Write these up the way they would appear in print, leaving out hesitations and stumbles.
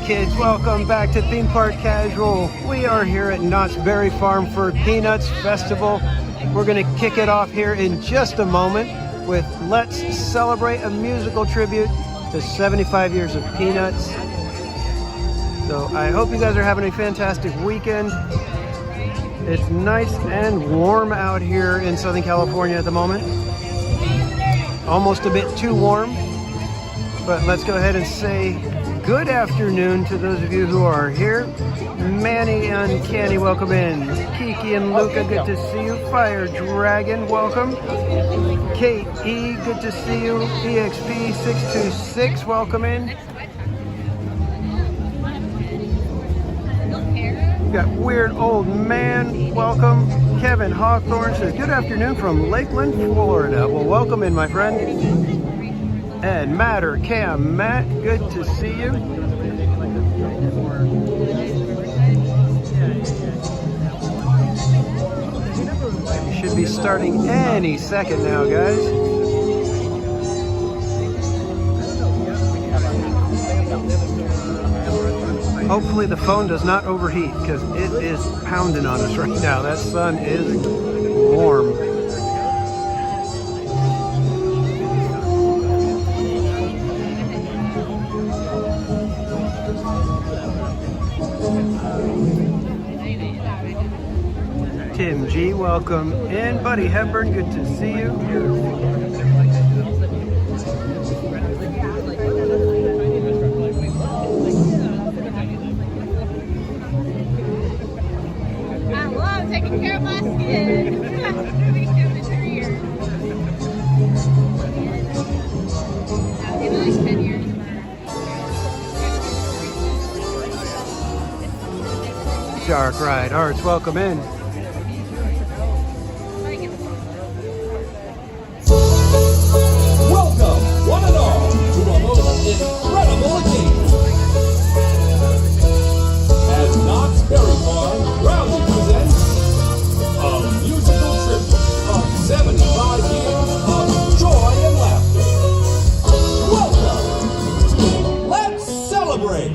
kids, welcome back to Theme Park Casual. We are here at Knott's Berry Farm for Peanuts Festival. We're going to kick it off here in just a moment with Let's Celebrate, a musical tribute to 75 years of Peanuts. So I hope you guys are having a fantastic weekend. It's nice and warm out here in Southern California at the moment. Almost a bit too warm. But let's go ahead and say good afternoon to those of you who are here. Manny and Canny, welcome in. Kiki and Luca, good to see you. Fire Dragon, welcome. Kate E, good to see you. EXP626, welcome in. We got Weird Old Man, welcome. Kevin Hawthorne says, good afternoon from Lakeland, Florida. Well, welcome in, my friend. And Matter Cam Matt, good to see you. We should be starting any second now, guys. Hopefully the phone does not overheat because it is pounding on us right now. That sun is warm. Tim G, welcome in. Buddy Hepburn, good to see you. I love taking care of my skin. I've been doing it for years. I've been like 10 years. Dark Ride Arts, welcome in. Welcome, one and all, to a most incredible occasion. As Knott's Berry Farm proudly presents a musical tribute of 75 years of joy and laughter. Welcome to Let's Celebrate.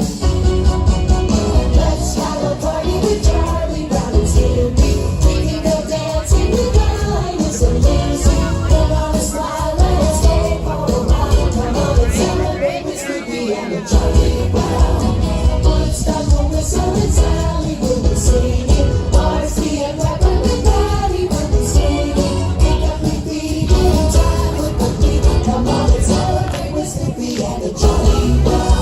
Let's have a party with Charlie Brown and Snoopy. We can go dancing with Linus and Lucy. Put on a smile and stay for a while. Come on and celebrate with Snoopy and the Charlie Brown. Woodstock will whistle and Sally will be singing. Marcy and Pepper and Patty will be singing. Pick up your feet in time with the beat. Come on and celebrate with Snoopy and the Charlie Brown.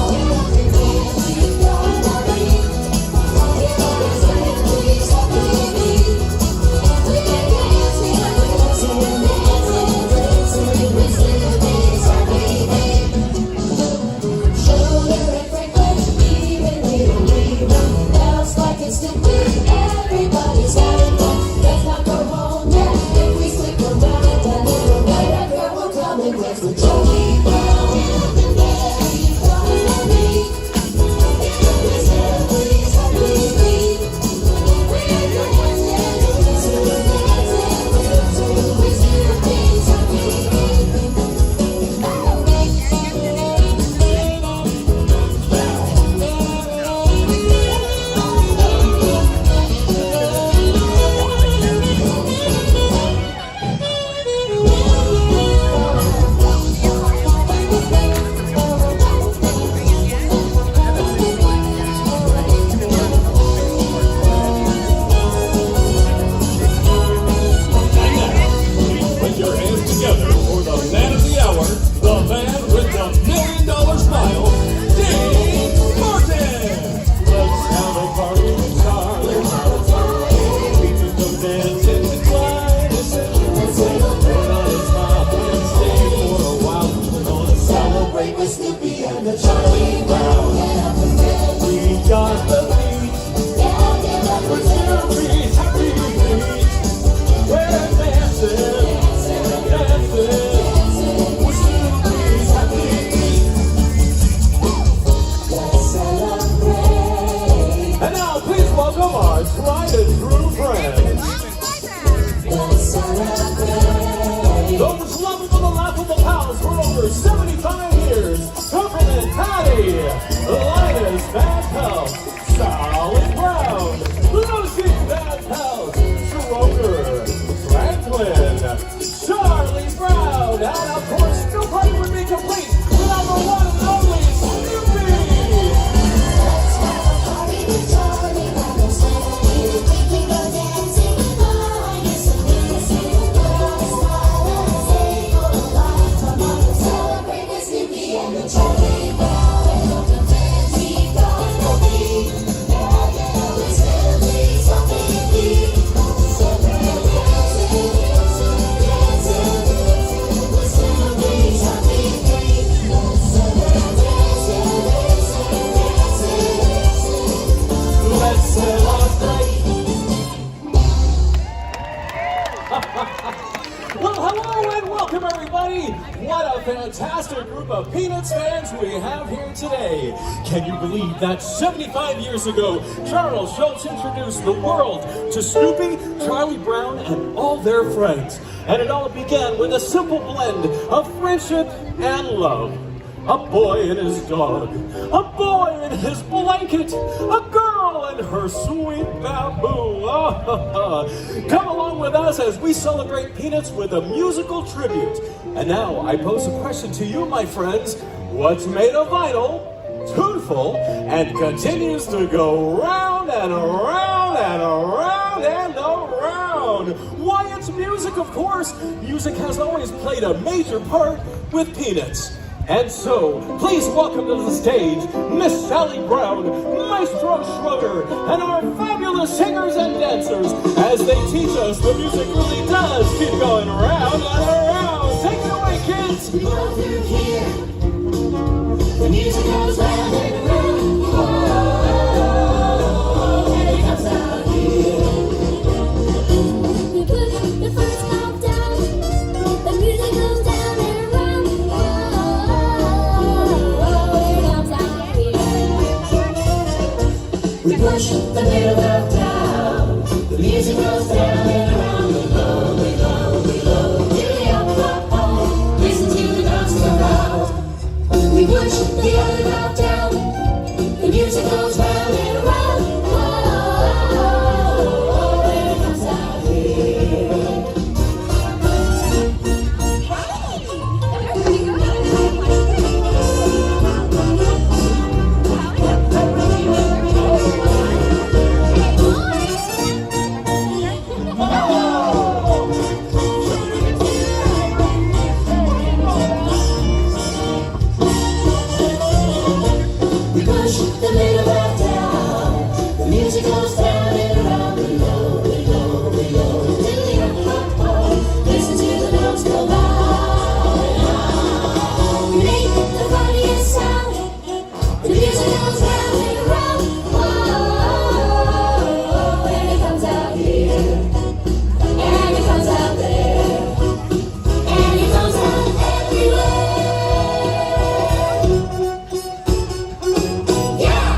Everybody's having fun. Let's not go home yet. If we stick around, then little white and girl will come and dance with Charlie Brown. Everybody's gonna be. Please help me. We're Put your hands together for the man of the hour, the man with the $1 million smile, Dean Martin. Let's have a party with Charlie. We can go dancing with Linus and Lucy. Put on a smile and stay for a while. We're gonna celebrate with Snoopy and the Charlie Brown. We got the beat. We're Snoopy's happy beat. We're dancing. And now, please welcome our tried and true friends. Those loving of the laughable pals for over 75 years. Peppermint Patty, Linus Van fantastic group of Peanuts fans we have here today. Can you believe that 75 years ago, Charles Schulz introduced the world to Snoopy, Charlie Brown, and all their friends? And it all began with a simple blend of friendship and love. A boy and his dog, a boy and his blanket, a girl and her sweet bamboo. Come along with us as we celebrate Peanuts with a musical tribute. And now I pose a question to you, my friends. What's made of vinyl, tuneful, and continues to go round and around and around and around? Why, it's music, of course. Music has always played a major part with Peanuts. And so, please welcome to the stage Miss Sally Brown, Maestro Schroeder, and our fabulous singers and dancers as they teach us the music really does keep going around and around. Take it away, kids! We go through here. The music goes round and around. Whoa, and it comes out here. We put the first knob down. The music goes down and around. Whoa, it comes out here. We push the middle knob down. The music goes down and around. We go, we go, we go. Dilly up, up, up. Listen to the notes come out. We push the other knob down. The music goes round and around. Whoa, and it comes out here. We push the middle knob down. The music goes down and around. We go, we go, we go. Dilly up, up, up. Listen to the notes go loud. We make the funniest sound. The music goes round and around. Whoa, and it comes out here. And it comes out there. And it comes out everywhere. Yeah!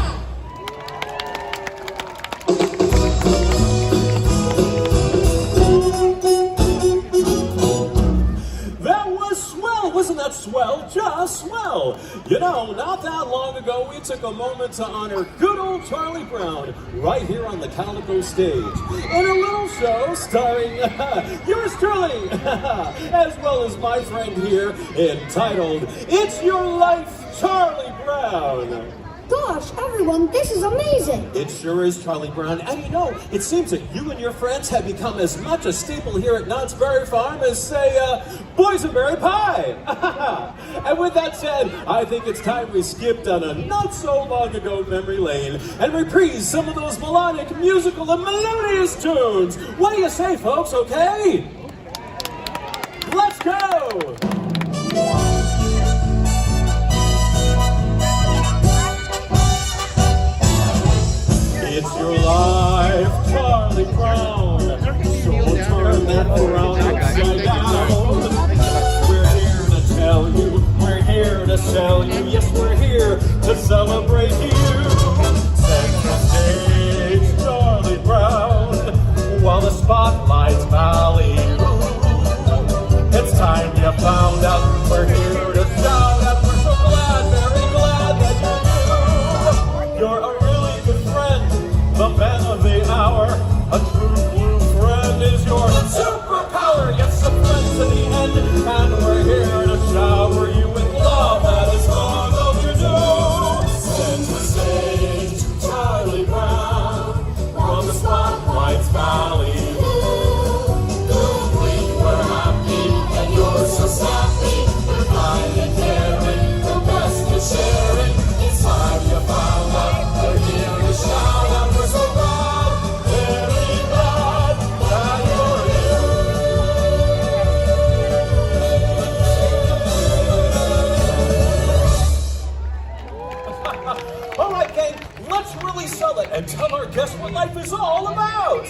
That was swell! Wasn't that swell? Just swell! You know, not that long ago, we took a moment to honor good old Charlie Brown right here on the Calico stage in a little show starring yours truly, as well as my friend here, entitled It's Your Life, Charlie Brown. Gosh, everyone, this is amazing! It sure is, Charlie Brown. And you know, it seems that you and your friends have become as much a staple here at Knott's Berry Farm as, say, boysenberry pie. And with that said, I think it's time we skip down a not so long ago memory lane and reprise some of those melodic, musical, and melodious tunes. What do you say, folks, okay? Let's go! It's your life, Charlie Brown. So turn that around upside down. We're here to tell you, we're here to sell you. Yes, we're here to celebrate you. Set the stage, Charlie Brown, while the spotlights valley. It's time you found out. We're here to shout out. We're so glad, very glad that you're new. You're a really good friend. The man of the hour, a true blue friend is your superpower. Yes, a friend to the end, and we're here to shower you with love that is all of you do. Set the stage, Charlie Brown, from the spotlight's valley. We're happy and you're so sappy. We're kind and caring, the best is sharing. It's time you found out. We're here to shout out. We're so glad, very glad that you're here. All right, gang, let's really sell it and tell our guests what life is all about.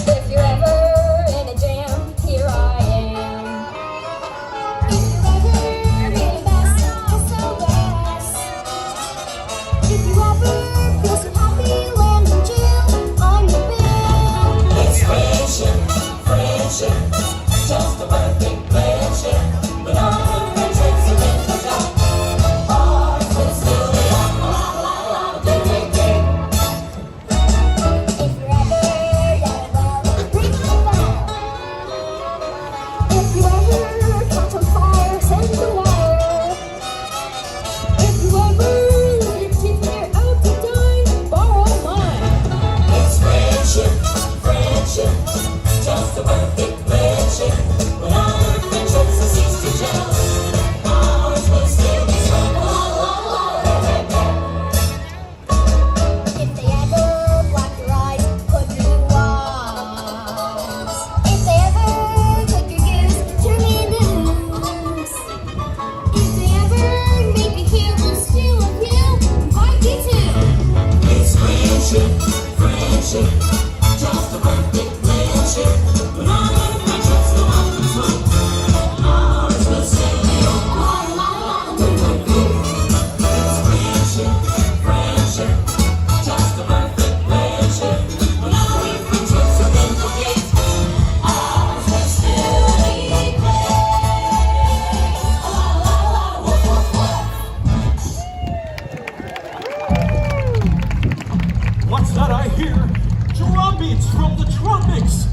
If you're ever in a jam, hear drum beats from the tropics,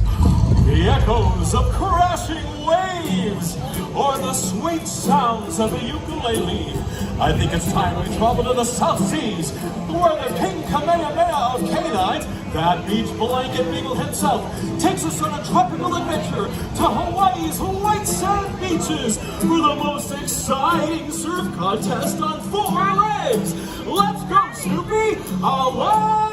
the echoes of crashing waves, or the sweet sounds of a ukulele. I think it's time we travel to the South Seas, where the King Kamehameha of canines, that beach blanket beagle himself, takes us on a tropical adventure to Hawaii's white sand beaches for the most exciting surf contest on 4 legs. Let's go, Snoopy! Aloha!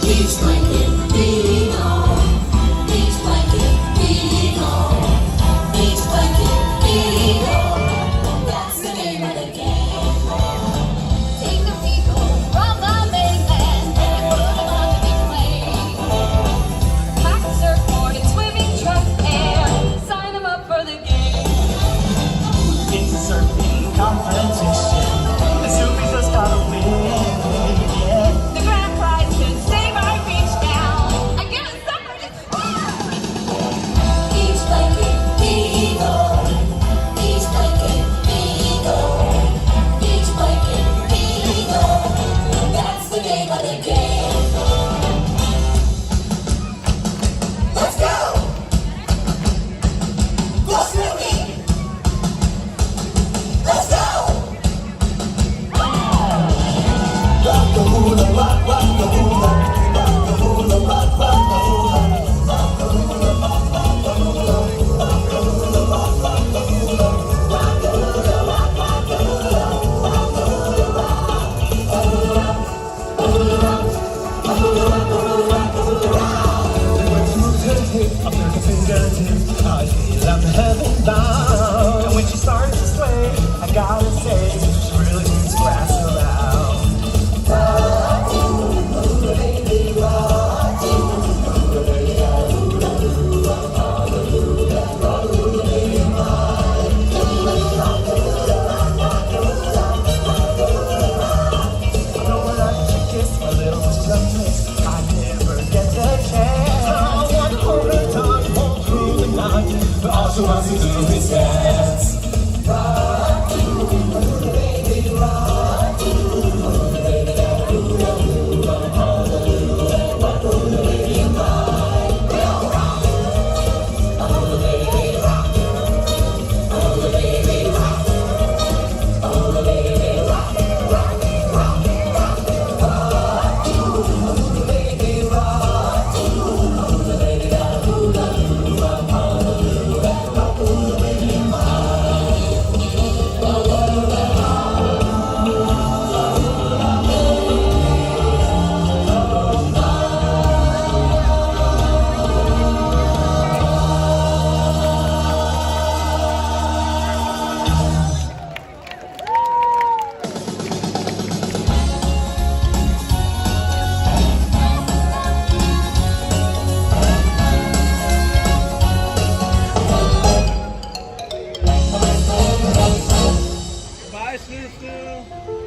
Beach blanket, beagle. Beach blanket, beagle. Beach blanket, beagle. That's the name of the game. Take the people from the mainland and put them on the big plane. Pack a surfboard and swimming trunks and sign them up for the game. It's a surfing competition. The Snoopy's just gotta win. Yeah. The grand prize should save our beach now. I get a separate Beach blanket, beagle. Beach blanket, beagle. Beach blanket, beagle. That's the name of the game. Let's go! Go Snoopy! Let's go! Rock the hula, rock the hula. Rock the hula, rock the hula. Rock the hula, rock the hula. Rock the hula, rock the hula. Rock the hula, rock the hula. Rock the hula, rock the hula. When she moves her hips, up her fingertips, I feel I'm heaven bound. And when she starts to sway, I gotta say, she really moves grass around. Know when I kiss my little sister miss, I never get the chance. I wanna hold her tight all through the night, but all she wants to do is dance.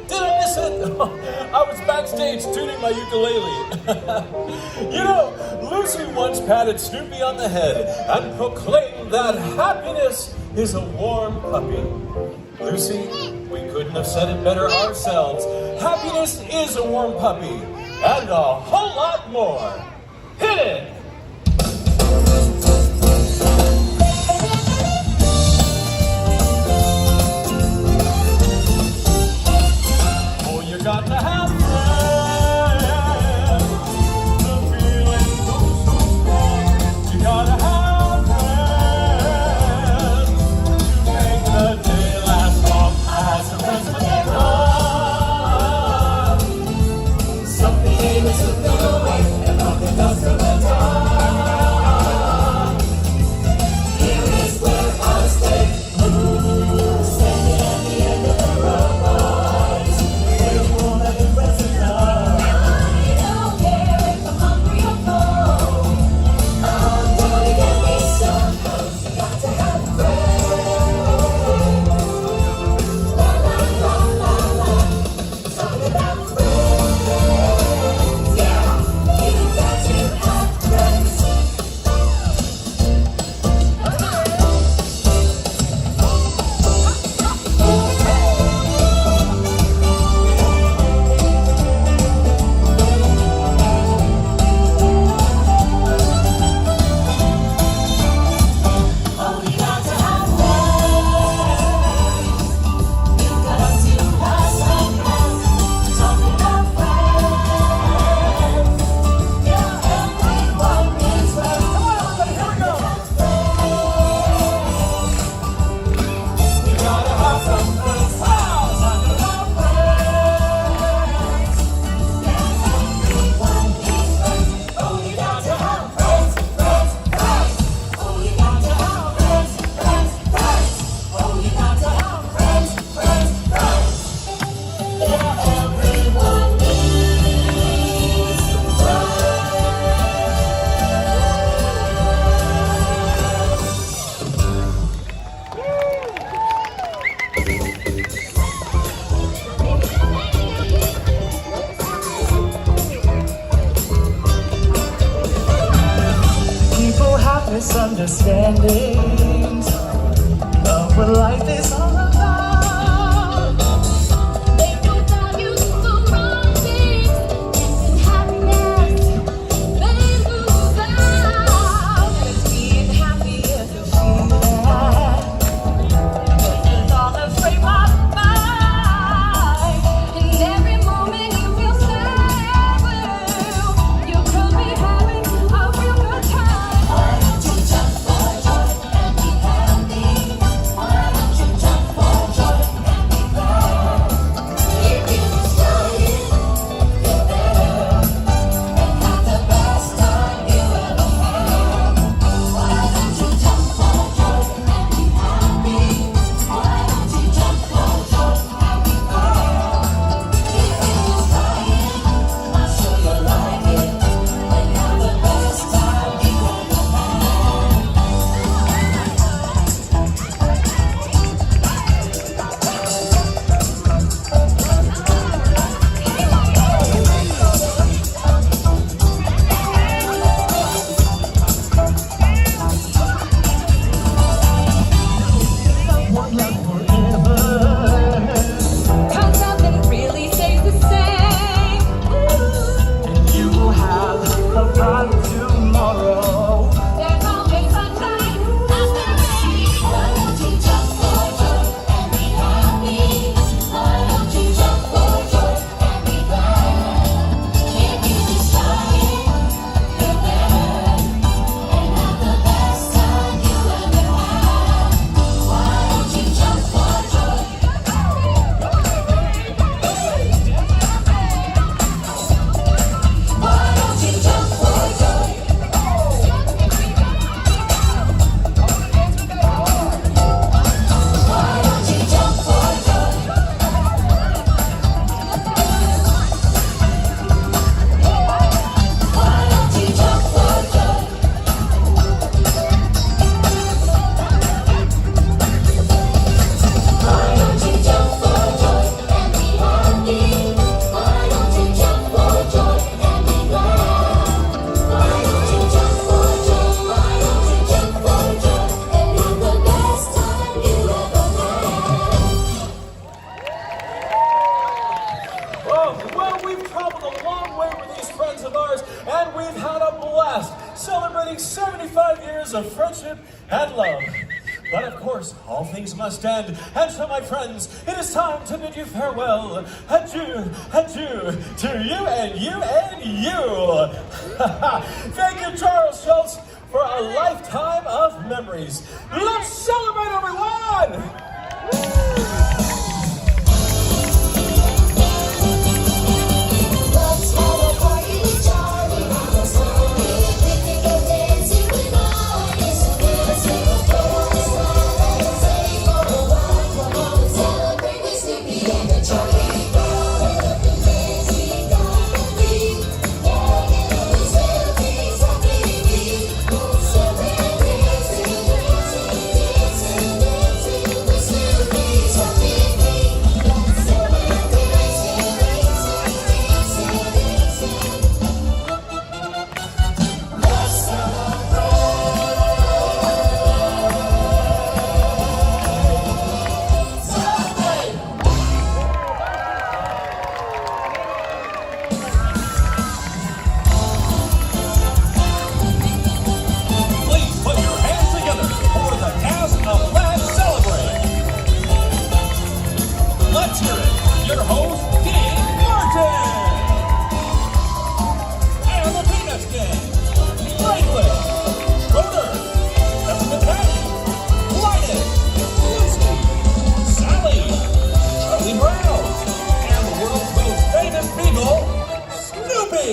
Did I miss it? I was backstage tuning my ukulele. You know, Lucy once patted Snoopy on the head and proclaimed that happiness is a warm puppy. Lucy, we couldn't have said it better ourselves. Happiness is a warm puppy, and a whole lot more. Hit it! Oh, you got to have friends. The feeling goes so strong. You gotta have friends to make the day last long. I had some friends when they gone. Something came and took them away, and nothing does till they're gone. misunderstandings. Love what life is all about. They don't value the wrong things, and happiness they lose out. 'Cause being happy is a feeling. This is all a frame of mind. And every moment you feel stable, you could be having a real good time. Why don't you jump for joy and be happy? Why don't you jump for joy and be glad? If you trying, you're better and have the best time you ever had. Why don't you jump for joy and be happy? Why don't you jump for joy and be glad? If you're trying, I'm sure you'll like it and have the best time you ever had. One love forever. Comes up and really stays the same. And you will have a bright tomorrow. There's always sunshine after rain. Why don't you jump for joy and be happy? Why don't you jump for joy and be glad? If you just trying, you're better and have the best time you ever had. Why don't you jump for joy? Why don't you jump for joy? Why don't you jump for joy? Why don't you jump for joy? Why don't you jump for joy and be happy? Why don't you jump for joy and be glad? Why don't you jump for joy? Why don't you jump for joy and have the best time you ever had? Oh, well, we've traveled a long way with these friends of ours, and we've had a blast celebrating 75 years of friendship and love. But of course, all things must end, and so, my friends, it is time to bid you farewell. Adieu, adieu to you and you and you. Thank you, Charles Schultz, for a lifetime of memories. Let's celebrate, everyone! Let's have a party with Charlie and Snoopy. We can go dancing with August and Nancy. Go on a slide and say for a while. Come on and celebrate with Snoopy and the Charlie Brown. And Nancy got the beat. Yeah, you know it's melodies happy beat. Celebrate dancing, dancing, dancing, dancing with Snoopy's happy beat. Let's celebrate dancing, dancing, dancing, dancing. Let's celebrate. Please put your hands together for the cast of Let's Celebrate. Let's hear it. Your host, Dean Martin. And the Peanuts Gang. Franklin, Roder, Jessica Patty, Linus, Lucy, Sally, Charlie Brown, and the world's most famous beagle, Snoopy.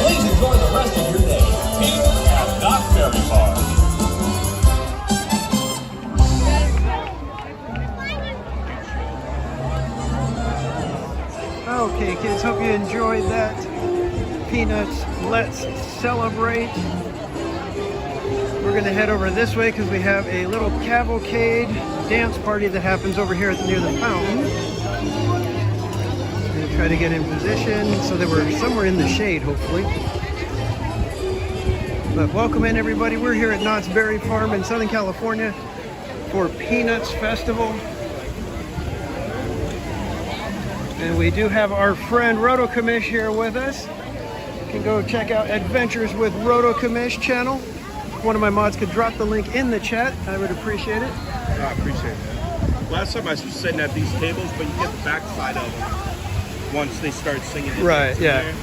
Please enjoy the rest of your day here at Not Very Far. Okay, kids, hope you enjoyed that. Peanuts, let's celebrate. We're going to head over this way because we have a little cavalcade dance party that happens over here near the fountain. We're going to try to get in position so that we're somewhere in the shade, hopefully. But welcome in, everybody. We're here at Knott's Berry Farm in Southern California for Peanuts Festival. And we do have our friend Roto Commish here with us. You can go check out Adventures with Roto Commish channel. If one of my mods could drop the link in the chat, I would appreciate it. I appreciate that. Last time I was sitting at these tables, but you get the backside of them once they start singing. Right, yeah. There.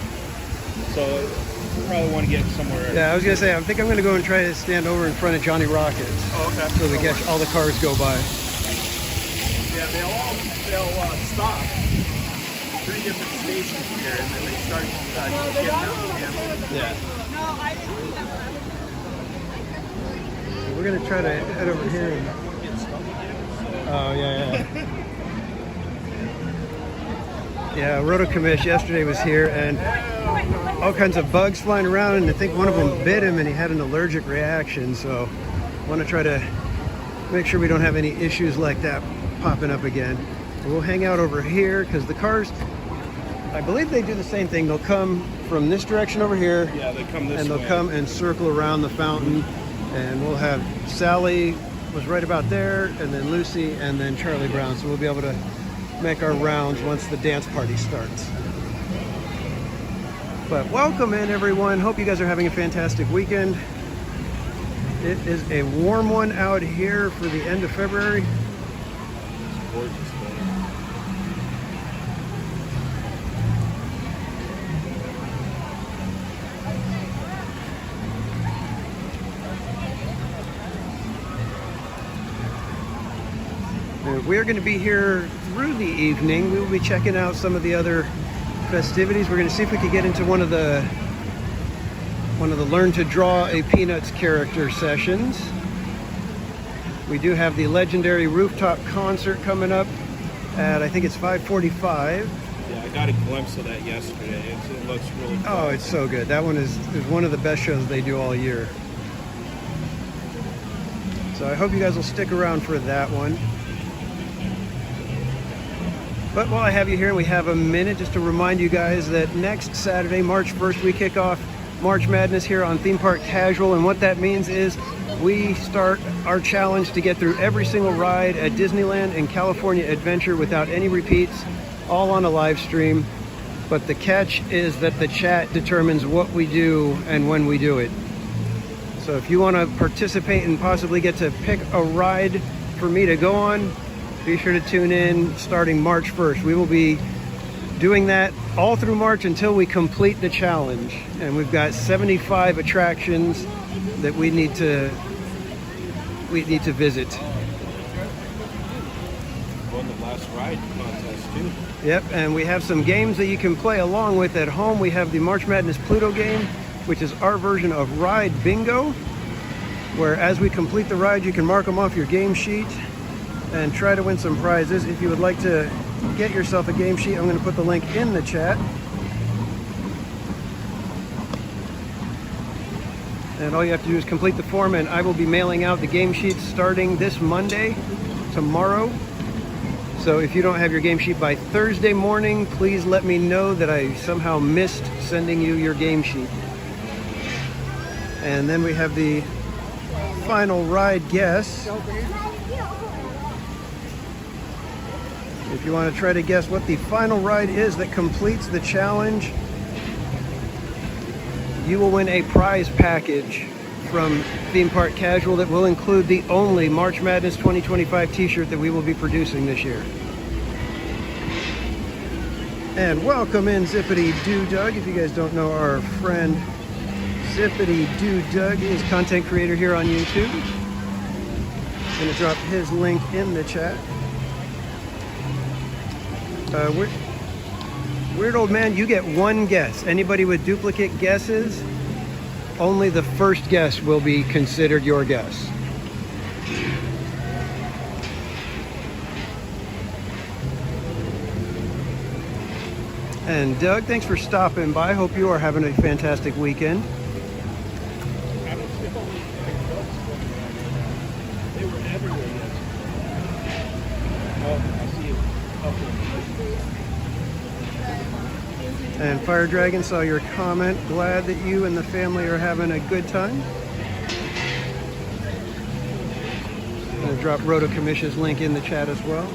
So you probably want to get somewhere. Yeah, I was gonna say, I think I'm gonna go and try to stand over in front of Johnny Rockets. Oh, okay. So we get all the cars go by. Yeah, they'll stop 3 different stations here, and then they start getting out again. Yeah. So we're gonna try to head over here. And... Oh yeah. Yeah, Roto Commish yesterday was here, and all kinds of bugs flying around, and I think one of them bit him and he had an allergic reaction. So I want to try to make sure we don't have any issues like that popping up again. We'll hang out over here because the cars, I believe they do the same thing. They'll come from this direction over here. Yeah, they come this way. And they'll come and circle around the fountain, and we'll have Sally was right about there, and then Lucy, and then Charlie Brown. So we'll be able to make our rounds once the dance party starts. But welcome in, everyone. Hope you guys are having a fantastic weekend. It is a warm one out here for the end of February. It's gorgeous, man. We're going to be here through the evening. We will be checking out some of the other festivities. We're going to see if we can get into one of the Learn to Draw a Peanuts character sessions. We do have the legendary Rooftop concert coming up at, I think it's 5:45. Yeah, I got a glimpse of that yesterday. It looks really cool. Oh, it's so good. That one is one of the best shows they do all year. So I hope you guys will stick around for that one. But while I have you here and we have a minute, just to remind you guys that next Saturday, March 1st, we kick off March Madness here on Theme Park Casual. And what that means is we start our challenge to get through every single ride at Disneyland and California Adventure without any repeats, all on a live stream. But the catch is that the chat determines what we do and when we do it. So if you want to participate and possibly get to pick a ride for me to go on, be sure to tune in starting March 1st. We will be doing that all through March until we complete the challenge. And we've got 75 attractions that we need to visit. Won the last ride contest too. Yep, and we have some games that you can play along with at home. We have the March Madness Pluto game, which is our version of Ride Bingo, where as we complete the ride, you can mark them off your game sheet and try to win some prizes. If you would like to get yourself a game sheet, I'm going to put the link in the chat. And all you have to do is complete the form, and I will be mailing out the game sheets starting this Monday, tomorrow. So if you don't have your game sheet by Thursday morning, please let me know that I somehow missed sending you your game sheet. And then we have the final ride guess. If you want to try to guess what the final ride is that completes the challenge, you will win a prize package from Theme Park Casual that will include the only March Madness 2025 t-shirt that we will be producing this year. And welcome in Zippity Doo Doug. If you guys don't know our friend Zippity Doo Doug, he is a content creator here on YouTube. I'm going to drop his link in the chat. Weird Old Man, you get one guess. Anybody with duplicate guesses, only the first guess will be considered your guess. And Doug, thanks for stopping by. Hope you are having a fantastic weekend. They were everywhere yesterday. Oh, I see it. Okay. And Fire Dragon saw your comment. Glad that you and the family are having a good time. I'm going to drop Roto Commission's link in the chat as well.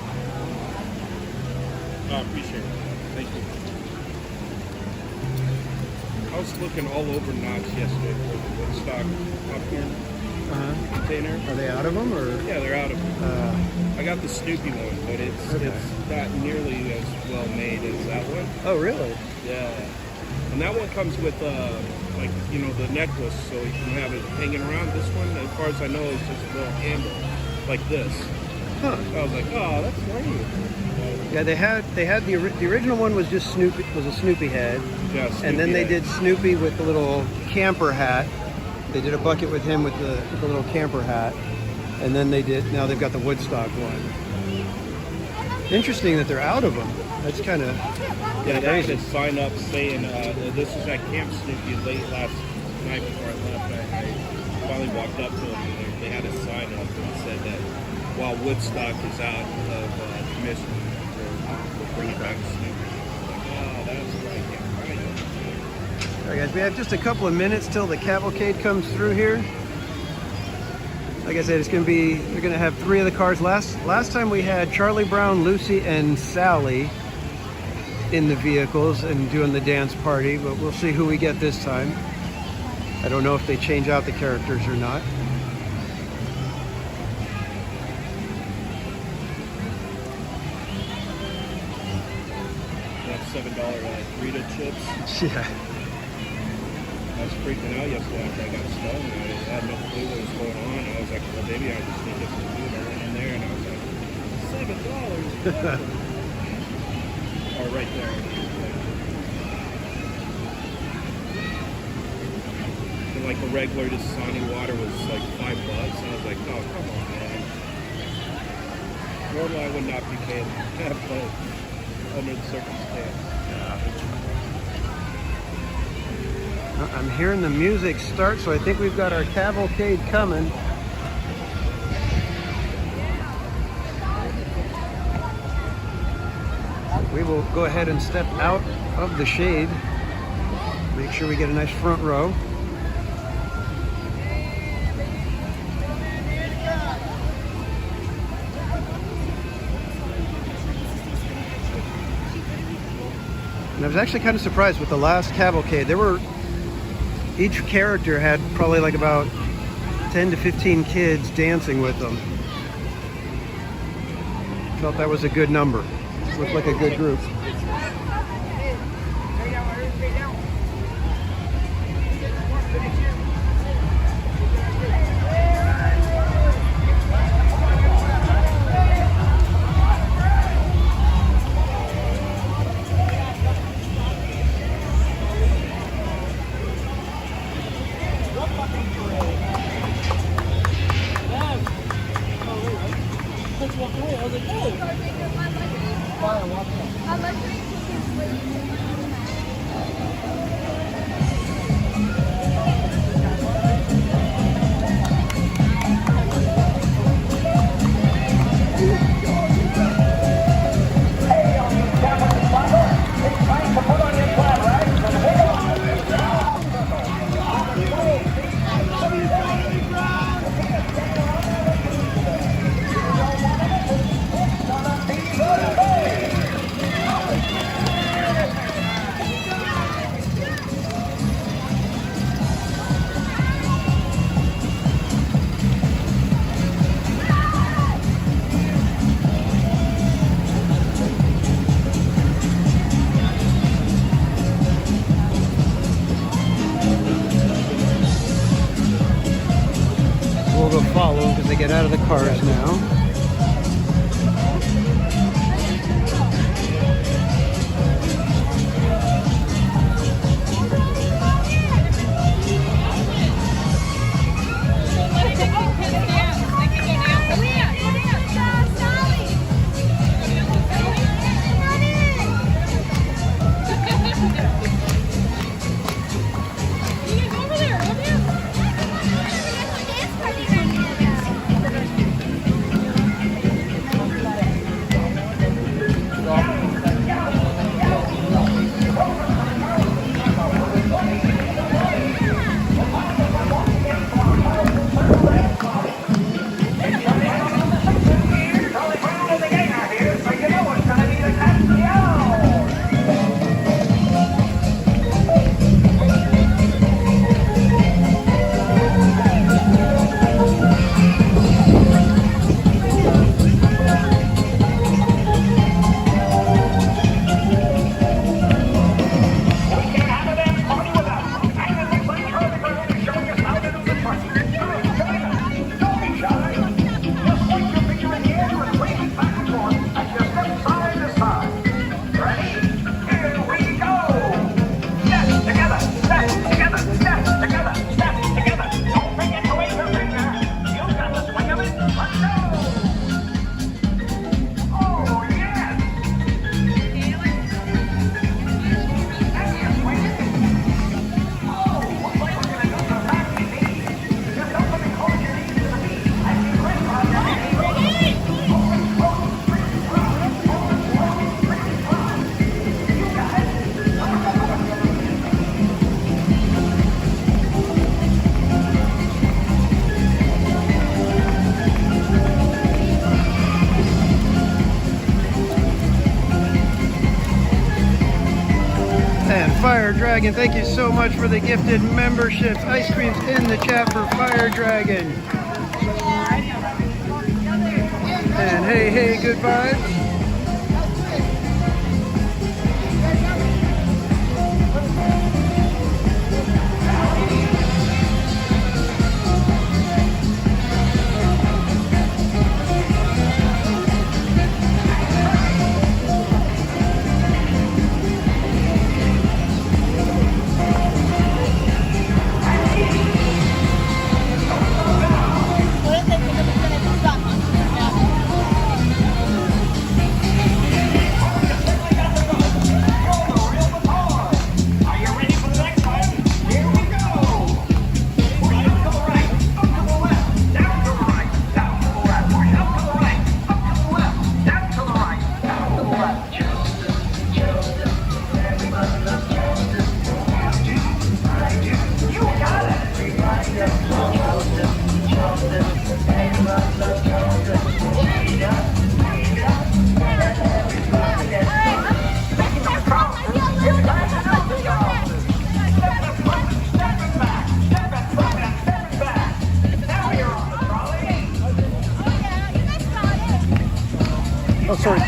I appreciate it. Thank you. I was looking all over Knott's yesterday for the Woodstock popcorn container. Are they out of them, or? Yeah, they're out of them. I got the Snoopy one, but it's not nearly as well made as that one. Oh, really? Yeah. And that one comes with, like, you know, the necklace, so you can have it hanging around. This one, as far as I know, is just a little handle, like this. Huh. So I was like, oh, that's lame. Yeah, they had the original one was just Snoopy, was a Snoopy head. Yeah, Snoopy And then they head. did Snoopy with the little camper hat. They did a bucket with him with the little camper hat. And then now they've got the Woodstock one. Interesting that they're out of them. That's kind of Yeah, they crazy. had a sign up saying this was at Camp Snoopy late last night before I left. I finally walked up to them and they had a sign up and said that while Woodstock is out of commission, we're bringing back Snoopy. Like, oh, that's why I can't find it. All right, guys, we have just a couple of minutes till the cavalcade comes through here. Like I said, we're gonna have 3 of the cars. Last time we had Charlie Brown, Lucy, and Sally in the vehicles and doing the dance party, but we'll see who we get this time. I don't know if they change out the characters or not. That $7 Rita chips. Yeah. I was freaking out yesterday after I got stoned. I had no clue what was going on. I was like, well, maybe I just need to get some food. I went in there and I was like, $7. Oh, right there. And like a regular Dasani water was like $5. And I was like, oh, come on, man. Normally I would not be paying that, but under the circumstance. I'm hearing the music start, so I think we've got our cavalcade coming. We will go ahead and step out of the shade. Make sure we get a nice front row. And I was actually kind of surprised with the last cavalcade. Each character had probably like about 10 to 15 kids dancing with them. Felt that was a good number. Looked like a good group. Fire Dragon. Thank you so much for the gifted memberships. Ice creams in the chat for Fire Dragon. And hey, hey, good vibes. Oh, sorry.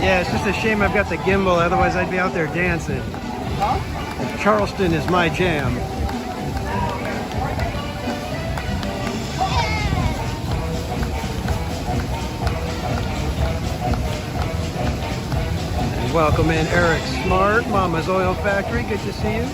Yeah, it's just a shame I've got the gimbal, otherwise I'd be out there dancing. Charleston is my jam. And welcome in Eric Smart, Mama's Oil Factory. Good to see you.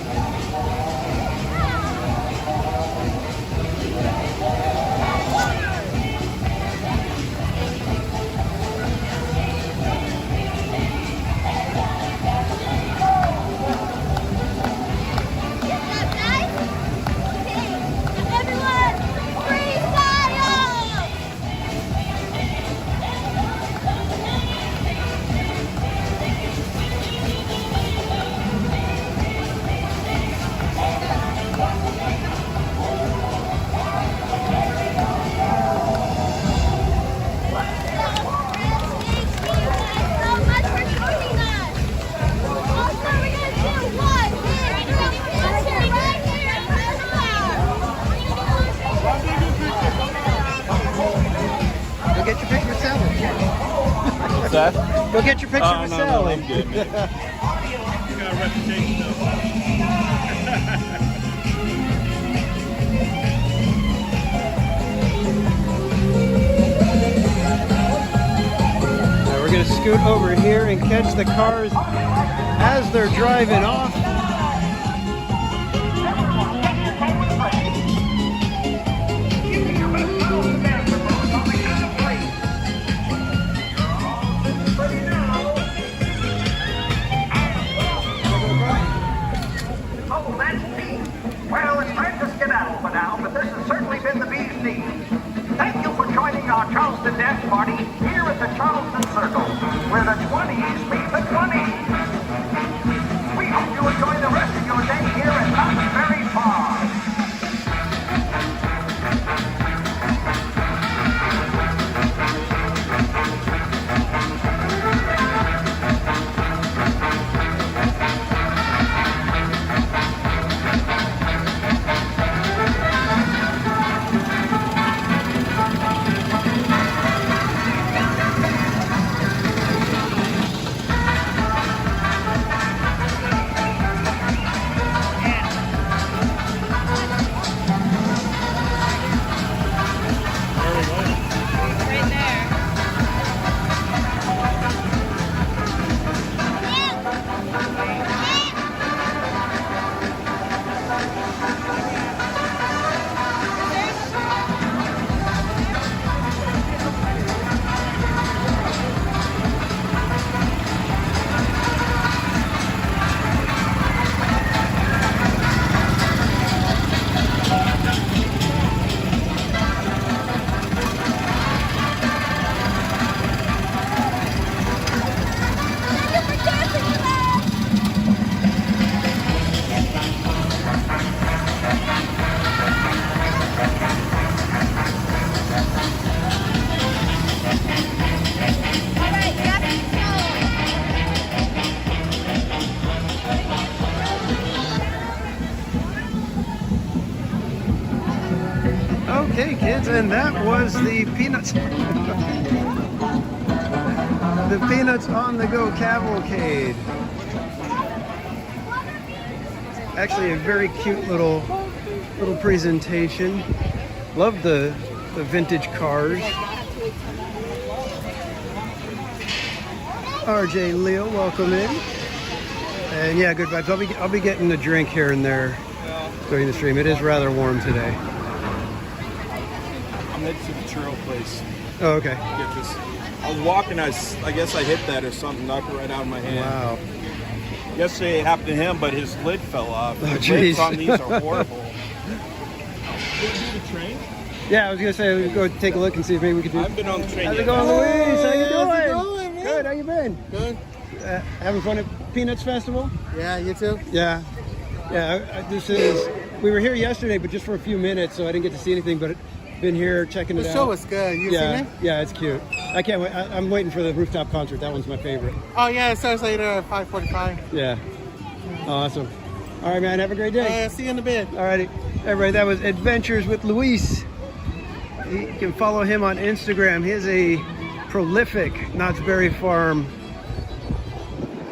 Get your picture with Sally. What's that? Go get your picture with Sally. I'm good, man. You got a reputation though. Now we're going to scoot over here and catch the cars as they're driving off. But this has certainly been the bee's knees. Thank you for joining our Charleston Dance Party. Okay, kids, and that was the Peanuts. The Peanuts on the Go cavalcade. Actually, a very cute little presentation. Love the vintage cars. RJ and Leo, welcome in. And yeah, good vibes. I'll be getting a drink here and there during the stream. It is rather warm today. I'm headed to the churro place. Oh, okay. Get this. I was walking, I guess I hit that or something, knocked it right out of my hand. Wow. Yesterday it happened to him, but his lid fell off. Oh, the jeez. lids on these are horrible. Did you do the train? Yeah, I was gonna say we go take a look and see if maybe we could do. I've been on the train. How's it yet. going, Louise? How you doing? How's it going, man? Good. How you been? Good. Having fun at Peanuts Festival? Yeah, you too? Yeah. Yeah. We were here yesterday, but just for a few minutes, so I didn't get to see anything. But been here checking it The out. show was good. You Yeah. seen it? Yeah, it's cute. I can't wait. I'm waiting for the Rooftop concert. That one's my favorite. Oh, yeah, it starts later at 5:45. Yeah. Awesome. All right, man. Have a great day. See you in a bit. All righty. Everybody, that was Adventures with Luis. You can follow him on Instagram. He is a prolific Knott's Berry Farm,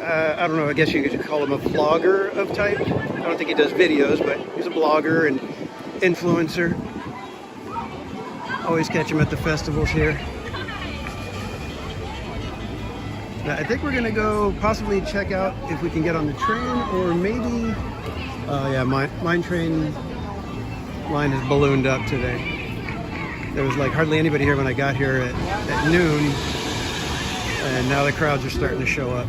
I don't know, I guess you could call him a vlogger of type. I don't think he does videos, but he's a blogger and influencer. Always catch him at the festivals here. Now, I think we're gonna go possibly check out if we can get on the train, or maybe, yeah, mine train line is ballooned up today. There was like hardly anybody here when I got here at noon, and now the crowds are starting to show up.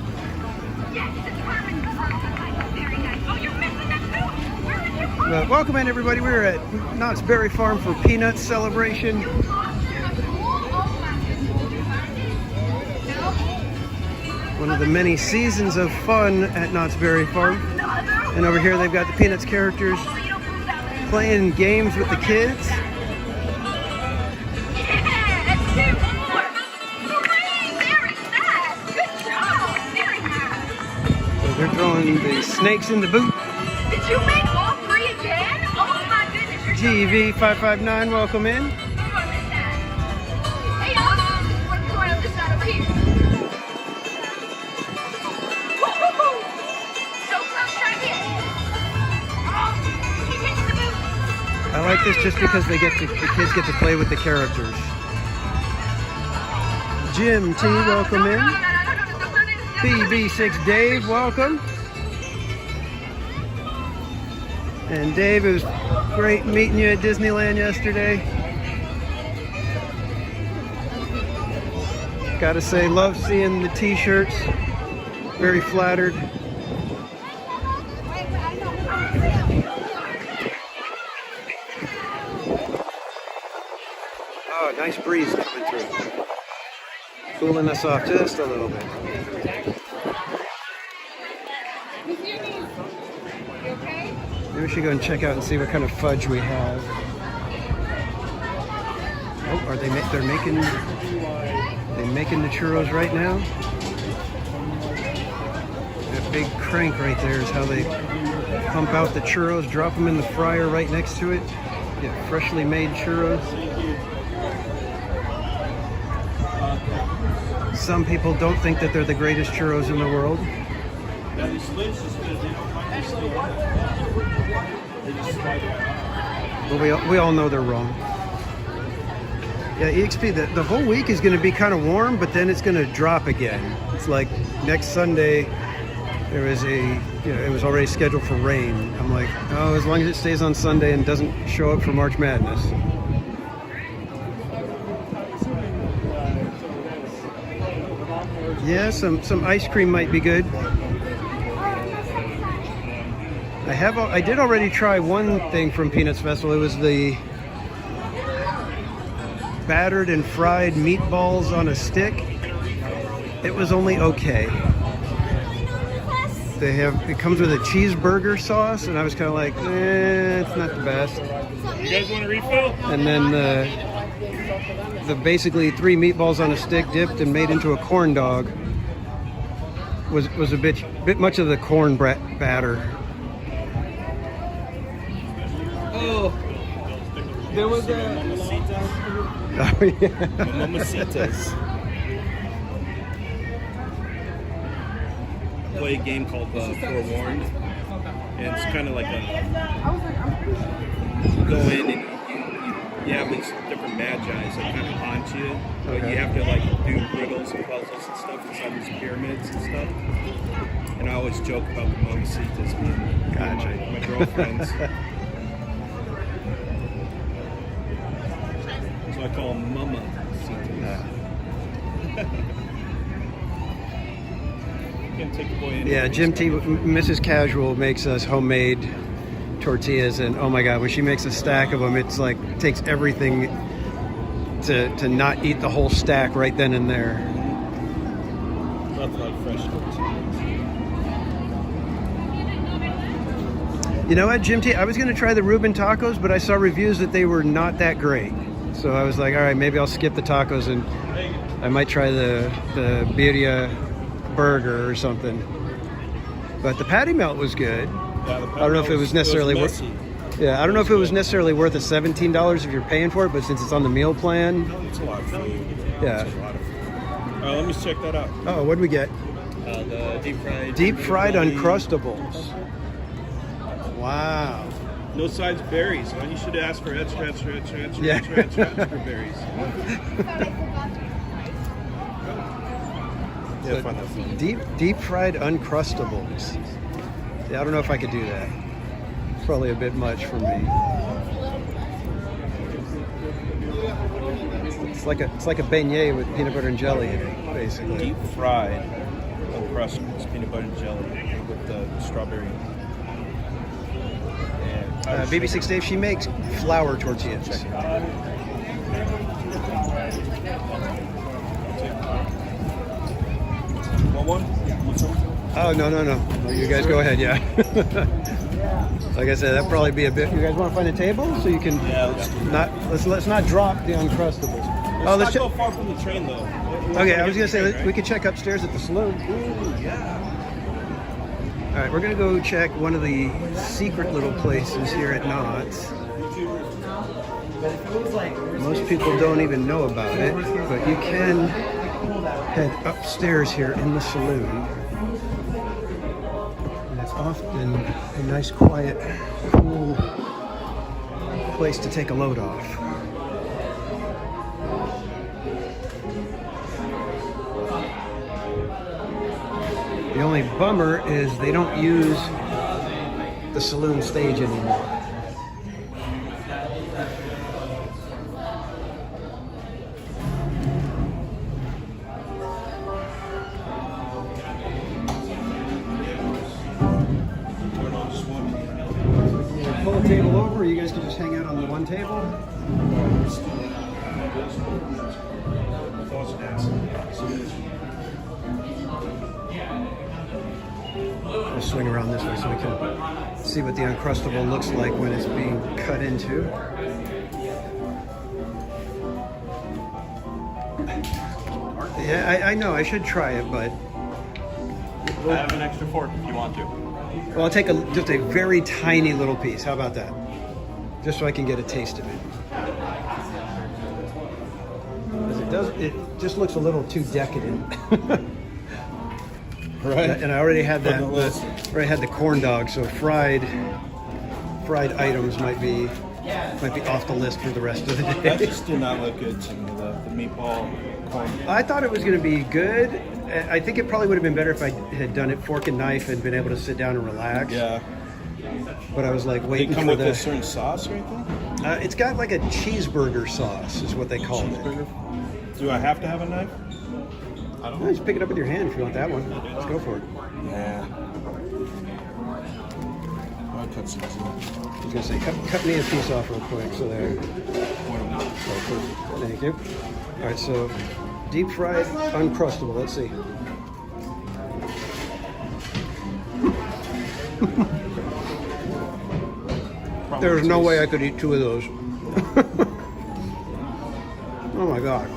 But welcome in, everybody. We're at Knott's Berry Farm for Peanuts celebration. One of the many seasons of fun at Knott's Berry Farm. And over here they've got the Peanuts characters playing games with the kids. So they're throwing the snakes in the boot. Did you make all three again? Oh my goodness, you're GV559, welcome in. Hey, what's going on this side over here? Woo-hoo-hoo! So close right here. Oh, he hits the boot. I like this just because the kids get to play with the characters. Jim T, welcome in. BB6 Dave, welcome. And Dave, it was great meeting you at Disneyland yesterday. Gotta say, love seeing the t-shirts. Very flattered. Oh, nice breeze coming through. Cooling us off just a little bit. Maybe we should go and check out and see what kind of fudge we have. Oh, are they're making the churros right now? That big crank right there is how they pump out the churros, drop them in the fryer right next to it. Get freshly made churros. Some people don't think that they're the greatest churros in the world. But we all know they're wrong. Yeah, EXP, the whole week is going to be kind of warm, but then it's going to drop again. It's like next Sunday, it was already scheduled for rain. I'm like, oh, as long as it stays on Sunday and doesn't show up for March Madness. Yeah, some ice cream might be good. I did already try one thing from Peanuts Festival. It was the battered and fried meatballs on a stick. It was only okay. It comes with a cheeseburger sauce, and I was kind of like, it's not the best. You guys want a refill? And then the basically 3 meatballs on a stick dipped and made into a corn dog was a bit much of the corn batter. Oh, There was Mamacita. Oh, yeah. Mamacitas. Play a game called Forewarned, and it's kind of like a you go in and you have these different magi's that kind of haunt you, but you have to like do riddles and puzzles and stuff inside these pyramids and stuff. And I always joke about the Mamacitas being my girlfriends. So I call them Mamacitas. Can't take the boy anywhere. Yeah, Jim T. Mrs. Casual makes us homemade tortillas, and oh my God, when she makes a stack of them, it's like takes everything to not eat the whole stack right then and there. Nothing like fresh tortillas. You know what, Jim T? I was going to try the Reuben tacos, but I saw reviews that they were not that great. So I was like, all right, maybe I'll skip the tacos and I might try the birria burger or something. But the patty melt was good. Yeah, I don't know if it was necessarily worth. Yeah, I don't know if it was necessarily worth the $17 if you're paying for it, but since it's on the meal plan, It's a lot of food. yeah. It's a lot of food. All right, let me check that out. Oh, what did we get? The Deep fried Uncrustables. Wow. No sides berries. Huh? You should ask for extra Yeah. berries. So Yeah, find that funny. deep fried Uncrustables. Yeah, I don't know if I could do that. Probably a bit much for me. It's like a beignet with peanut butter and jelly in it, basically. Deep fried Uncrustables, peanut butter and jelly with the strawberry. And BB6 Dave, she makes flour tortillas. Want one? Want some? Oh, no. You guys go ahead, yeah. Like I said, that'd probably be a bit. You guys want to find a table so you can let's not drop the Uncrustables. Let's not go far from the train though. Okay, I was gonna say we could check upstairs at the saloon. Ooh, yeah. All right, we're gonna go check one of the secret little places here at Knott's. Most people don't even know about it, but you can head upstairs here in the saloon. And it's often a nice, quiet, cool place to take a load off. The only bummer is they don't use the saloon stage anymore. Yeah, pull a table over, you guys can just hang out on the one table. We'll swing around this way so we can see what the Uncrustable looks like when it's being cut into. Yeah, I know, I should try it, but... I have an extra fork if you want to. Well, I'll take just a very tiny little piece. How about that? Just so I can get a taste of it. 'Cause it just looks a little too decadent. Right. And I already had that. Already had the corn dog, so fried items might be off the list for the rest of the That day. just did not look good to me. The meatball corn. I thought it was going to be good. I think it probably would have been better if I had done it fork and knife and been able to sit down and relax. Yeah. But I was like They waiting come for with the. a certain sauce or anything? It's got like a cheeseburger sauce, is what they call it. Cheeseburger? Do I have to have a knife? I don't No, just pick it up with your hand if you want that one. Let's go for it. Yeah. I'll cut some. I was gonna say, cut me a piece off real quick. So there. Thank you. All right, so deep fried Uncrustable. Let's see. There's no way I could eat two of those. Oh my God.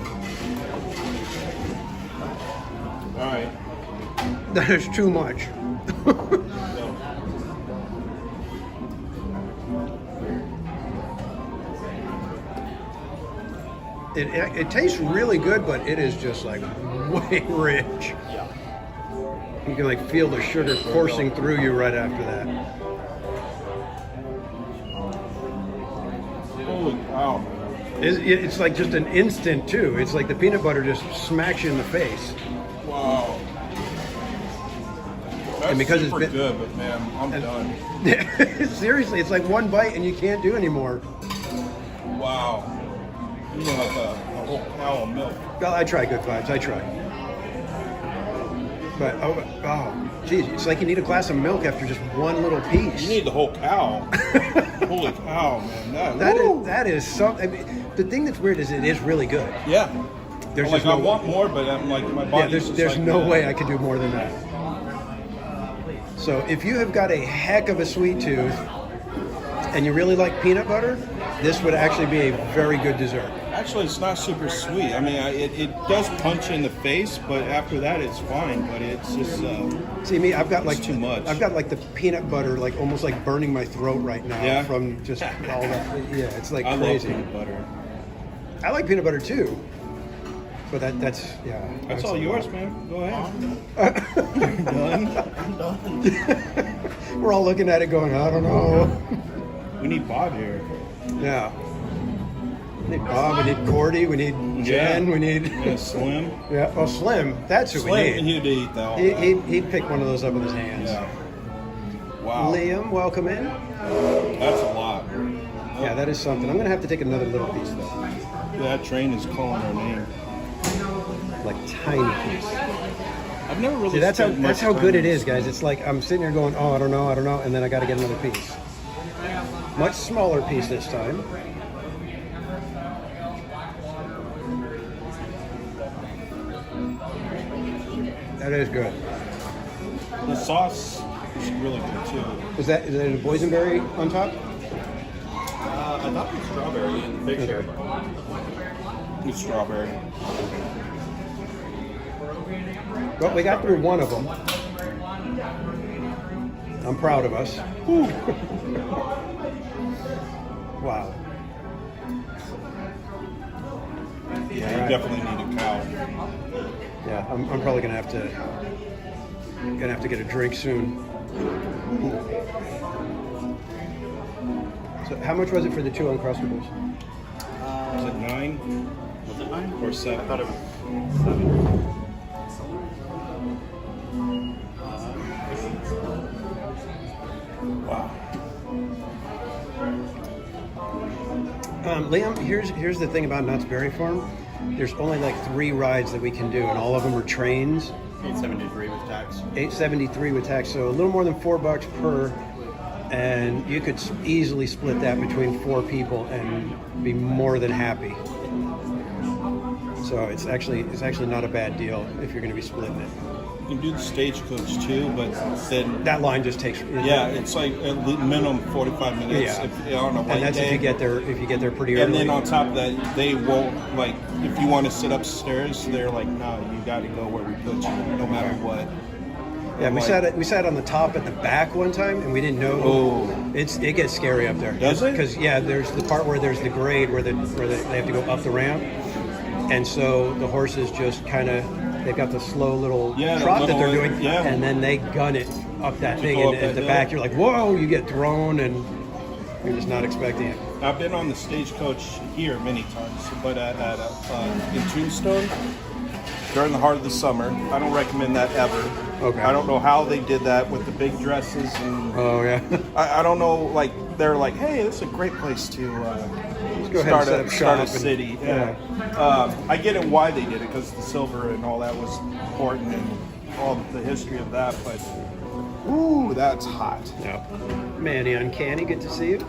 All right. That is too much. It tastes really good, but it is just like way rich. Yeah. You can like feel the sugar coursing through you right after that. Holy cow. It's like just an instant too. It's like the peanut butter just smacks you in the face. Wow. That's And because it's super been- good, but man, I'm done. Seriously, it's like one bite and you can't do anymore. Wow. You know, like a whole cow of milk. Well, I try Good Vibes. I try. But oh, geez, it's like you need a glass of milk after just one little piece. You need the whole cow. Holy cow, man. That is something. I mean, the thing that's weird is it is really good. Yeah. There's Like, just I no- want more, but I'm like, my body. Yeah, there's no way I could do more than that. So if you have got a heck of a sweet tooth and you really like peanut butter, this would actually be a very good dessert. Actually, it's not super sweet. I mean, it does punch in the face, but after that, it's fine. But it's just See me, I've got like too much. I've got like the peanut butter, like almost like burning my throat right now Yeah? from just all that. Yeah, it's like I love crazy. peanut butter. I like peanut butter too, but that's yeah. That's all yours, man. Go ahead. We're all looking at it, going, I don't know. We need Bob here. Yeah. We need Bob, we need Cordy, we need Jen, we need Yeah, Slim. yeah. Oh, Slim, that's who Slim, we need. he'd eat that. He'd pick one of those up with his hands. Yeah. Wow. Liam, welcome in. That's a lot. Yeah, that is something. I'm gonna have to take another little piece though, That train is calling our name. like tiny piece. I've never really. See, that's spent much how good time it is, guys. It's like I'm sitting here going, oh, I don't know, and then I got to get another piece. Much smaller piece this time. That is good. The sauce is really good too. Is that a boysenberry on top? I thought it was strawberry in the picture. It's strawberry. Well, we got through one of them. I'm proud of us. Wow. Yeah, you definitely need a cow. Yeah, I'm probably gonna have to get a drink soon. So, how much was it for the two Uncrustables? Was it 9? Was it 9? Or 7? I thought it was 7. Wow. Liam, here's the thing about Knott's Berry Farm. There's only like 3 rides that we can do, and all of them are trains. 873 with tax. $8.73 with tax, so a little more than $4 per, and you could easily split that between 4 people and be more than happy. So it's actually not a bad deal if you're going to be splitting it. You can do the stagecoach too, but then That line just takes it's like at minimum 45 minutes. Yeah. If, on a white and that's day. if you get there pretty early. And then on top of that, they won't, like, if you want to sit upstairs, they're like, no, you got to go where we put you, no matter what. Yeah, we sat on the top at the back one time, and we didn't know. Oh. It gets scary up there. Does it? Because there's the part where there's the grade where they have to go up the ramp, and so the horses just kind of they've got the slow little trot that they're doing, and then they gun it up that thing, go and up at that the hill. back you're like, whoa! You get thrown, and you're just not expecting it. I've been on the stagecoach here many times, but in Tombstone, during the heart of the summer, I don't recommend that ever. Okay. I don't know how they did that with the big dresses, and Oh yeah. I don't know, like, they're like, hey, this is a great place to go ahead and set up start shop a and- city. yeah. I get it why they did it, because the silver and all that was important and all the history of that, but ooh, that's hot. No. Manny Uncanny, good to see you.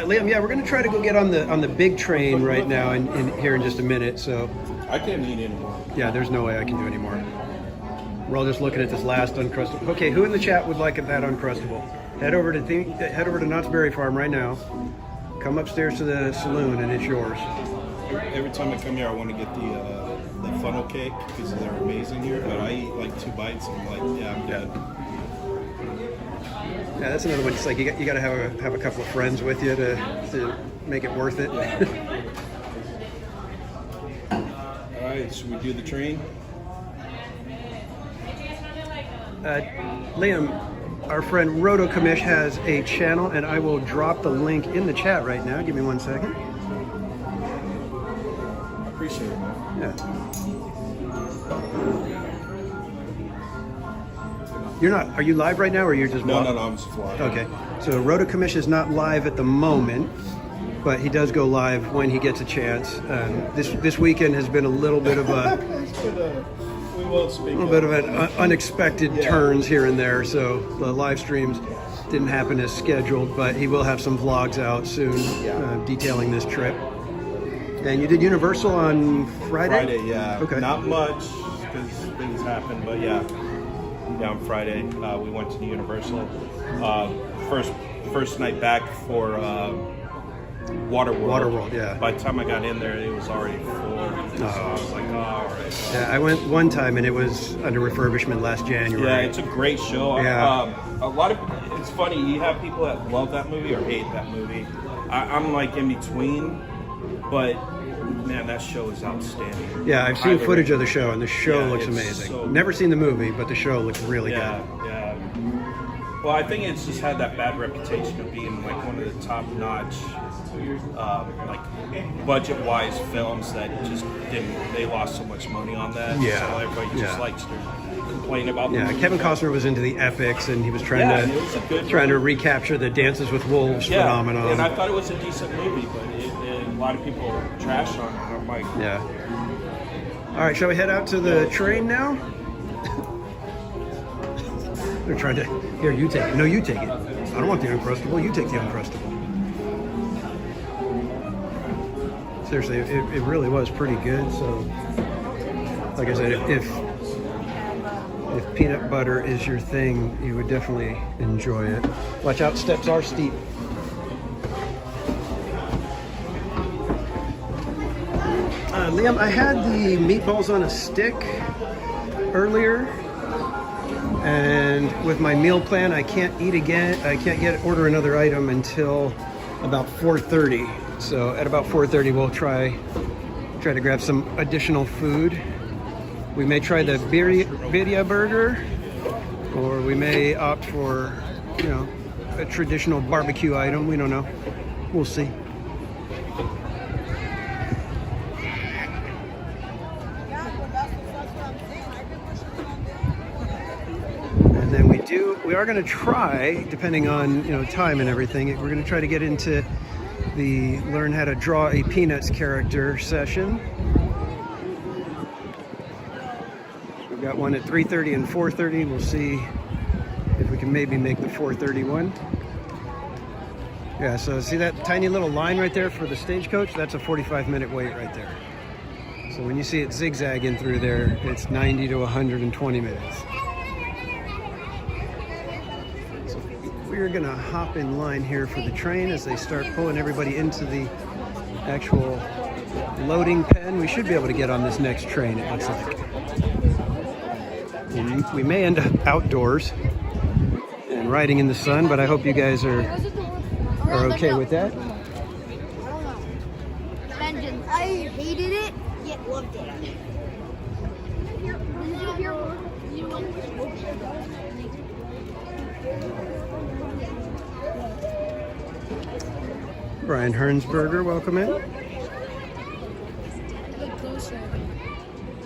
Liam, yeah, we're gonna try to go get on the big train right now in here in just a minute. So I can't eat anymore. yeah, there's no way I can do any more. We're all just looking at this last Uncrustable. Okay, who in the chat would like that Uncrustable? Head over to Knott's Berry Farm right now. Come upstairs to the saloon and it's yours. Every time I come here, I want to get the funnel cake because they're amazing here. But I eat like 2 bites and I'm like, yeah, I'm dead. Yeah, that's another one. It's like you got to have a couple of friends with you to make it worth it. All right, should we do the train? Liam, our friend Roto Commish has a channel, and I will drop the link in the chat right now. Give me 1 second. I appreciate it, man. Yeah. You're not. Are you live right now, or you're just? No, I'm just flying. Okay. So Roto Commish is not live at the moment, but he does go live when he gets a chance. This weekend has been a little bit of a We won't speak. little bit of an unexpected turns here and there. So the live streams didn't happen as scheduled, but he will have some vlogs out soon detailing this trip. And you did Universal on Friday? Friday, yeah. Okay. Not much because things happen, but yeah. Yeah, on Friday we went to the Universal. First night back for Waterworld. Waterworld, yeah. By the time I got in there, it was already full. So I was like, oh, all right. Yeah, I went one time and it was under refurbishment last January. Yeah, it's a great show. Yeah. A lot of it's funny. You have people that love that movie or hate that movie. I'm like in between, but man, that show is outstanding. Yeah, I've seen footage of the show, and the show Yeah, looks it's amazing. so Never seen the movie, but the show looks really Yeah, good. yeah. Well, I think it's just had that bad reputation of being like one of the top-notch, like budget-wise films that just didn't. They lost so much money on that. Yeah, So everybody just yeah. likes to complain about. Yeah, the movie. Kevin Costner was into the epics, and he was trying Yeah, and it was a good to movie. recapture the Dances with Wolves Yeah, phenomenon. and I thought it was a decent movie, but a lot of people trashed on it. I'm like, Yeah. All right, shall we head out to the train now? They're trying to. Here, you take it. No, you take it. I don't want the Uncrustable. You take the Uncrustable. Seriously, it really was pretty good. So, like I said, if peanut butter is your thing, you would definitely enjoy it. Watch out, steps are steep. Liam, I had the meatballs on a stick earlier, and with my meal plan, I can't eat again. I can't order another item until about 4:30. So at about 4:30, we'll try to grab some additional food. We may try the birria burger, or we may opt for, a traditional barbecue item. We don't know. We'll see. And then we are going to try, depending on time and everything, we're going to try to get into the learn how to draw a Peanuts character session. We've got one at 3:30 and 4:30. We'll see if we can maybe make the 4:30 one. Yeah, so see that tiny little line right there for the stagecoach? That's a 45-minute wait right there. So when you see it zigzagging through there, it's 90 to 120 minutes. So we're gonna hop in line here for the train as they start pulling everybody into the actual loading pen. We should be able to get on this next train, it looks like. And we may end up outdoors and riding in the sun, but I hope you guys are okay with that. Vengeance. I hated it, yet loved it. Brian Hernsberger, welcome in.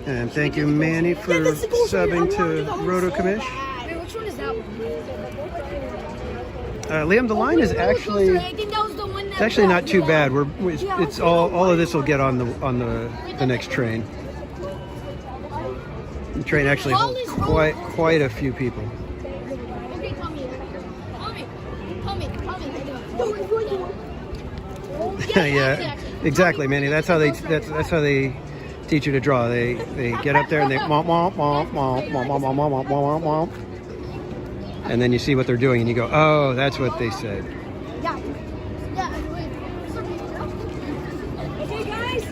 And thank you, Manny, for subbing to Roto Commish. Wait, which one is that one? Liam, the line is actually it's actually not too bad. It's all of this will get on the next train. The train actually holds quite a few people. Okay, come here. Yeah, exactly, Manny. That's how they teach you to draw. They get up there and they womp womp womp womp womp womp womp womp womp womp, and then you see what they're doing and you go, oh, that's what they said. Yeah. Wait. Okay, guys.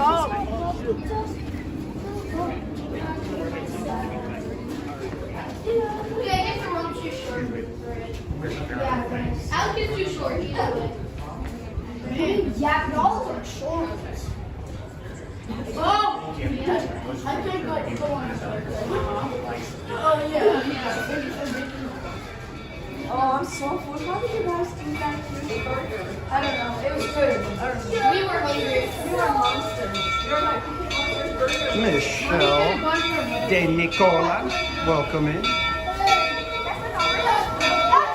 Yeah, get the rope too short. I'll get too short either way. Yeah, y'all are short. Oh! I think like go on. Oh yeah. Oh, I'm so full. How did you guys do that burger? I don't know. It was good. We were hungry. We were monsters. We were like, we can Michelle De Nicola, welcome in. That's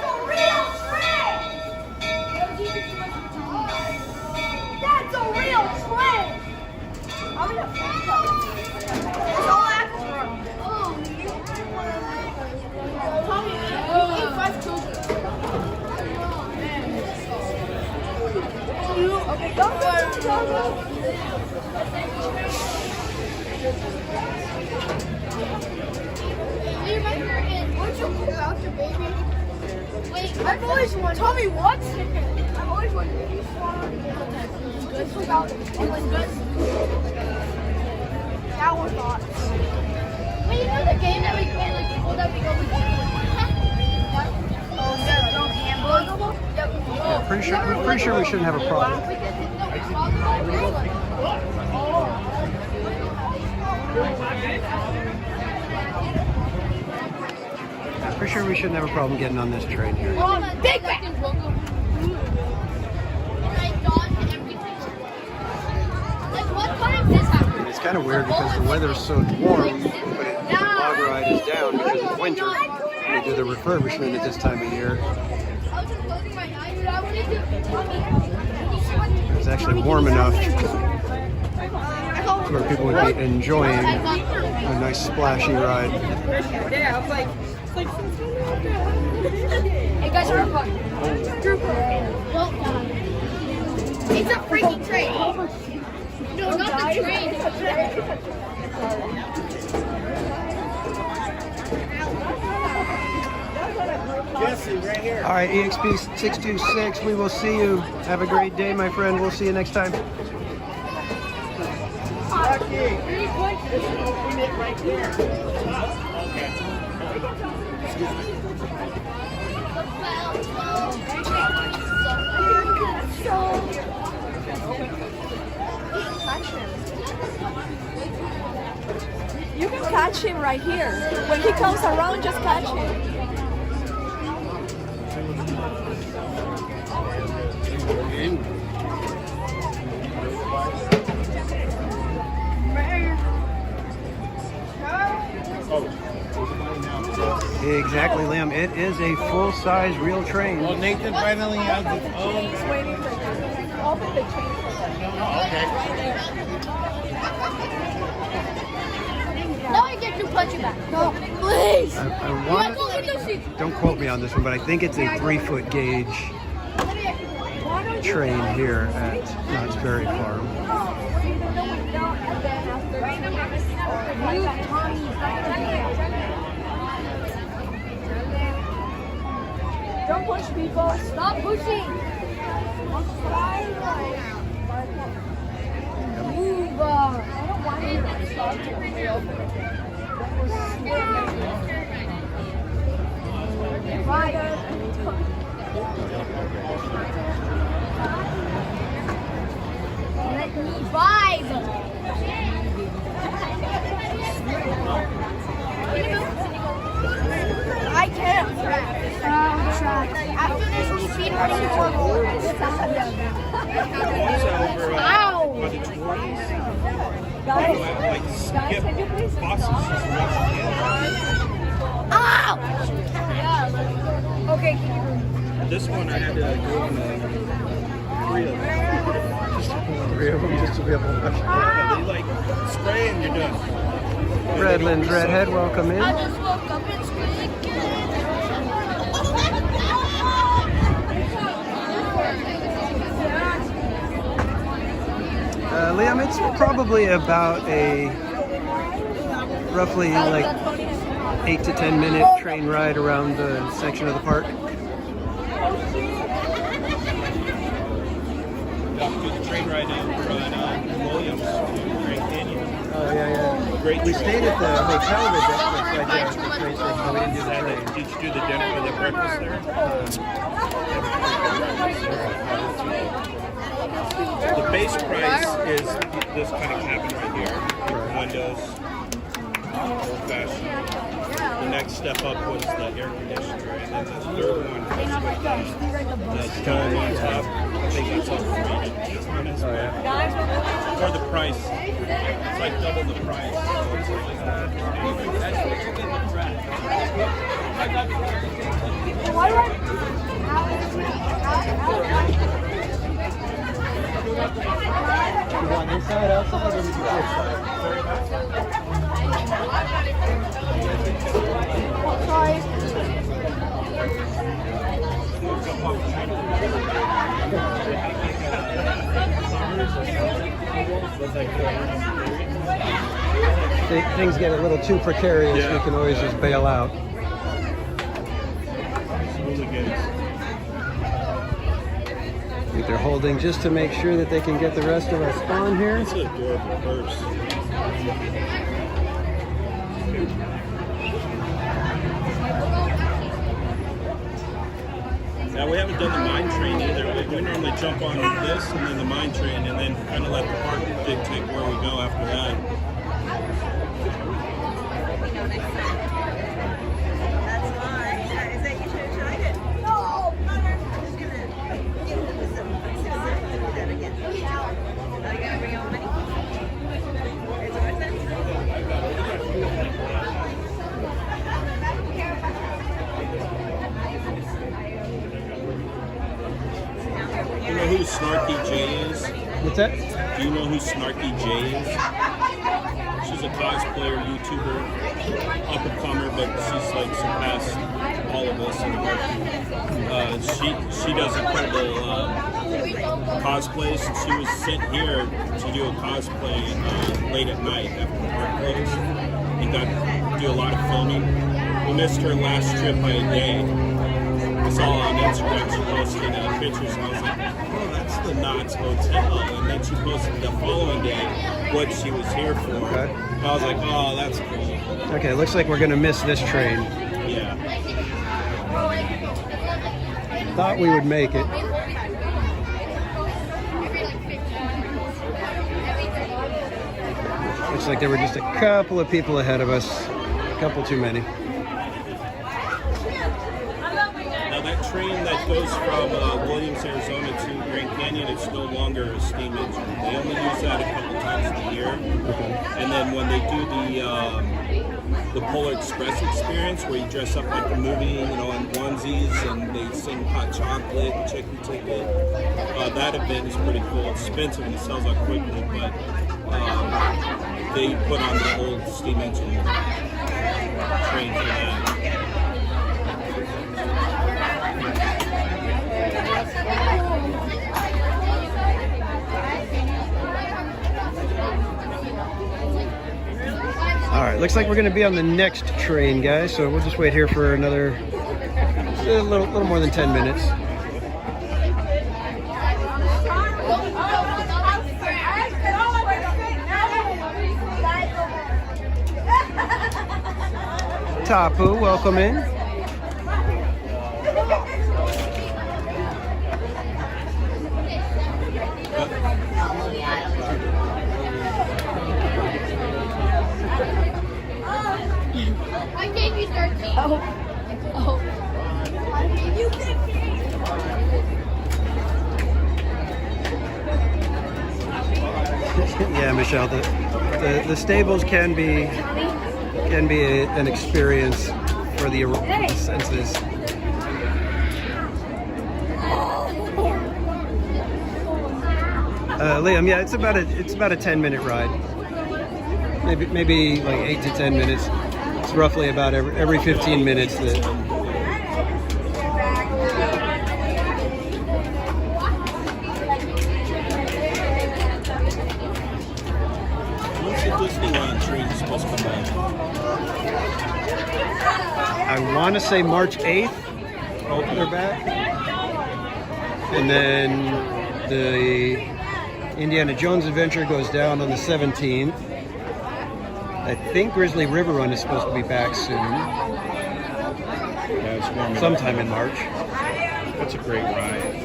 a real trick! That's a real trick! I'm gonna That's all I have to Tommy, eat 5 children. Okay, go You remember in What's Your Cool Out Your Baby? Wait, I've always wanted. Tommy, what? I've always wanted to be Good about it was good. That was hot. Wait, you know the game that we play, like people that we go with? Oh, yeah, no handball. Yeah, pretty sure we shouldn't have a problem. I'm pretty sure we shouldn't have a problem getting on this train here. Big back. It's kind of weird because the weather's so warm, but the log ride is down because it's winter. They do the refurbishment at this time of year. It's actually warm enough where people would be enjoying a nice splashy ride. Yeah, I was like, hey guys, it's a freaking train. No, not the train. Jesse, right here. All right, EXP 626, we will see you. Have a great day, my friend. We'll see you next time. Right here. You can catch him right here. When he comes around, just catch him. Exactly, Liam. It is a full-size real train. Well, Nathan finally has his own. He's waiting for them. Open the chain for them. Okay. Now I get to punch you back. No, please. I want don't quote me on this one, but I think it's a 3-foot gauge train here at Knott's Berry Farm. Don't push people. Stop pushing. Move. I don't want you to stop to Let me vibe. I can't. After this, we're speed running Ow! Guys, Like skip can you please bosses as much as you can. Ow! Okay, This one I had to go in Three of them just to be able to watch. they like spray and you're done. Redlands Redhead, welcome in. I just woke up and screamed again. Liam, it's probably about a roughly like 8 to 10 minute train ride around the section of the park. Do the train ride over on Williams. Great We train. stayed at the hotel that train station, but we didn't do the Did train. you do the dinner or the breakfast there? The base price is this kind of cabin right here. Windows, old fashioned. The next step up was the air conditioner, and then the third one was with the dome on top. I think that's all for for the price. It's like double the price. So it's like, You want inside, outside, or things get a little too precarious, Yeah. we can always just bail out. it's really good. I think they're holding just to make sure that they can get the rest of us on here. It's an adorable purse. Now we haven't done the mine train either. We normally jump on this and then the mine train and then kind of let the park dictate where we go after that. You know who Snarky J is? What's that? Do you know who Snarky J is? She's a cosplayer, YouTuber, up and comer, but she's like surpassed all of us in the market. She does incredible cosplays, and she was sent here to do a cosplay late at night after the park closed, and got to do a lot of filming. We missed her last trip by a day. I saw on Instagram she posted pictures, and I was like, oh, that's the Knott's Hotel. And then she posted the following day what she was here for. Okay. I was like, oh, that's cool. Okay, looks like we're gonna miss this train. Yeah. Thought we would make it. Looks like there were just a couple of people ahead of us. A couple too many. Now that train that goes from Williams, Arizona to Grand Canyon, it's no longer a steam engine. They only use that a couple times a year. And then when they do the Polar Express experience, where you dress up like the movie, you know, in onesies, and they sing Hot Chocolate, Chicken Ticket, that event is pretty cool. It's expensive and it sells out quickly, but they put on the old steam engine train for that. All right, looks like we're gonna be on the next train, guys. So we'll just wait here for another a little more than 10 minutes. Tapu, welcome in. I gave you 13. Oh. You Yeah, Michelle, the stables can be an experience for the senses. Liam, yeah, it's about a 10-minute ride. Maybe like 8 to 10 minutes. It's roughly about every 15 minutes that. When's the Disneyland train supposed to come back? I want to say March 8th. They're back. And then the Indiana Jones adventure goes down on the 17th. I think Grizzly River Run is supposed to be back soon, Yeah, it's warming up. sometime in March. That's a great ride.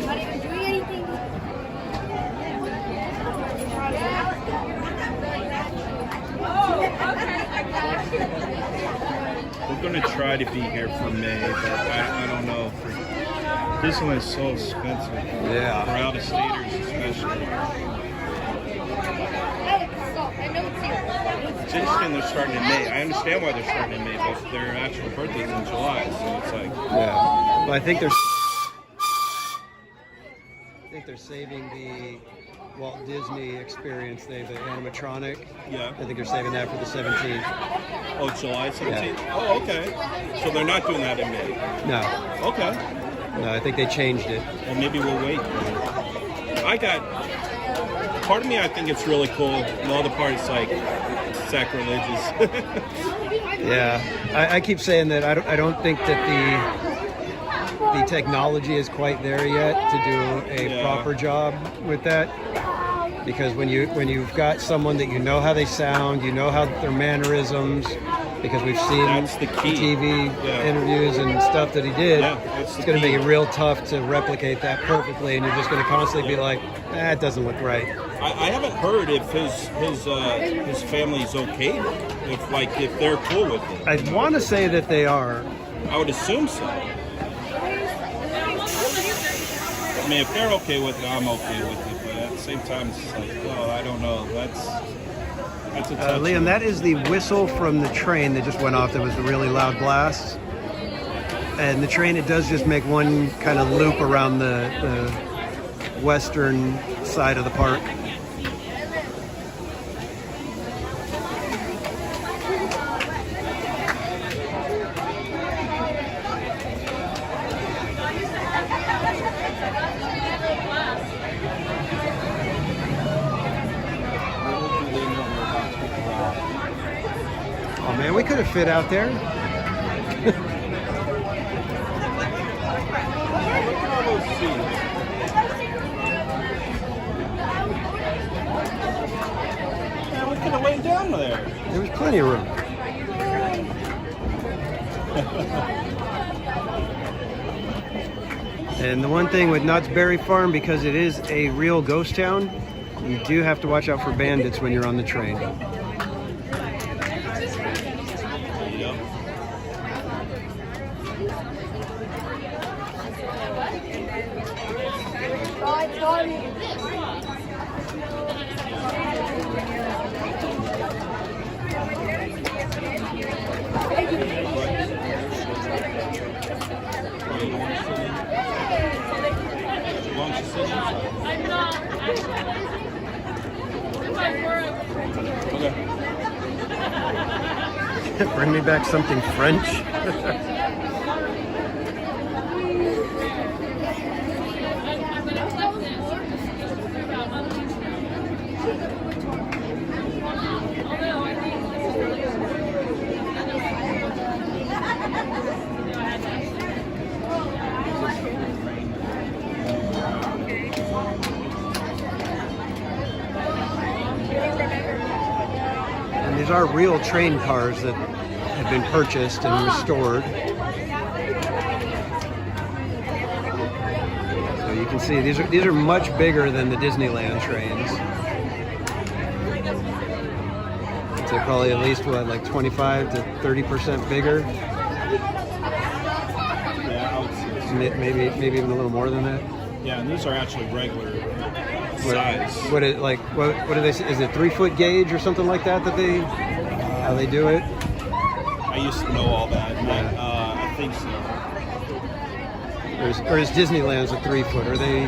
We're going to try to be here for May, but I don't know. Disneyland is so expensive. Yeah. For out-of-staters especially. It's interesting they're starting in May. I understand why they're starting in May, but their actual birthday's in July, so it's like... Yeah. But I think they're saving the Walt Disney experience, the animatronic. Yeah. I think they're saving that for the 17th. Oh, July 17th? Yeah. Oh, okay. So they're not doing that in May? No. Okay. No, I think they changed it. Well, maybe we'll wait. Part of me, I think it's really cool. The other part is like sacrilegious. Yeah. I keep saying that I don't think that the technology is quite there yet to do a proper job with that. Because when you've got someone that you know how they sound, you know how their mannerisms, because we've seen That's the key. TV interviews and stuff that he did, that's it's the going to key. make it real tough to replicate that perfectly, and you're just going to constantly be like, it doesn't look right. I haven't heard if his family's okay, if they're cool with it. I want to say that they are. I would assume so. I mean, if they're okay with it, I'm okay with it. But at the same time, it's like, well, I don't know. That's a touch. Liam, that is the whistle from the train that just went off. That was a really loud blast. And the train, it does just make one kind of loop around the western side of the park. Oh man, we could have fit out there. Look at all those seats. Man, we could have laid down there. There was plenty of room. And the one thing with Knott's Berry Farm, because it is a real ghost town, you do have to watch out for bandits when you're on the train. Bring me back something French. And these are real train cars that have been purchased and restored. So you can see these are much bigger than the Disneyland trains. I'd say probably at least what, like 25 to 30% bigger. Yeah, I would say. Maybe even a little more than that. Yeah, and these are actually regular size. What do they say? Is it 3-foot gauge or something like that they how they do it? I used to know all that, but I think so. Or is Disneyland's a 3-foot? Are they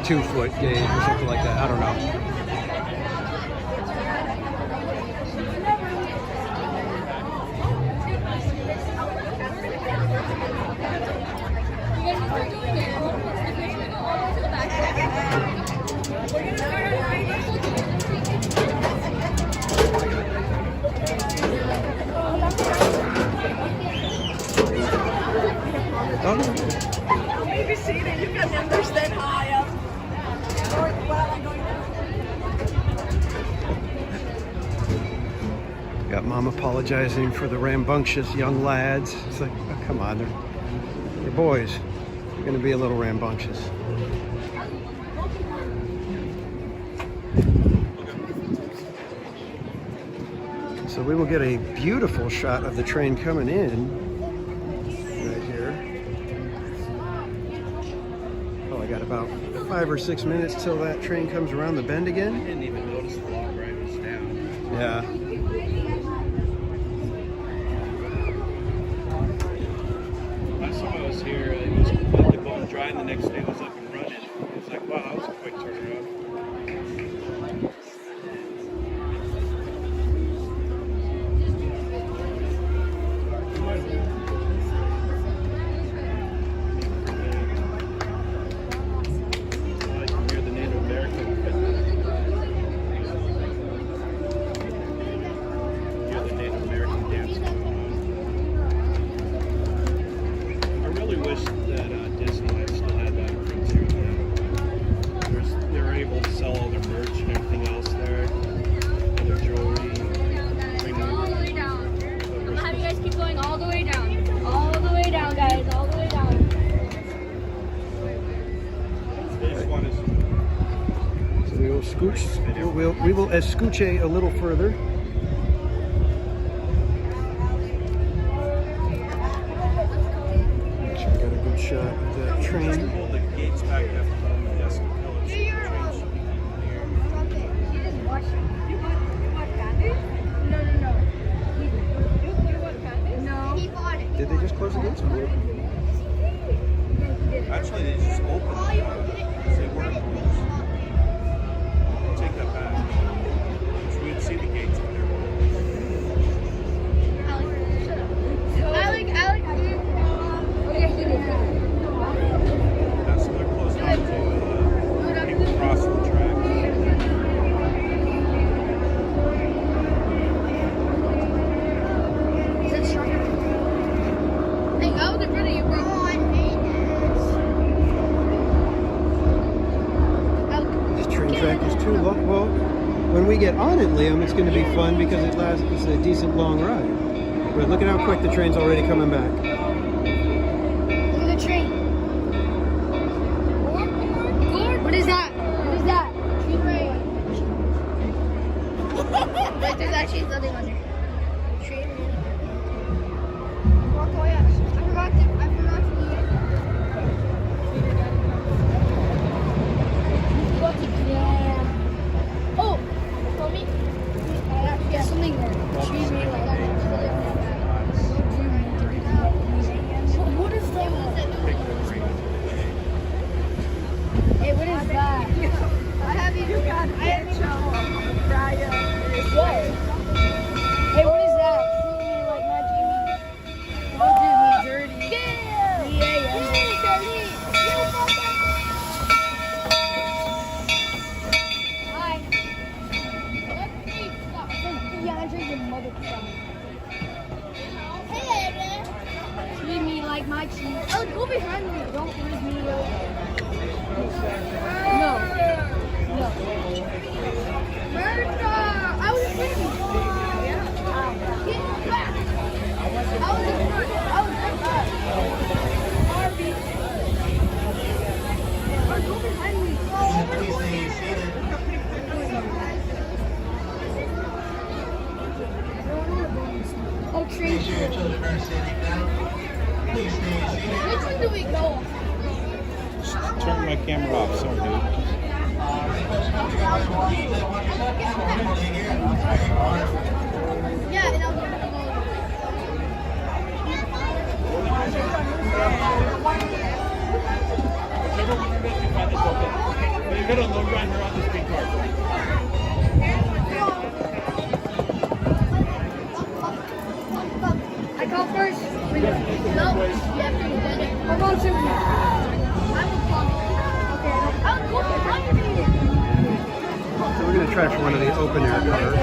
2-foot gauge or something like that? I don't know. Maybe seated, you can understand how I am. What am I going to do? Got mom apologizing for the rambunctious young lads. It's like, oh, come on, they're boys. They're going to be a little rambunctious. So we will get a beautiful shot of the train coming in right here. Oh, I got about 5 or 6 minutes till that train comes around the bend again. I didn't even notice the log ride was down. Yeah. Last time I was here, it was completely bone dry, and the next day it was up and running. It was like, wow, that was a quick turnaround. I can hear the Native American. Hear the Native American dance going on. I really wish that Disneyland still had that frontier land. They're able to sell all their merch and everything else there, all their jewelry. All the way down. I'll have you guys keep going all the way down. All the way down, guys. All the way down. They just want to. So we will scooch. We will scooch a little further. Make sure we got a good shot of that train. Pull the gates back up on the desk and pillars. The train should be clear. You just watch it. You want candy? No. You want candy? No. He bought it. Did they just close the gates? Actually, they just opened them. They weren't closed. Take that back. So we'd see the gates when they're open. Alec. That's they're closed off to people crossing the track. Is it stronger? Hey, go with the brother you brought. This train track is too long. Well, when we get on it, Liam, it's going to be fun because it's a decent long ride. But look at how quick the train's already coming back. Look at the train. What is that? What is that? Wait, there's actually nothing under here. Train. Oh yeah, I forgot to eat it. Oh, tell me. Yeah, something there. Treat me like that. What is that? Hey, what is that? I haven't What? Hey, what is that? Treat me like my Jimmy. Don't do me dirty. Hi. Yeah, I drink your mother from. Treat me like my cheese. Oh, go behind me. Don't riz me up. No. Bertha! I was in front. Get back! I was in front. I was right back. Barbie. Go behind me. Oh, train. Which one do we go? Turn my camera off, sorry, dude. Yeah, and I'll get You got a low rider on this big car. I go first. No, you have to do it. We're going to. I'm a plumber. Okay. I'll go behind me. So we're going to try for one of the open air cars.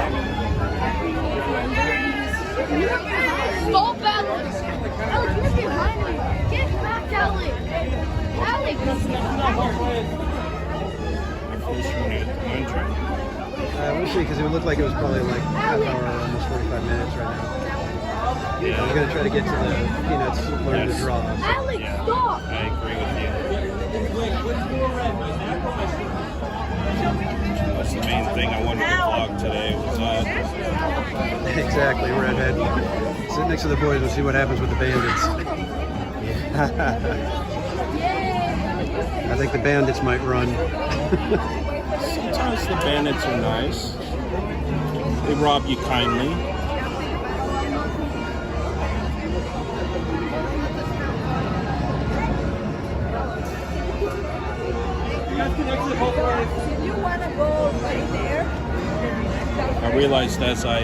Stop, Alex. Alex, you're behind me. Get back, Alex. Alex. Our first one at the contract. We'll see, because it would look like it was probably like half hour or almost 45 minutes right now. Yeah. I'm going to try to get to the peanuts, learn to draw. Alex, stop! I agree with you. That's the main thing I wanted to vlog today was Exactly, redhead. Sit next to the boys and see what happens with the bandits. I think the bandits might run. sometimes the bandits are nice. They rob you kindly. You want to go right there? I realized as I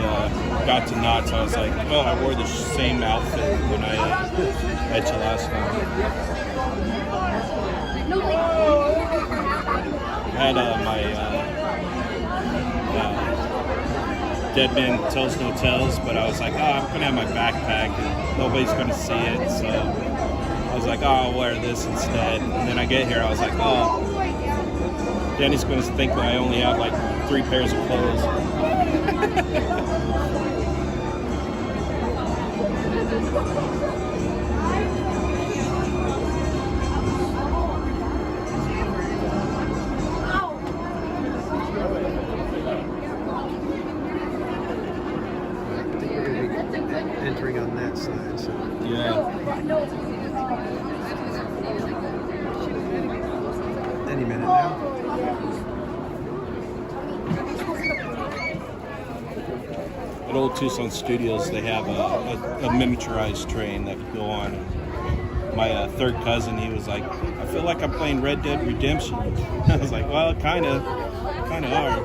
got to Knott's, I was like, oh, I wore the same outfit when I met you last time. I had my Dead Man Tells No Tales, but I was like, oh, I'm going to have my backpack and nobody's going to see it, so I was like, oh, I'll wear this instead. And then I get here, I was like, oh, Danny's going to think that I only have like 3 pairs of clothes. Entering on that side, so Yeah. any minute now. At Old Tucson Studios, they have a miniaturized train that you go on. My third cousin, he was like, I feel like I'm playing Red Dead Redemption. I was like, well, kind of are.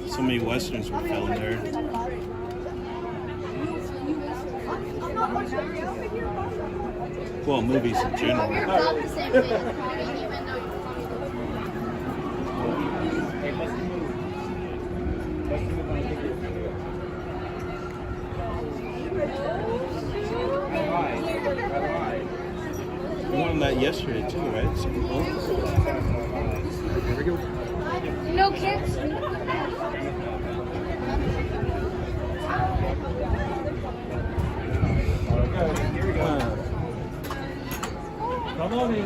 So many westerns were filmed there. Well, movies in general. We won that yesterday too, right? Super Bowl. Here we go. No kids. Come on in.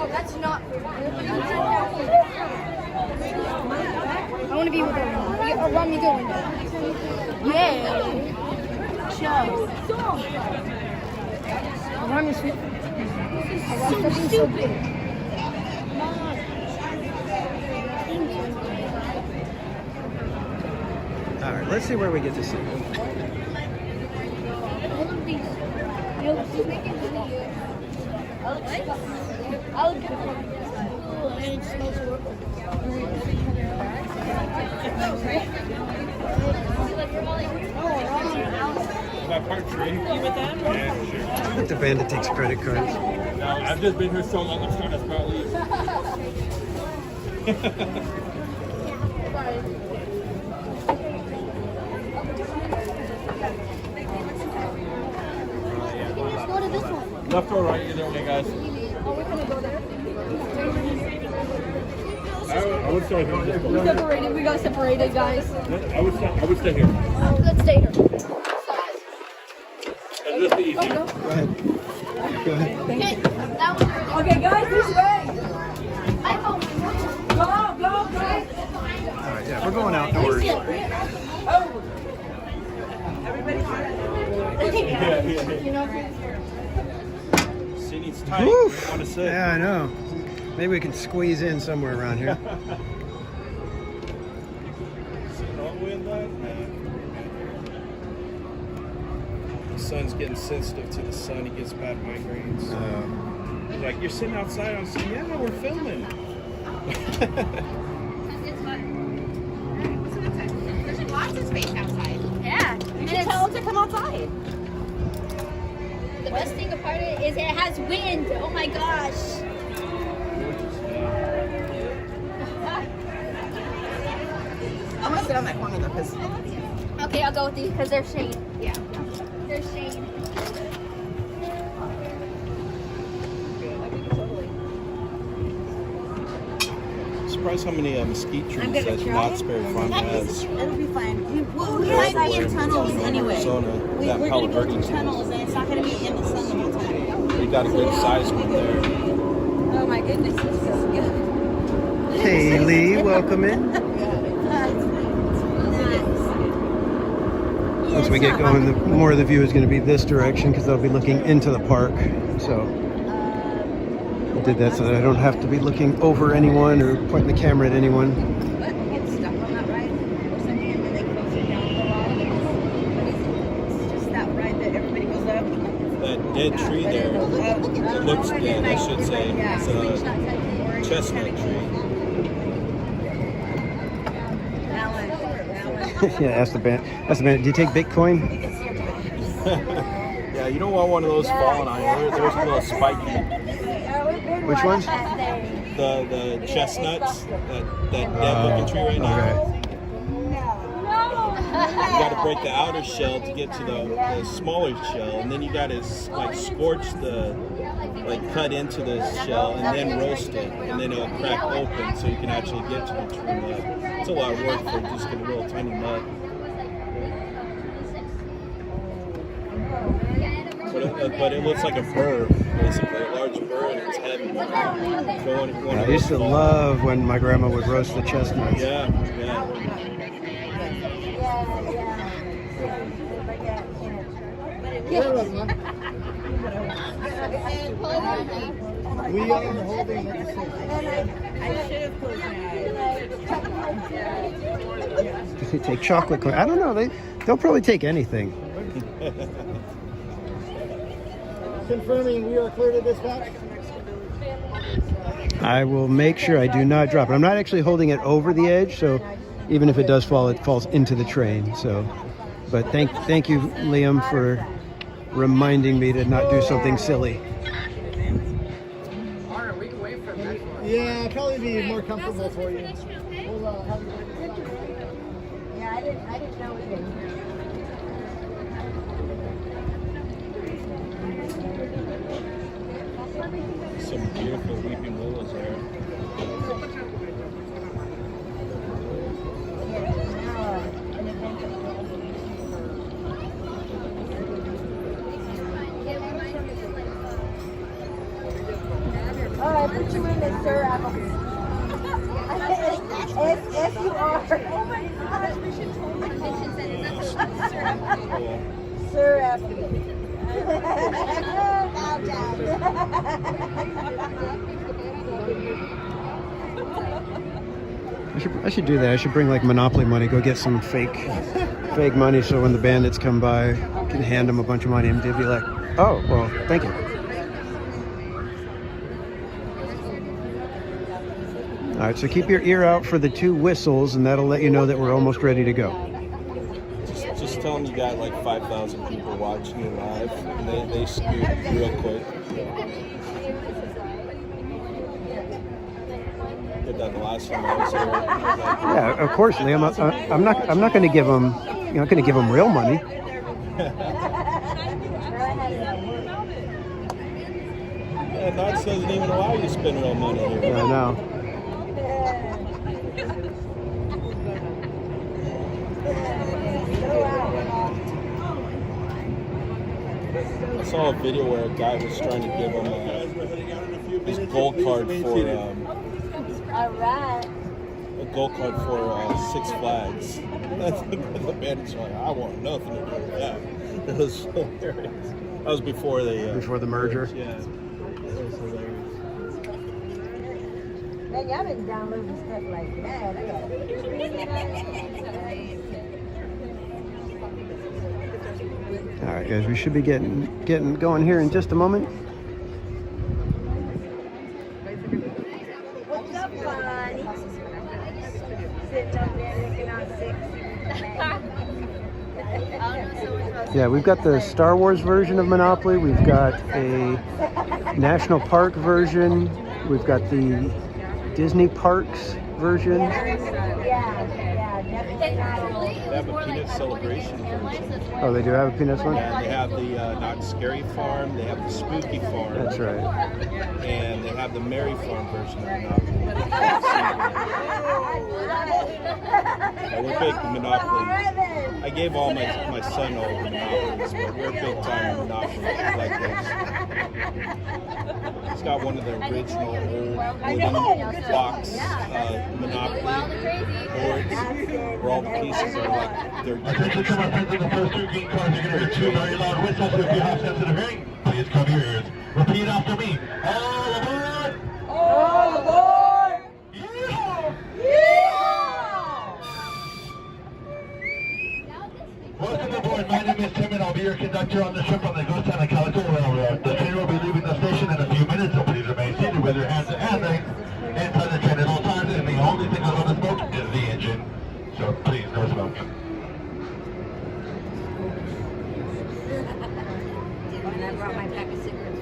That's not. I want to be with her. Run me going. Yeah. Show. Run is so stupid. All right, let's see where we get to see. I'll get it. And it smells You with them? Yeah, sure. I think the bandit takes credit cards. No, I've just been here so long, I'm starting to smell leaves. Let's go to this one. Left or right, either way, guys. Oh, we're gonna go there. I would stay here. Separated. We got separated, guys. I would stay here. Let's stay here. And just be easy. Go ahead. Go ahead. Okay, that was Okay, guys, this way. I hope. Go. All right, yeah, we're going outdoors. Seating's tight. Woof. Want to sit? Yeah, I know. Maybe we can squeeze in somewhere around here. The son's getting sensitive to the sun. He gets bad migraines. He's like, you're sitting outside. I'm saying, yeah, we're filming. There's lots of space outside. Yeah. You should tell them to come outside. The best thing about it is it has wind. Oh my gosh. I'm gonna sit on that corner though, because Okay, I'll go with these because they're shade. yeah. They're shade. surprised how many mesquite trees that Knott's Berry Farm has. It'll be fine. We might be in tunnels anyway. Arizona, that We're Palo going to go Verde through tunnels, and it's not going to be in the sun the whole time. We got a good size one there. Oh my goodness, this is good. Hey Lee, welcome in. Once we get going, more of the view is going to be this direction because they'll be looking into the park. So I did that so that I don't have to be looking over anyone or pointing the camera at anyone. Get stuck on that ride or something, and then they close it down for a while. It's just that ride that everybody goes up. That dead tree there, it looks dead, I should say. It's a chestnut tree. Yeah, ask the band. Do you take Bitcoin? Yeah, you don't want one of those falling on you. There's a little spiky. Which ones? The chestnuts, that dead looking tree right now. You got to break the outer shell to get to the smaller shell, and then you got to like scorch cut into the shell and then roast it, and then it'll crack open so you can actually get to the true nut. It's a lot of work for just a little tiny nut. But it looks like a burr, basically, a large burr, and it's heavy. I used to love when my grandma would roast the chestnuts. Yeah. We are holding at the same I should have closed my eyes. Do they take chocolate coin? I don't know. They'll probably take anything. Confirming we are clear to dispatch. I will make sure I do not drop it. I'm not actually holding it over the edge, so even if it does fall, it falls into the train. So, but thank you, Liam, for reminding me to not do something silly. Yeah, it'll probably be more comfortable for you. Yeah, I didn't know either. Some beautiful weeping willows there. All right, put you in there, Sir Apple. Yes, you are. Oh my gosh, we should totally mention that. Sir Apple. I should do that. I should bring like Monopoly money, go get some fake money, so when the bandits come by, I can hand them a bunch of money and they'd be like, oh, well, thank you. All right, so keep your ear out for the 2 whistles, and that'll let you know that we're almost ready to go. Just tell them you got like 5,000 people watching you live, and they scoot real quick. Did that the last time I was here. Yeah, of course, Liam. I'm not going to give them. You're not going to give them real money. Yeah, Knott's doesn't even allow you to spend real money here. I know. I saw a video where a guy was trying to give him his gold card for a gold card for Six Flags. The bandits were like, I want nothing to do with that. It was so hilarious. That was before before the merger. Yeah, it was hilarious. Man, y'all been downloading stuff like that. All right, guys, we should be getting going here in just a moment. What's up, Bonnie? Sitting up there looking all sexy. Yeah, we've got the Star Wars version of Monopoly. We've got a National Park version. We've got the Disney Parks version. Yeah, have a peanut celebration version. Oh, they do have a Peanuts one? And they have the Not Scary Farm, they have the Spooky Farm. That's right. And they have the Merry Farm version of Monopoly. We're big Monopoly. I gave all my son all the Monopolies, but we're big time Monopoly like this. It's got one of the original old wooden box Monopoly boards where all the pieces are like they're Attention to my friends in the first two green cars. You're going to hear two very loud whistles. If you have sensitive hearing, please cover your ears. Repeat after me. All aboard! All aboard! Welcome aboard. My name is Tim and I'll be your conductor on the trip on the Ghost Town and Calico Railroad. The train will be leaving the station in a few minutes, so please remain seated with your hands and legs inside the train at all times, and the only thing allowed to smoke is the engine. So please, no smoke. And I brought my pack of cigarettes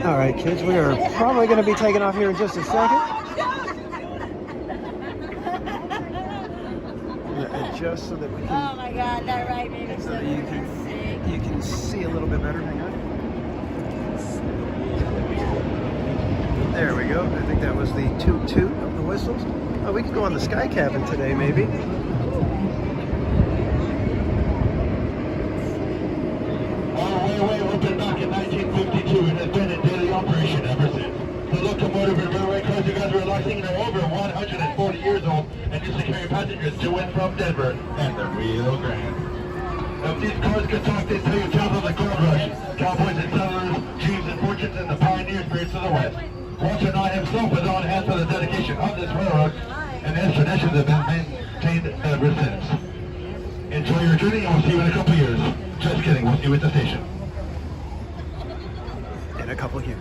All right, kids, we are probably going to be taking off here in just a second. Adjust so that we can. Oh my God, that right made me So that you can see a little bit better. Hang on. There we go. I think that was the toot toot of the whistles. Oh, we could go on the sky cabin today, maybe. Railway opened back in 1952 and has been in daily operation ever since. The locomotive and railway cars you guys are relaxing are over 140 years old and used to carry passengers to and from Denver and the Rio Grande. Now, if these cars could talk, they'd tell you tales of the gold rush, cowboys and settlers, dreams and fortunes, and the pioneer spirits of the West. Walter Knott himself was on hand for the dedication of this railroad, and his traditions have been maintained ever since. Enjoy your journey, and we'll see you in a couple years. Just kidding, we'll see you at the station. In a couple of years.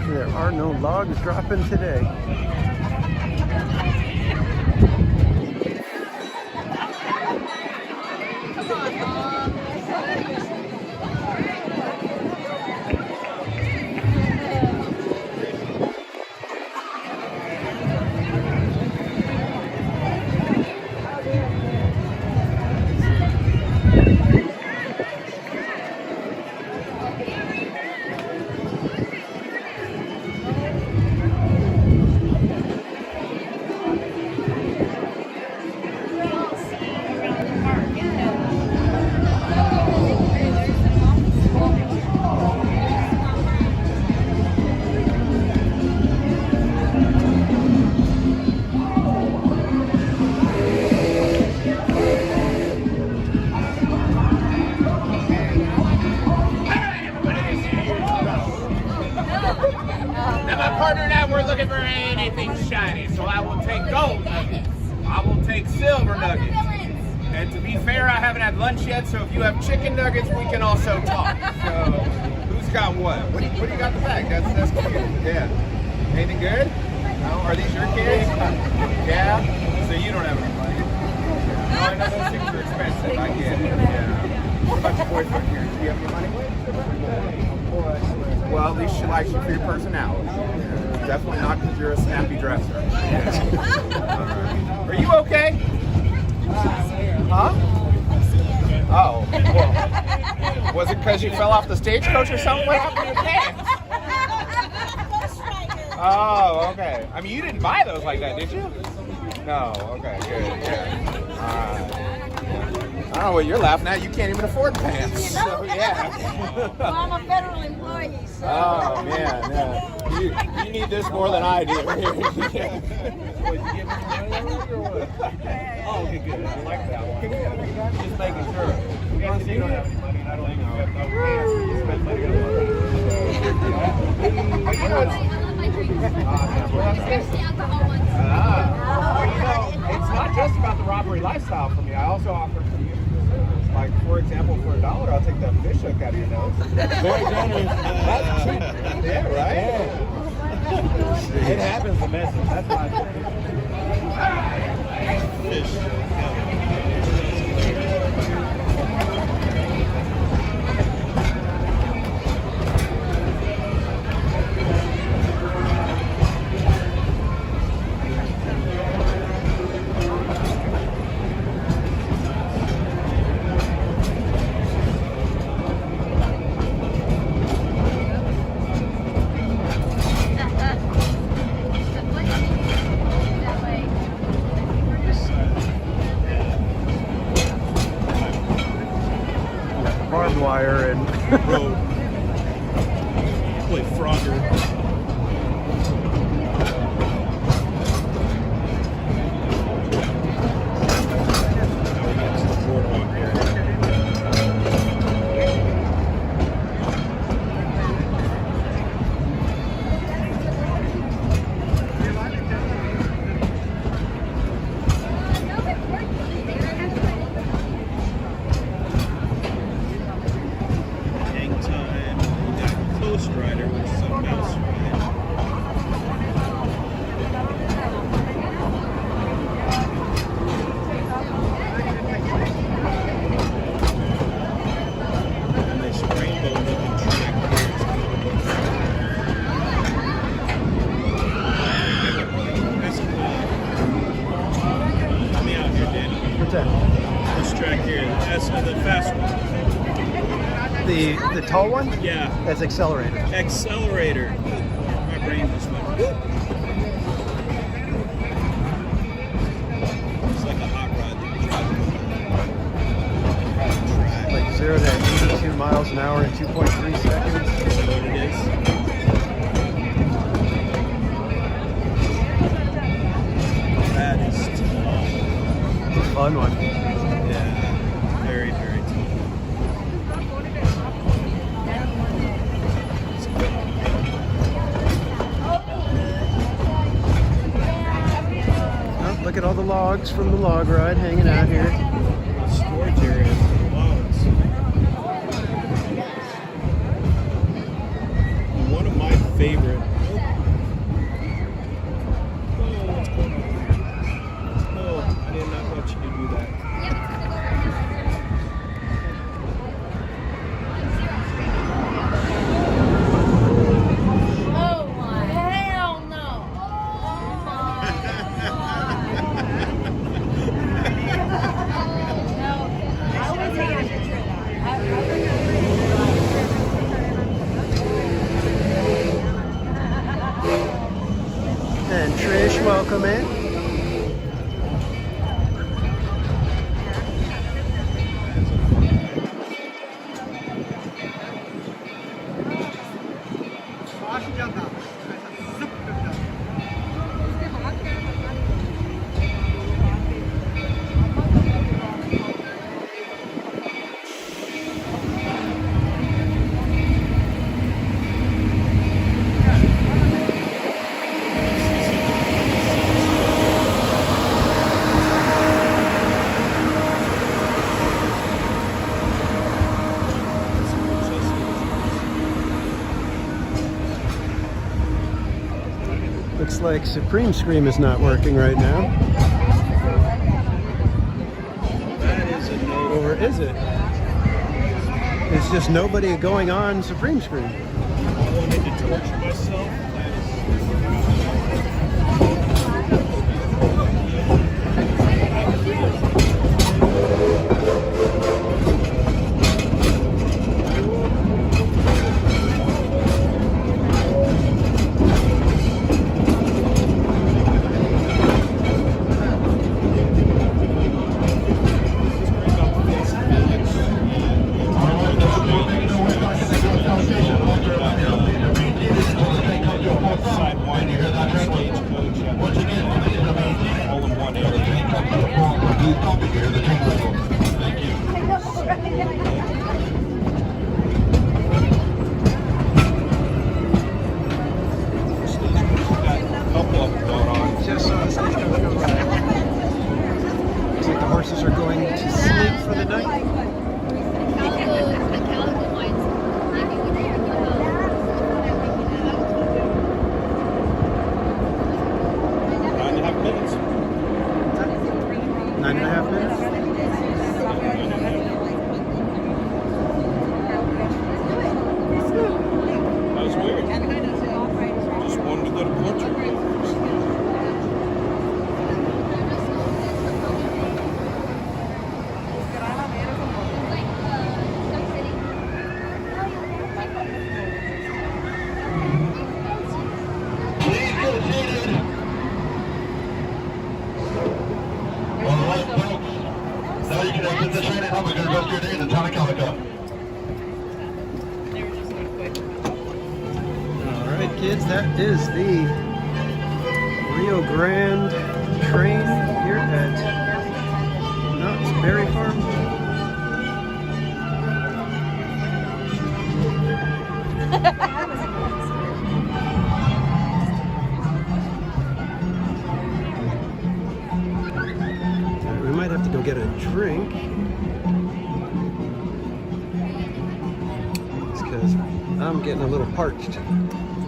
There are no logs dropping today. looking for anything shiny, so I will take gold nuggets. I will take silver nuggets. And to be fair, I haven't had lunch yet, so if you have chicken nuggets, we can also talk. So, who's got what? What do you got in the bag? That's cute. Yeah. Anything good? No? Are these your kids? Yeah? So you don't have any money? No, I know those things are expensive. I get it. Yeah. What about your boyfriend here? Do you have any money? Well, at least she likes you for your personality. Definitely not because you're a snappy dresser. Are you okay? Huh? Oh. Well, was it because you fell off the stagecoach or something? What happened to your pants? Oh, okay. I mean, you didn't buy those like that, did you? No. Okay, good. Yeah. I don't know what you're laughing at. You can't even afford pants. So, yeah. Well, I'm a federal employee, so. Oh, man, yeah. You need this more than I do. Oh, okay, good. I like that one. Just making sure. You don't have any money, and I don't think you have no pants. You spend money on You know, it's not just about the robbery lifestyle for me. I also offer community service. Like, for example, for $1, I'll take that fish hook out of your nose. Very generous. That's cheap. Yeah, right? Yeah. It happens to message. That's why. Fish. Barbed wire and Road. Play Frogger. Hang time. We got Coast Rider with some mouse ride. And this rainbow looking track here is help me out here, Danny. what's that? This track here, that's the fast one. The tall one? Yeah. That's accelerator. Accelerator. My brain just went. Whoop. It's like a hot rod that you drive. Like 0 to 82 miles an hour in 2.3 seconds. Is that what it is? That is tough. It's a fun one. Yeah. Very, very tough. Oh, look at all the logs from the log ride hanging out here. Storage area for the logs. One of my favorite. Oh, what's going on here? Oh, I did not want you to do that. Hell no. And Trish, welcome in. Looks like Supreme Scream is not working right now. That is a no. Or is it? It's just nobody going on Supreme Scream. I wanted to torture myself. That sidewalk rest of your day in the town of Calico. All right, kids, that is the Rio Grande train here at Knott's Berry Farm. We might have to go get a drink. It's because I'm getting a little parched.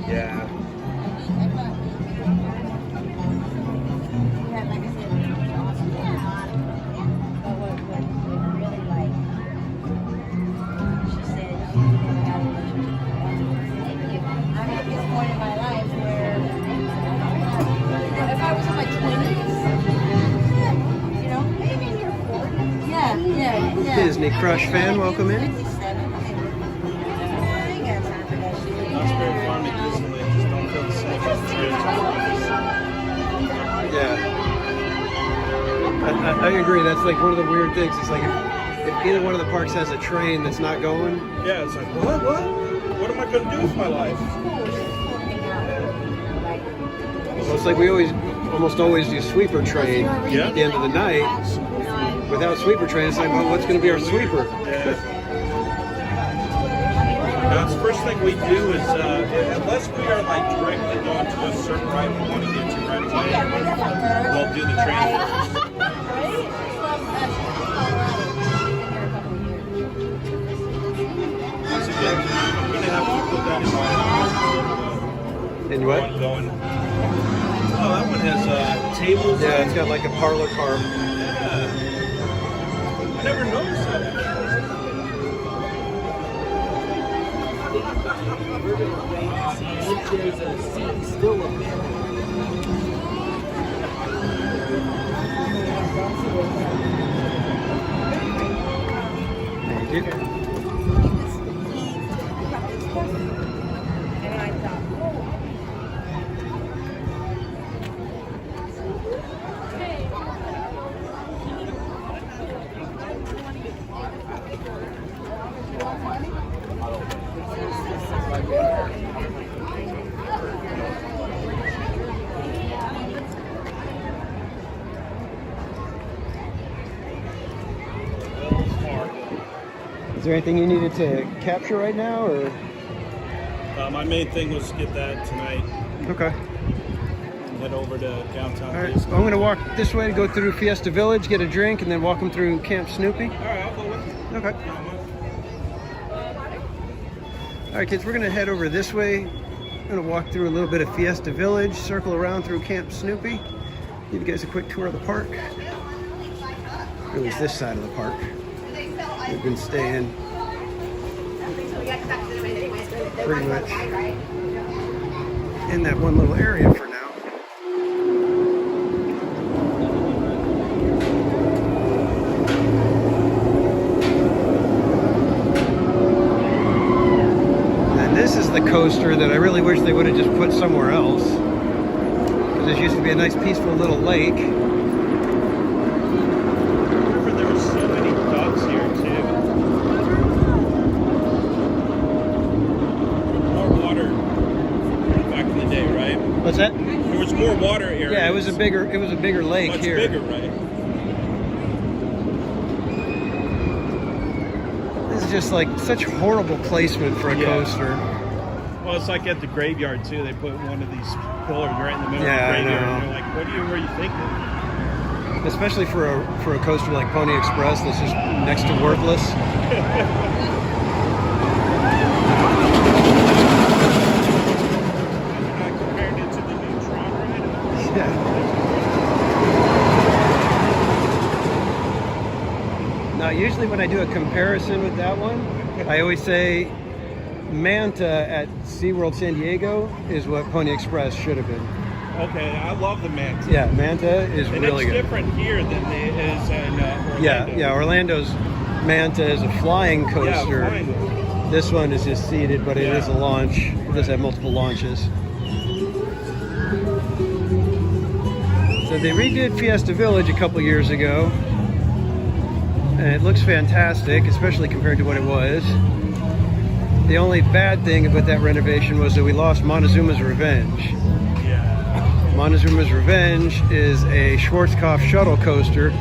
Yeah. If I was in my 20s, you know, maybe in your 40s. Yeah. Disney Crush fan, welcome in. Knott's Berry Farm at Disneyland just don't feel the same. Yeah. I agree. That's like one of the weird things. It's like if either one of the parks has a train that's not going. Yeah, it's like, what? What am I going to do with my life? Well, it's like we almost always do sweeper train at the end of the night. Without sweeper train, it's like, well, what's going to be our sweeper? Yeah. That's the first thing we do is, unless we are like directly going to a certain ride we want to get to right away, we'll do the train first. That's a good. I'm going to have to put that in my In what? going. Oh, that one has tables. Yeah, it's got like a parlor car. I never noticed that. There's a seat still up there. Thank you. Is there anything you needed to capture right now, or? My main thing was to get that tonight. Okay. And head over to downtown. All right. Well, I'm going to walk this way to go through Fiesta Village, get a drink, and then walk them through Camp Snoopy. All right, I'll go with you. Okay. All right, kids, we're going to head over this way. I'm going to walk through a little bit of Fiesta Village, circle around through Camp Snoopy, give you guys a quick tour of the park. Really, this side of the park. We've been staying pretty much in that one little area for now. And this is the coaster that I really wish they would have just put somewhere else, because this used to be a nice peaceful little lake. Remember there were so many ducks here too. More water back in the day, right? What's that? There was more water areas. Yeah, it was a bigger lake Much here. bigger, right? This is just like such horrible placement for a coaster. Well, it's like at the graveyard too. They put one of these pillars right in the middle Yeah, I of the graveyard. know. And they're like, what were you thinking? Especially for a coaster like Pony Express that's just next to worthless. Compared it to the new Tron ride. Yeah. Now, usually when I do a comparison with that one, I always say Manta at SeaWorld San Diego is what Pony Express should have been. Okay, I love the Manta. Yeah, Manta is And really it's good. different here than it is in Orlando. Yeah, Orlando's Manta is a flying coaster. Yeah, flying. This one is just seated, but it is a launch. It does have multiple launches. So they redid Fiesta Village a couple years ago. and it looks fantastic, especially compared to what it was. The only bad thing about that renovation was that we lost Montezuma's Revenge. Yeah. Montezuma's Revenge is a Schwarzkopf shuttle coaster,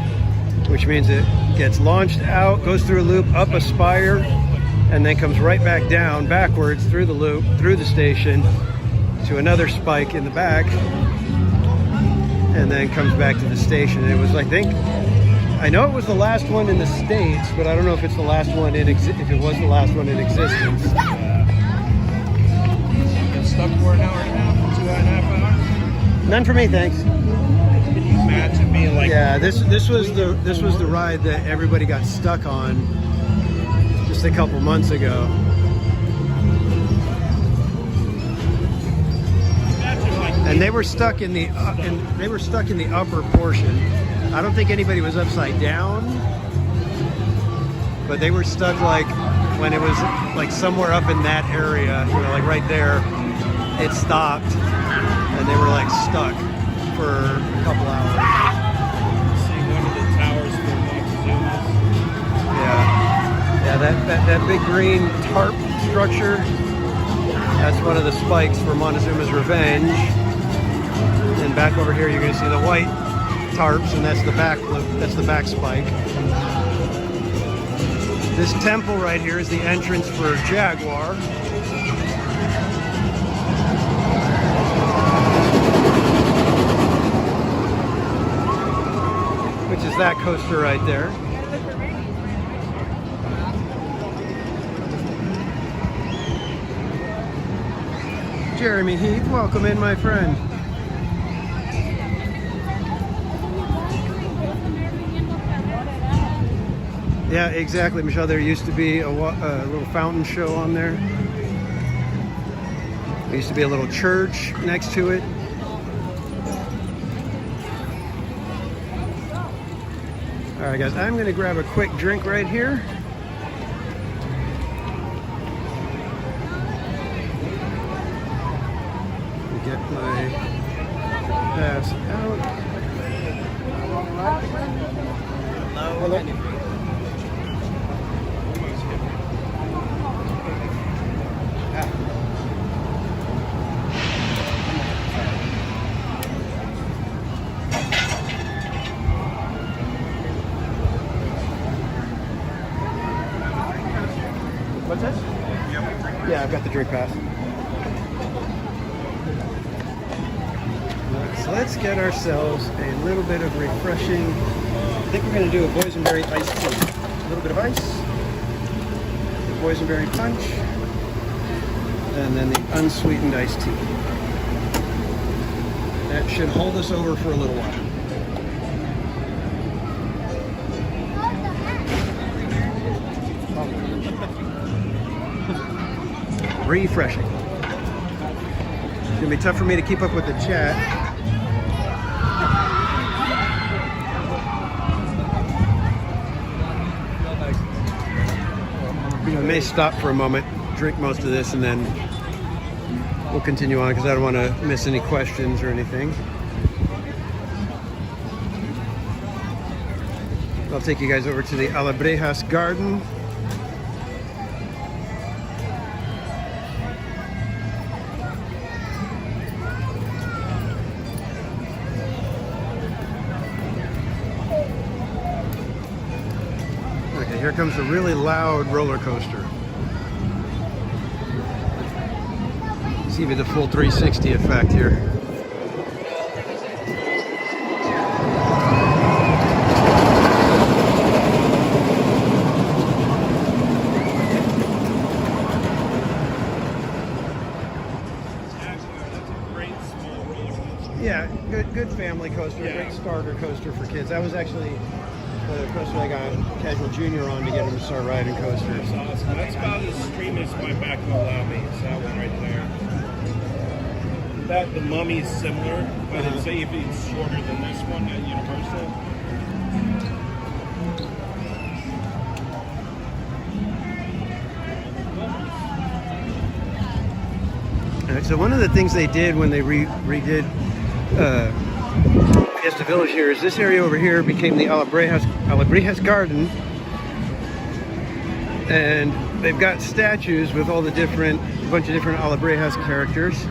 which means it gets launched out, goes through a loop, up a spire, and then comes right back down, backwards, through the loop, through the station, to another spike in the back, and then comes back to the station. And it was, I know it was the last one in the States, but I don't know if it's the last one if it was the last one in existence. Been stuck for an hour and a half, 2.5 hours. None for me, thanks. Can you imagine being like? Yeah, this was the ride that everybody got stuck on just a couple months ago. And they were stuck in the upper portion. I don't think anybody was upside down, but they were stuck like when it was like somewhere up in that area, you know, like right there. It stopped, and they were like stuck for a couple hours. See one of the towers for Montezuma's. Yeah, that big green tarp structure. That's one of the spikes for Montezuma's Revenge. And back over here, you're going to see the white tarps, and that's the back loop. That's the back spike. This temple right here is the entrance for Jaguar. Which is that coaster right there. Jeremy Heath, welcome in, my friend. Yeah, exactly, Michelle. There used to be a little fountain show on there. There used to be a little church next to it. All right, guys, I'm going to grab a quick drink right here. Get my pass out. Hello. What's this? Yeah, I've got the drink pass. So let's get ourselves a little bit of refreshing. I think we're going to do a boysenberry iced tea. A little bit of ice, the boysenberry punch, and then the unsweetened iced tea. That should hold us over for a little while. Refreshing. It's gonna be tough for me to keep up with the chat. I may stop for a moment, drink most of this, and then we'll continue on because I don't want to miss any questions or anything. I'll take you guys over to the Alabrejas Garden. Here comes a really loud roller coaster. Let's give you the full 360 effect here. Yeah, good family coaster, great starter coaster for kids. That was actually the coaster I got Casual Junior on to get him to start riding coasters. That's awesome. That's about as extreme as my back will allow me. It's that one right there. The Mummy is similar, but I'd say if it's shorter than this one at Universal. All right, so one of the things they did when they redid Fiesta Village here is this area over here became the Alabrejas Garden, And they've got statues with all the different, a bunch of different Alabrejas characters.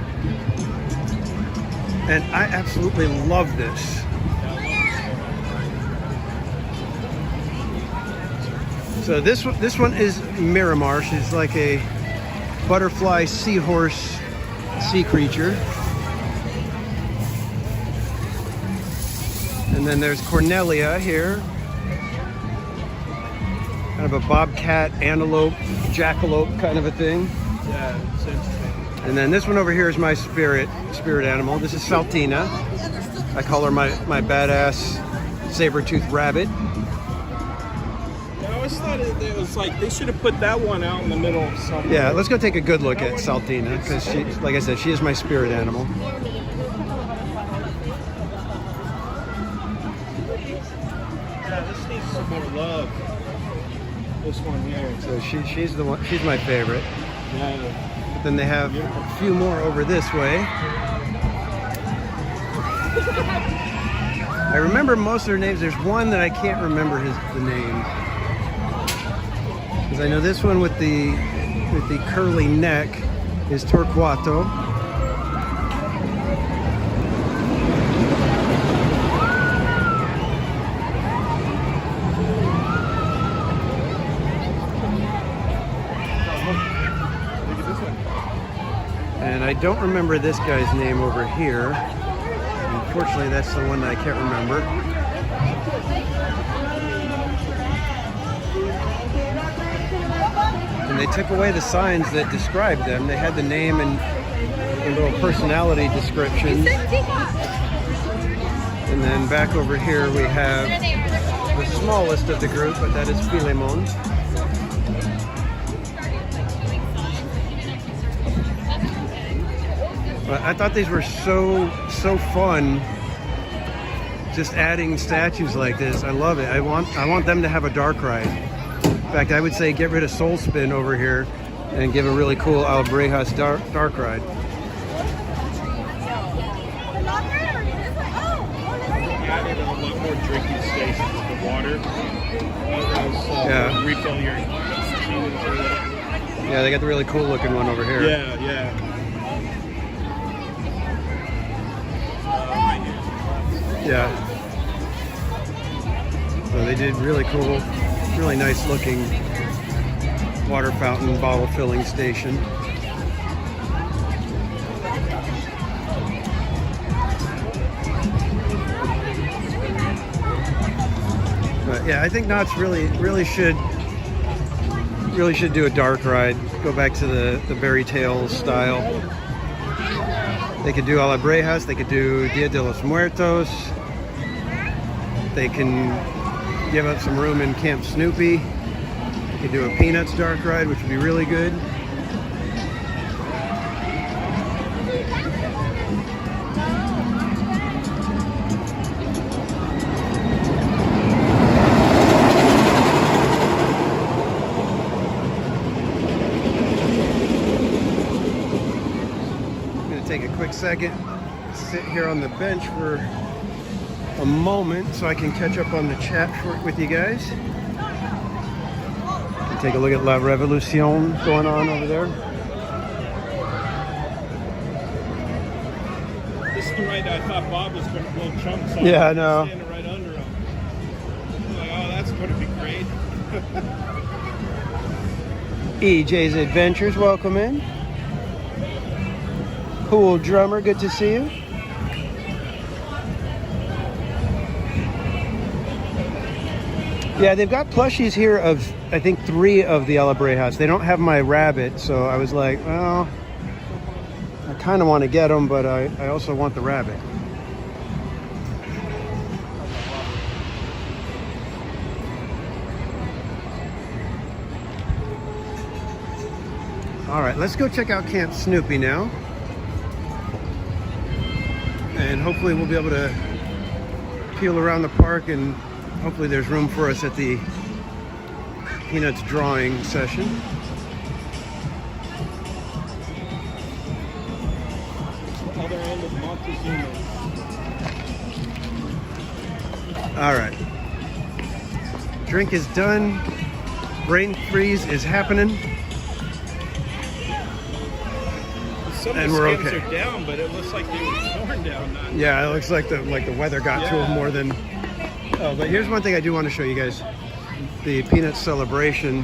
And I absolutely love this. So this one is Miramar. She's like a butterfly seahorse sea creature. And then there's Cornelia here. Kind of a bobcat, antelope, jackalope kind of a thing. Yeah, it's interesting. And then this one over here is my spirit animal. This is Saltina. I call her my badass saber-toothed rabbit. I always thought it was like they should have put that one out in the middle of somewhere. Yeah, let's go take a good look at Saltina because she, like I said, she is my spirit animal. Yeah, this needs some more love. This one here. So she's the one. She's my favorite. Yeah. But then they have a few more over this way. I remember most of their names. There's one that I can't remember the name. Because I know this one with the curly neck is Torquato. And I don't remember this guy's name over here. Unfortunately, that's the one that I can't remember. And they took away the signs that described them. They had the name and little personality descriptions. And then back over here we have the smallest of the group, but that is Philemon. I thought these were so fun. Just adding statues like this, I love it. I want them to have a dark ride. In fact, I would say get rid of Soul Spin over here and give a really cool Alabrejas dark ride. Added a lot more drinking stations with the water. Yeah. Refill your. Yeah, they got the really cool looking one over here. Yeah. Yeah. So they did really cool, really nice looking water fountain bottle filling station. But yeah, I think Knott's really should do a dark ride. Go back to the Berry Tales style. They could do Alabrejas, they could do Dia de los Muertos. They can give up some room in Camp Snoopy. They could do a Peanuts dark ride, which would be really good. Take a quick second, sit here on the bench for a moment so I can catch up on the chat with you guys. Take a look at La Revolucion going on over there. This is the ride I thought Bob was going to blow chunks on. Yeah, I know. Standing right under him. I'm like, oh, that's going to be great. EJ's Adventures, welcome in. Cool Drummer, good to see you. Yeah, they've got plushies here of, I think, 3 of the Alabrejas. They don't have my rabbit, so I was like, well, I kind of want to get them, but I also want the rabbit. All right, let's go check out Camp Snoopy now. And hopefully we'll be able to peel around the park, and hopefully there's room for us at the Peanuts drawing session. Other end of Montezuma. All right. Drink is done. brain freeze is happening. Some And of the we're skins okay. are down, but it looks like they were torn down. Not Yeah, it looks like the weather got to them more than. Oh, but here's one thing I do want to show you guys: the peanut celebration.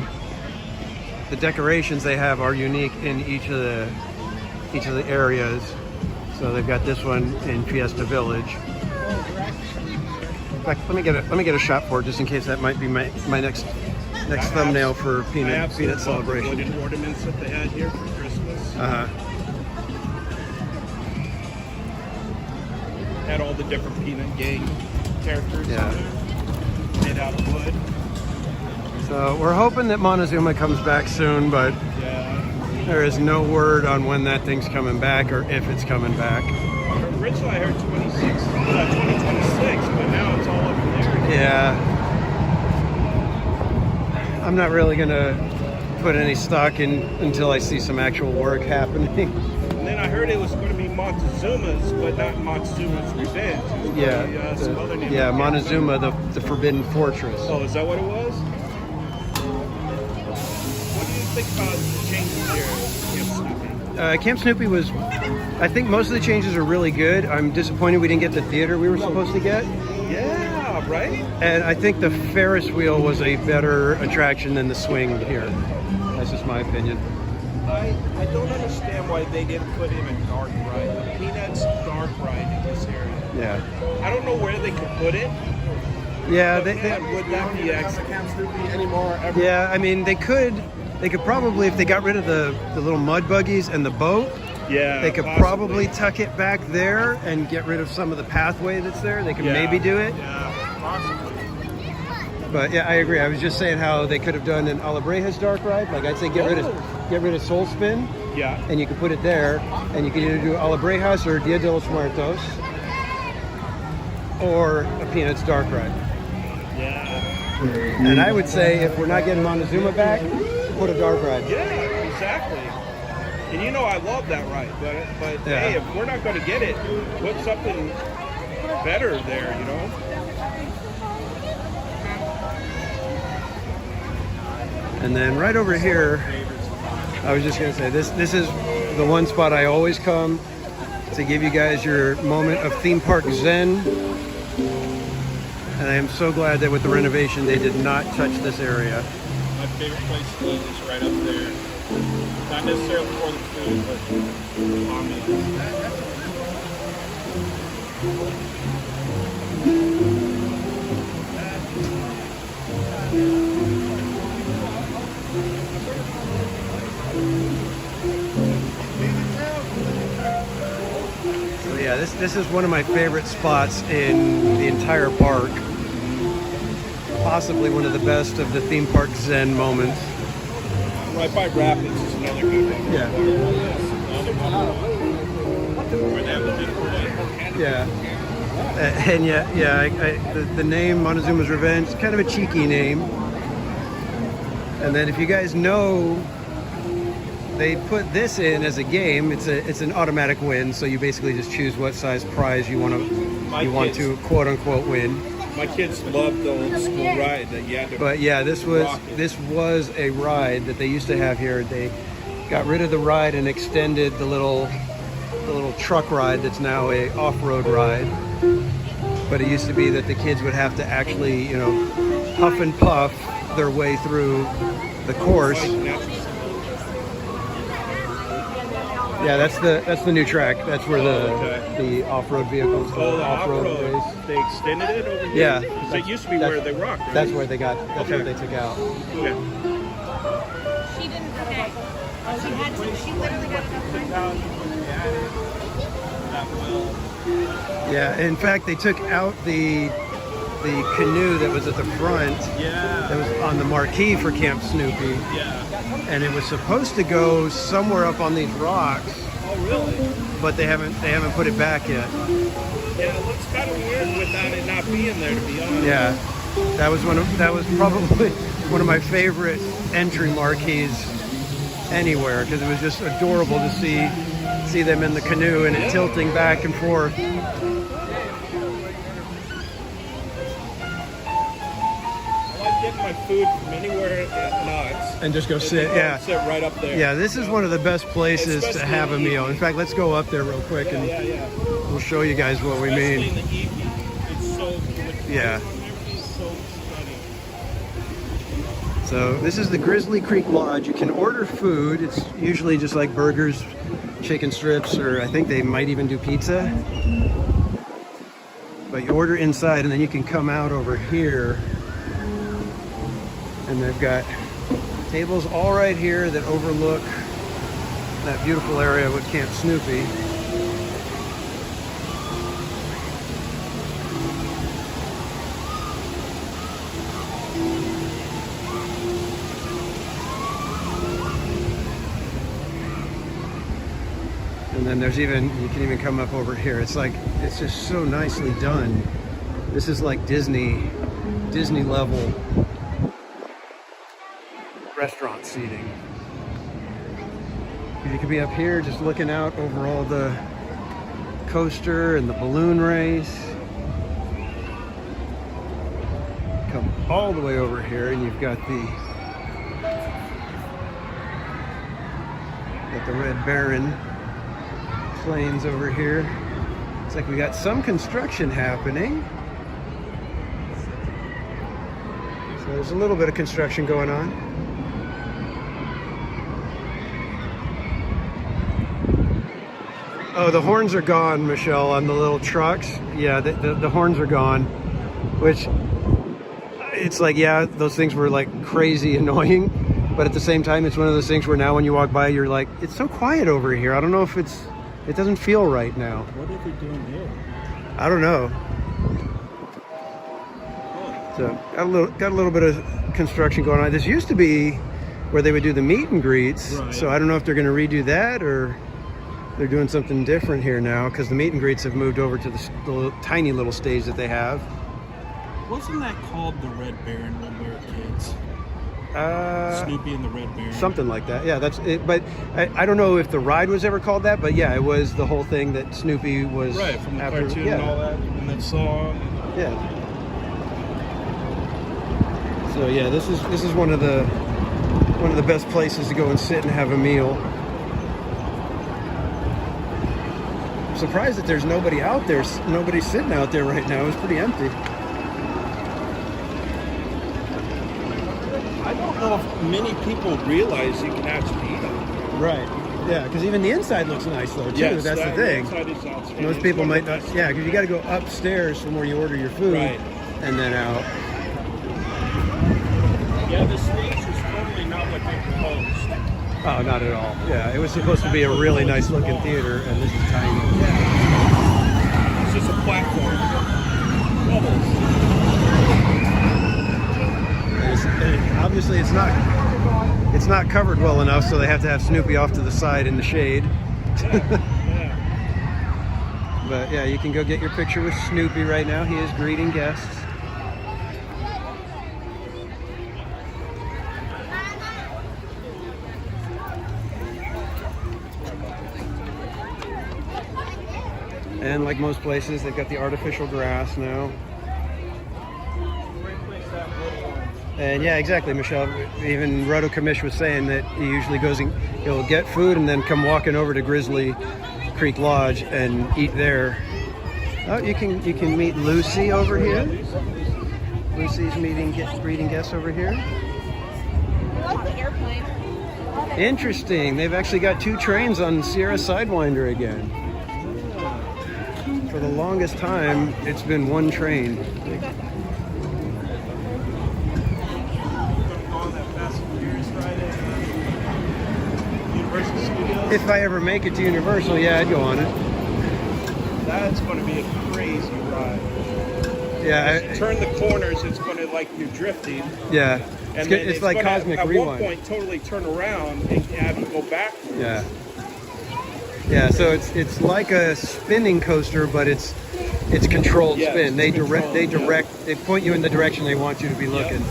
The decorations they have are unique in each of the areas. So they've got this one in Fiesta Village. In fact, let me get a shot for it just in case that might be my next thumbnail for peanut celebration. Wooden ornaments that they had here for Christmas. Had all the different peanut gang characters on there, made out of wood. So we're hoping that Montezuma comes back soon, but there is no word on when that thing's coming back or if it's coming back. Originally I heard 2026, but now it's all up in there. Yeah. I'm not really gonna put any stock in until I see some actual work happening. And then I heard it was going to be Montezuma's, but not Montezuma's Revenge. It was Yeah, gonna be, some other name. yeah, Montezuma, the Forbidden Fortress. Oh, is that what it was? What do you think about the changes here at Camp Snoopy? Camp Snoopy was, I think most of the changes are really good. I'm disappointed we didn't get the theater we were supposed to get. Yeah, right? And I think the Ferris wheel was a better attraction than the swing here. That's just my opinion. I don't understand why they didn't put in a dark ride. The Peanuts dark ride in this area. Yeah. I don't know where they could put it. Yeah, But man, would that be at Camp Snoopy anymore? Ever? Yeah, I mean, they could probably, if they got rid of the little mud buggies and the boat, Yeah, they could possibly. probably tuck it back there and get rid of some of the pathway that's there. They could Yeah, maybe do it. Yeah, possibly. But yeah, I agree. I was just saying how they could have done an Alabrejas dark ride. Like I'd say get rid of Soul Spin. Yeah. And you could put it there, and you could either do Alabrejas or Dia de los Muertos, or a Peanuts dark ride. Yeah. And I would say if we're not getting Montezuma back, put a dark ride. Yeah, exactly. And you know I love that ride, but Yeah. hey, if we're not going to get it, put something better there, you know? And then right over here, I was just gonna say this is the one spot I always come to give you guys your moment of theme park zen. And I am so glad that with the renovation they did not touch this area. My favorite place to eat is right up there. Not necessarily for the food, but the So yeah, this is one of my favorite spots in the entire park. Possibly one of the best of the theme park zen moments. Right by Rapids is another good one. Yeah. Where they have the beautiful lake. Yeah. And the name Montezuma's Revenge is kind of a cheeky name. And then if you guys know, they put this in as a game. It's an automatic win, so you basically just choose what size prize you want to quote unquote win. My kids loved the old school ride that you had to. But yeah, this was a ride that they used to have here. They got rid of the ride and extended the little truck ride that's now a off-road ride. But it used to be that the kids would have to actually, huff and puff their way through the course. Yeah, that's the new track. That's where the off-road vehicles go. Oh, the off-road off-road. race. They extended it over here? Yeah. So it used to be where they rocked, right? That's where they got. That's Okay. what they took out. Okay. She didn't stay. Oh, she had to. She literally got Yeah. In fact, they took out the canoe that was at the front. Yeah. That was on the marquee for Camp Snoopy. Yeah. And it was supposed to go somewhere up on these rocks. Oh, really? But they haven't put it back yet. Yeah, it looks kind of weird without it not being there, to be honest. Yeah, that was probably one of my favorite entry marquees anywhere, because it was just adorable to see them in the canoe and it tilting back and forth. I like get my food from anywhere at Knott's. And just go sit, then yeah. sit right up there. Yeah, this is one of the best places to Especially have a in the meal. In evening. fact, let's go up there real quick and we'll show you guys what we Especially mean. in the evening. It's so the Yeah. color on everything is so stunning. So this is the Grizzly Creek Lodge. You can order food. It's usually just like burgers, chicken strips, or I think they might even do pizza. But you order inside and then you can come out over here. And they've got tables all right here that overlook that beautiful area with Camp Snoopy. And then there's even, you can even come up over here. It's like, it's just so nicely done. This is like Disney level restaurant seating. You could be up here just looking out over all the coaster and the balloon race. Come all the way over here and you've got the Red Baron planes over here. It's like we got some construction happening. So there's a little bit of construction going on. Oh, the horns are gone, Michelle, on the little trucks. Yeah, the horns are gone, which it's like, yeah, those things were like crazy annoying, but at the same time, it's one of those things where now when you walk by, you're like, it's so quiet over here. I don't know if it doesn't feel right now. What are they doing here? I don't know. So got a little bit of construction going on. This used to be where they would do the meet and greets. Right. So I don't know if they're going to redo that or they're doing something different here now because the meet and greets have moved over to the tiny little stage that they have. Wasn't that called the Red Baron when we were kids? Snoopy and the Red Baron. Something like that. Yeah, that's it. But I don't know if the ride was ever called that, but yeah, it was the whole thing that Snoopy was Right, from the after, cartoon yeah. and all that, and that song. Yeah. So yeah, this is one of the best places to go and sit and have a meal. I'm surprised that there's nobody out there. Nobody's sitting out there right now. It's pretty empty. I don't know if many people realize you can actually eat them. Right. Yeah, because even the inside looks nice though too. Yes, That's the that thing. inside is outstanding. Most people might not. Yeah, because you got to go upstairs from where you order your food, Right. and then out. Yeah, the stage is totally not what they proposed. Oh, not at all. Yeah, it was supposed to be a really nice looking theater, and this is tiny. It's just a platform. Bubbles. And obviously, it's not covered well enough, so they have to have Snoopy off to the side in the shade. Yeah. But yeah, you can go get your picture with Snoopy right now. He is greeting guests. And like most places, they've got the artificial grass now. And yeah, exactly, Michelle. Even Roto Kamish was saying that he usually goes and he'll get food and then come walking over to Grizzly Creek Lodge and eat there. Oh, you can meet Lucy over here. Lucy's greeting guests over here. I like the airplane. Interesting. They've actually got 2 trains on Sierra Sidewinder again. For the longest time, it's been 1 train. If I ever make it to Universal, yeah, I'd go on it. That's going to be a crazy ride. Yeah. Turn the corners, it's going to like you're drifting. Yeah. And It's like gonna, Cosmic at Rewind. one point, totally turn around and have you go backwards. Yeah. Yeah, so it's like a spinning coaster, but it's controlled spin. They they point you in the direction they want you to be looking. Yep.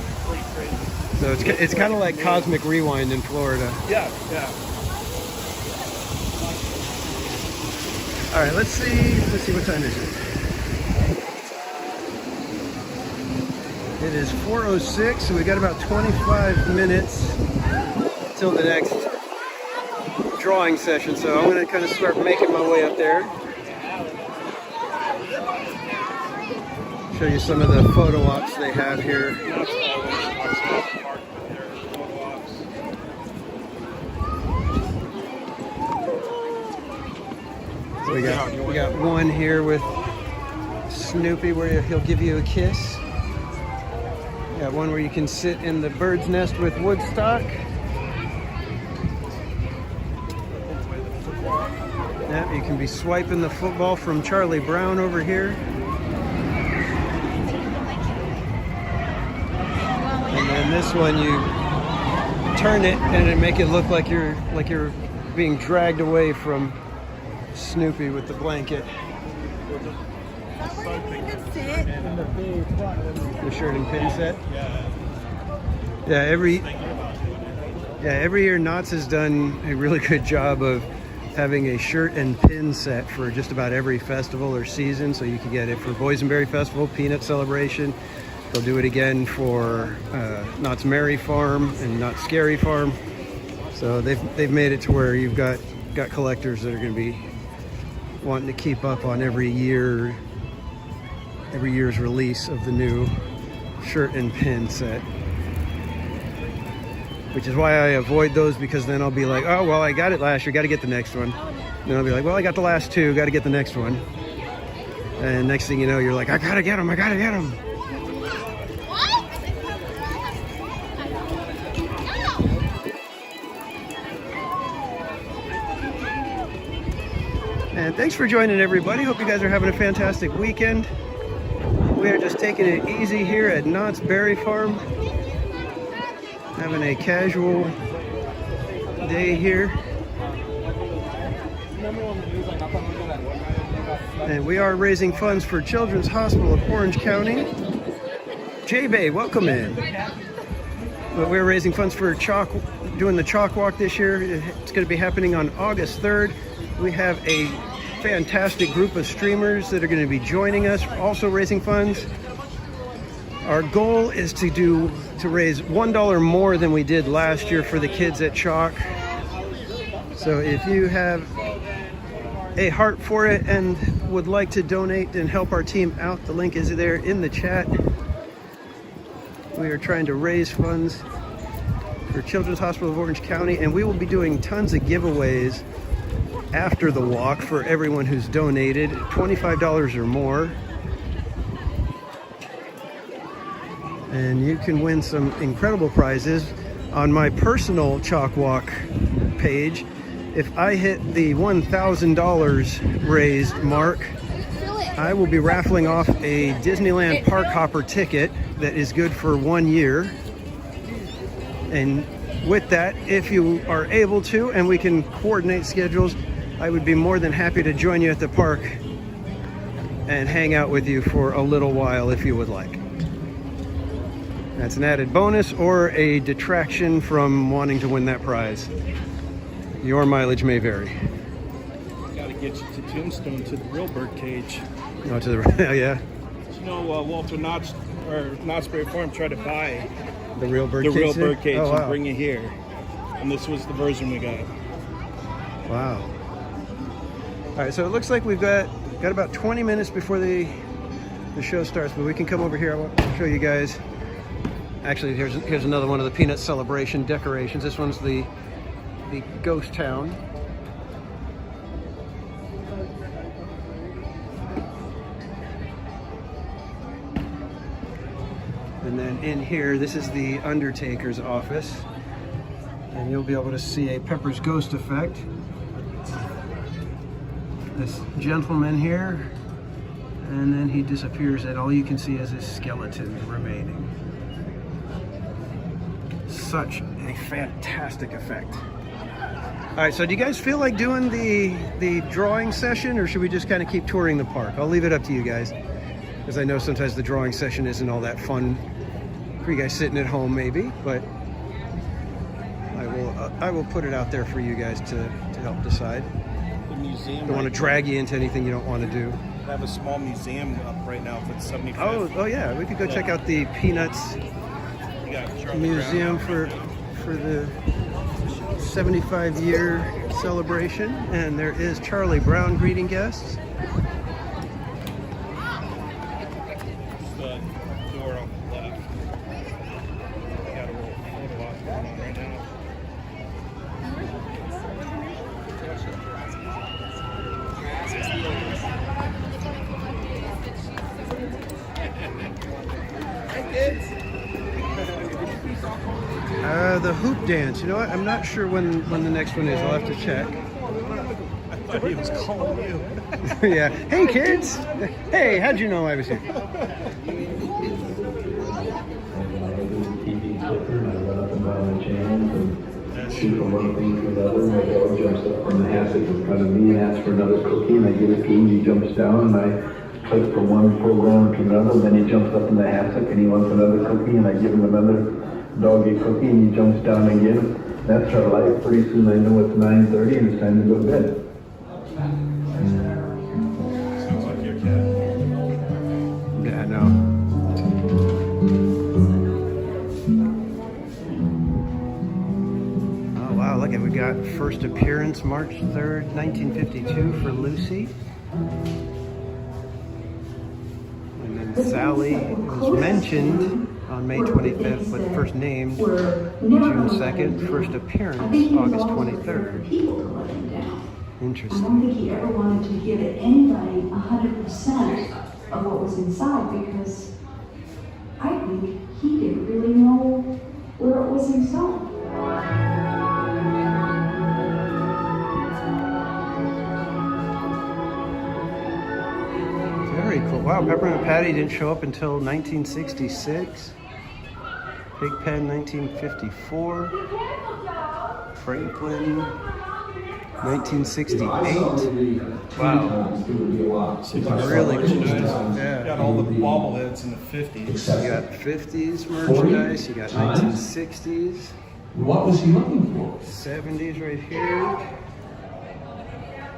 So it's kind of like Cosmic Rewind in Florida. Yeah, yeah. All right, let's see what time is it. It is 4:06, so we got about 25 minutes till the next drawing session. So I'm going to kind of start making my way up there. Show you some of the photo ops they have here. So we got one here with Snoopy where he'll give you a kiss. Got one where you can sit in the bird's nest with Woodstock. Yeah, you can be swiping the football from Charlie Brown over here. And then this one, you turn it and it make it look like you're being dragged away from Snoopy with the blanket. The shirt and pin set. Yeah, every year Knott's has done a really good job of having a shirt and pin set for just about every festival or season. So you can get it for Boysenberry Festival, Peanut Celebration. They'll do it again for Knott's Merry Farm and Knott's Scary Farm. So they've made it to where you've got collectors that are going to be wanting to keep up on every year's release of the new shirt and pin set. Which is why I avoid those, because then I'll be like, oh, well, I got it last year, got to get the next one. Then I'll be like, well, I got the last two, got to get the next one. And next thing you know, you're like, I got to get them, I got to get them. And thanks for joining, everybody. Hope you guys are having a fantastic weekend. We are just taking it easy here at Knott's Berry Farm. Having a casual day here. And we are raising funds for Children's Hospital of Orange County. J-Bay, welcome in. But we're raising funds for doing the chalk walk this year. It's going to be happening on August 3rd. We have a fantastic group of streamers that are going to be joining us, also raising funds. Our goal is to raise $1 more than we did last year for the kids at Chalk. So if you have a heart for it and would like to donate and help our team out, the link is there in the chat. We are trying to raise funds for Children's Hospital of Orange County, and we will be doing tons of giveaways after the walk for everyone who's donated, $25 or more. And you can win some incredible prizes on my personal chalk walk page. If I hit the $1,000 raised mark, I will be raffling off a Disneyland Park Hopper ticket that is good for 1 year. And with that, if you are able to, and we can coordinate schedules, I would be more than happy to join you at the park and hang out with you for a little while if you would like. That's an added bonus or a detraction from wanting to win that prize. Your mileage may vary. Gotta get you to Tombstone, to the real bird cage. Oh, to the yeah. You know, Walter Knott's Berry Farm tried to buy the real bird cage. Oh, wow. And bring it here, and this was the version we got. Wow. All right, so it looks like we've got about 20 minutes before the show starts, but we can come over here. I want to show you guys. Actually, here's another one of the Peanut Celebration decorations. This one's the ghost town. And then in here, this is the Undertaker's office. And you'll be able to see a Pepper's Ghost effect. This gentleman here, and then he disappears, and all you can see is his skeleton remaining. Such a fantastic effect. All right, so do you guys feel like doing the drawing session, or should we just kind of keep touring the park? I'll leave it up to you guys, because I know sometimes the drawing session isn't all that fun for you guys sitting at home maybe, but I will put it out there for you guys to help decide. The museum. Don't want to drag you into anything you don't want to do. They have a small museum up right now for the 75th. Oh yeah, we could go check out the Peanuts You got Charlie Museum Brown. for the 75-year celebration, and there is Charlie Brown greeting guests. The door on the left. We got a little photo op going on right now. The hoop dance. You know what? I'm not sure when the next one is. I'll have to check. I thought he was calling you. Yeah. Hey, kids. Hey, how'd you know I was here? Shoot from one thing to another. My dog jumps up from the hassock in front of me and asks for another cookie, and I give it to him. He jumps down, and I click from one program to another. Then he jumps up in the hassock, and he wants another cookie, and I give him another doggy cookie, and he jumps down again. That's our life. Pretty soon I know it's 9:30, and it's time to go to bed. Sounds like your cat. Yeah, I know. Oh wow, look at, we got first appearance March 3rd, 1952 for Lucy. And then Sally was mentioned on May 25th, but first named June 2nd, first appearance August 23rd. I Interesting. don't think he ever wanted to give anybody 100% of what was inside, because I think he didn't really know where it was himself. Very cool. Wow, Peppermint Patty didn't show up until 1966. Pigpen 1954. Franklin 1968. Wow. Some really cool stuff. You Yeah. got all the bobbleheads in the 50s. You got 50s merchandise, you got 1960s, What was he looking for? 70s right here,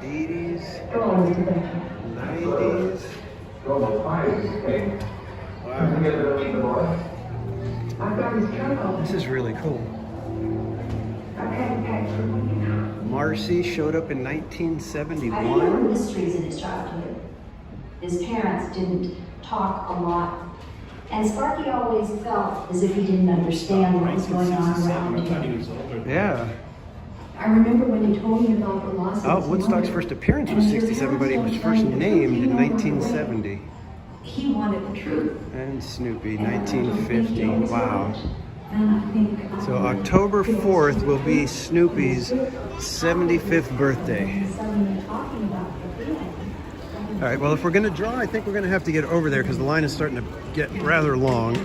80s, 90s. Wow. This is really cool. Marcy showed up in I didn't know 1971. mysteries in his childhood. His parents didn't talk a lot, and Sparky always felt as if he didn't understand what was going on around I thought he him. was older. Yeah. I remember when he told me about the loss of Oh, his Woodstock's mother, first appearance was and 67, but he was first named in 1970. he wanted the truth. And Snoopy, 1950. Wow. And I think So October 4th will be Snoopy's 75th birthday. All right, well, if we're going to draw, I think we're going to have to get over there because the line is starting to get rather long.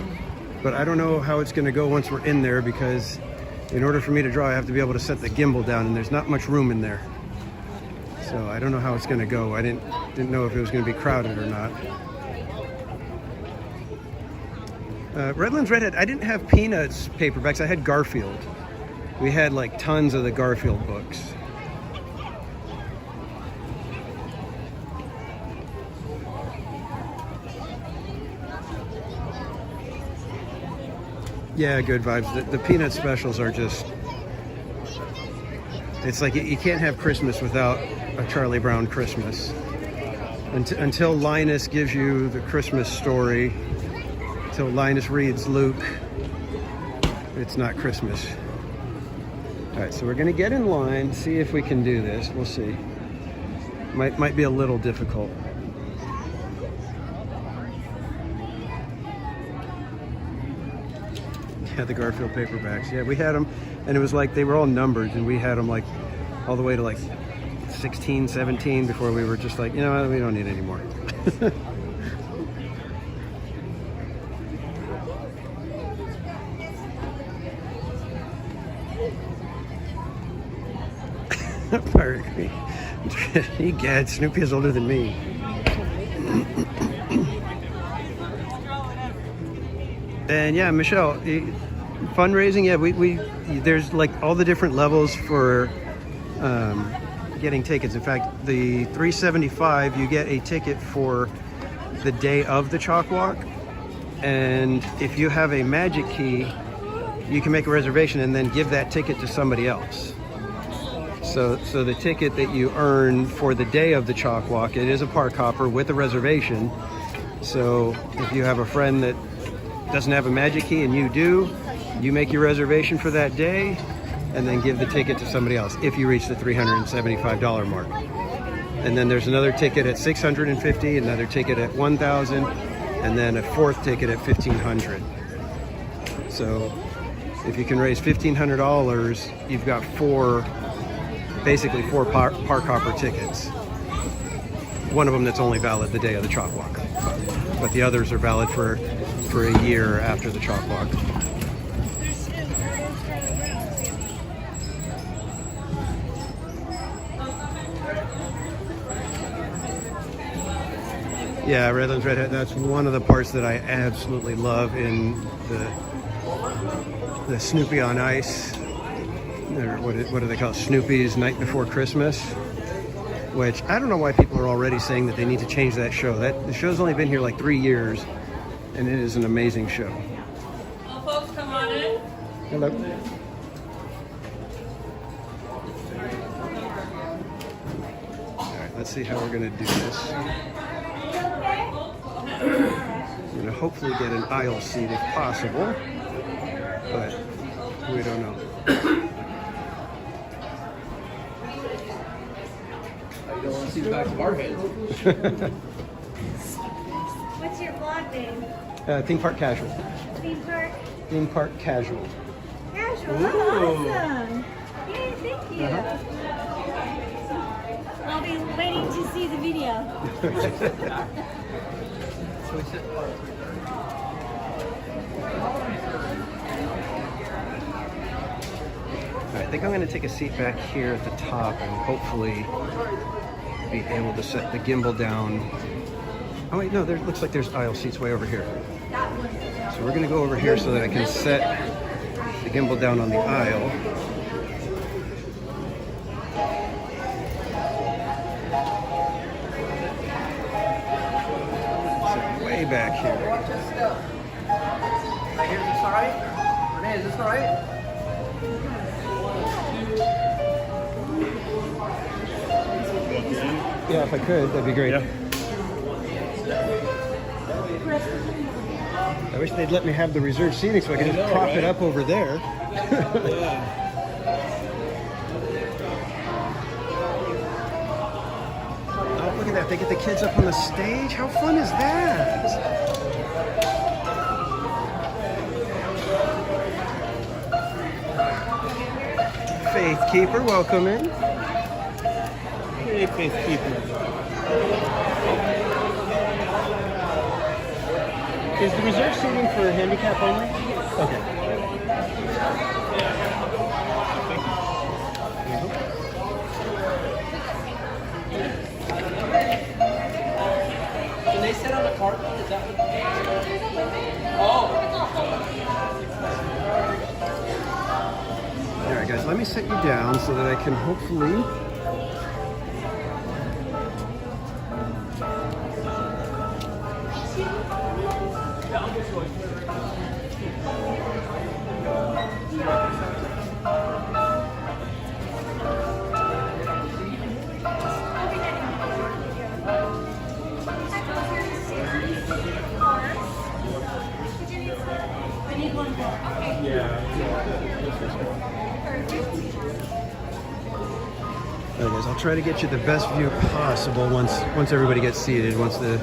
But I don't know how it's going to go once we're in there, because in order for me to draw, I have to be able to set the gimbal down, and there's not much room in there. So I don't know how it's going to go. I didn't know if it was going to be crowded or not. Redlands Redhead, I didn't have Peanuts paperbacks. I had Garfield. We had like tons of the Garfield books. Yeah, good vibes. The Peanut specials are just... It's like you can't have Christmas without a Charlie Brown Christmas. Until Linus gives you the Christmas story, until Linus reads Luke, it's not Christmas. All right, so we're gonna get in line, see if we can do this. We'll see. Might be a little difficult. Yeah, the Garfield paperbacks. Yeah, we had them, and it was like they were all numbered, and we had them like all the way to like 16, 17 before we were just like, you know, we don't need any more. Pirate Queen. Egad, Snoopy is older than me. And yeah, Michelle, fundraising. Yeah, we there's like all the different levels for getting tickets. In fact, the $375, you get a ticket for the day of the chalk walk. And if you have a magic key, you can make a reservation and then give that ticket to somebody else. So the ticket that you earn for the day of the chalk walk, it is a park hopper with a reservation. So if you have a friend that doesn't have a magic key and you do, you make your reservation for that day and then give the ticket to somebody else if you reach the $375 mark. And then there's another ticket at $650, another ticket at $1,000, and then a fourth ticket at $1,500. So if you can raise $1,500, you've got basically four park hopper tickets. One of them that's only valid the day of the chalk walk, but the others are valid for a year after the chalk walk. Yeah, Redlands Red Hat, that's one of the parts that I absolutely love in the Snoopy on Ice, or what do they call it? Snoopy's Night Before Christmas, which I don't know why people are already saying that they need to change that show. The show's only been here like 3 years, and it is an amazing show. Well, folks, come on in. Hello. All right, let's see how we're gonna do this. I'm gonna hopefully get an aisle seat if possible, but we don't know. You don't want to see the back of our heads. What's your vlog name? Theme Park Casual. Theme park? Theme Park Casual. Casual. Ooh. Oh, awesome. Yay, thank you. I'll be waiting to see the video. I think I'm going to take a seat back here at the top and hopefully be able to set the gimbal down. Oh wait, no, there looks like there's aisle seats way over here. So we're going to go over here so that I can set the gimbal down on the aisle. Sit way back here. Right here, is this alright? Renee, is this alright? Yeah, if I could, that'd be great. I wish they'd let me have the reserved seating so I could just prop it up over there. Oh, look at that. They get the kids up on the stage. How fun is that? Faith Keeper, welcome in. Hey, Faith Keeper. Is the reserved seating for handicap only? Okay. Can they sit on the carpet? Is that what? Oh. All right, guys, let me set you down so that I can hopefully All right, guys, I'll try to get you the best view possible once everybody gets seated. Once the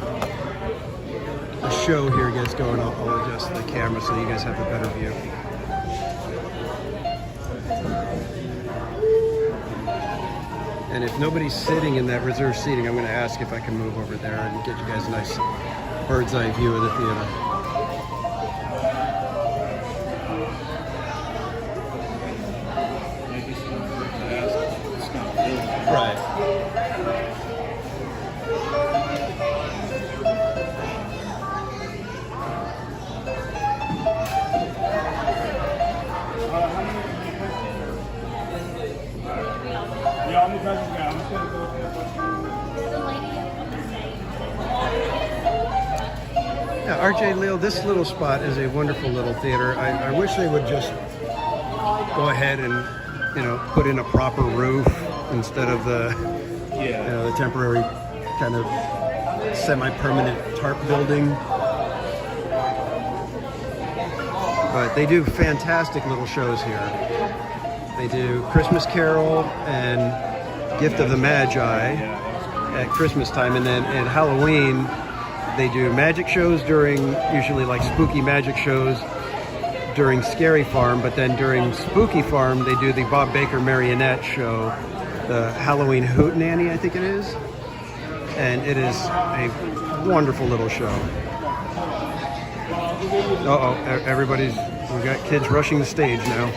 show here gets going, I'll adjust the camera so you guys have a better view. And if nobody's sitting in that reserved seating, I'm going to ask if I can move over there and get you guys a nice bird's eye view of the theater. Right. Ja, moet even gaan. Yeah, RJ Leo, this little spot is a wonderful little theater. I wish they would just go ahead and, you know, put in a proper roof instead of the, you know, the temporary kind of semi-permanent tarp building. But they do fantastic little shows here. They do Christmas Carol and Gift of the Magi at Christmas time, and then at Halloween they do magic shows during, usually like spooky magic shows during Scary Farm, but then during Spooky Farm they do the Bob Baker Marionette show, the Halloween Hootenanny I think it is, and it is a wonderful little show. Uh-oh, everybody's, we got kids rushing the stage now.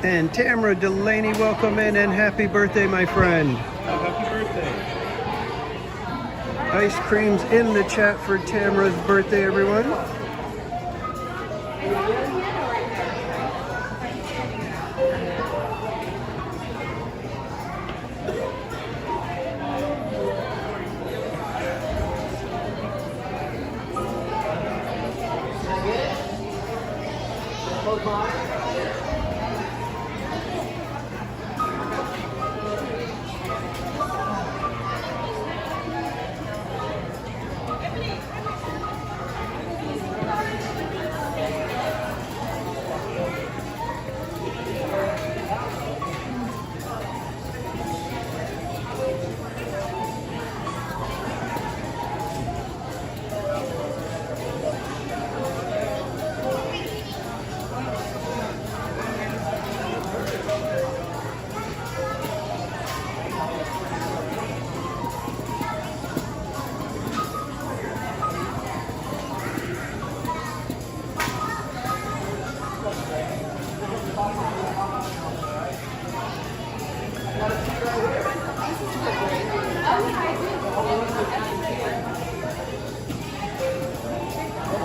And Tamara Delaney, welcome in and happy birthday, my friend. Happy birthday. Ice creams in the chat for Tamara's birthday, everyone.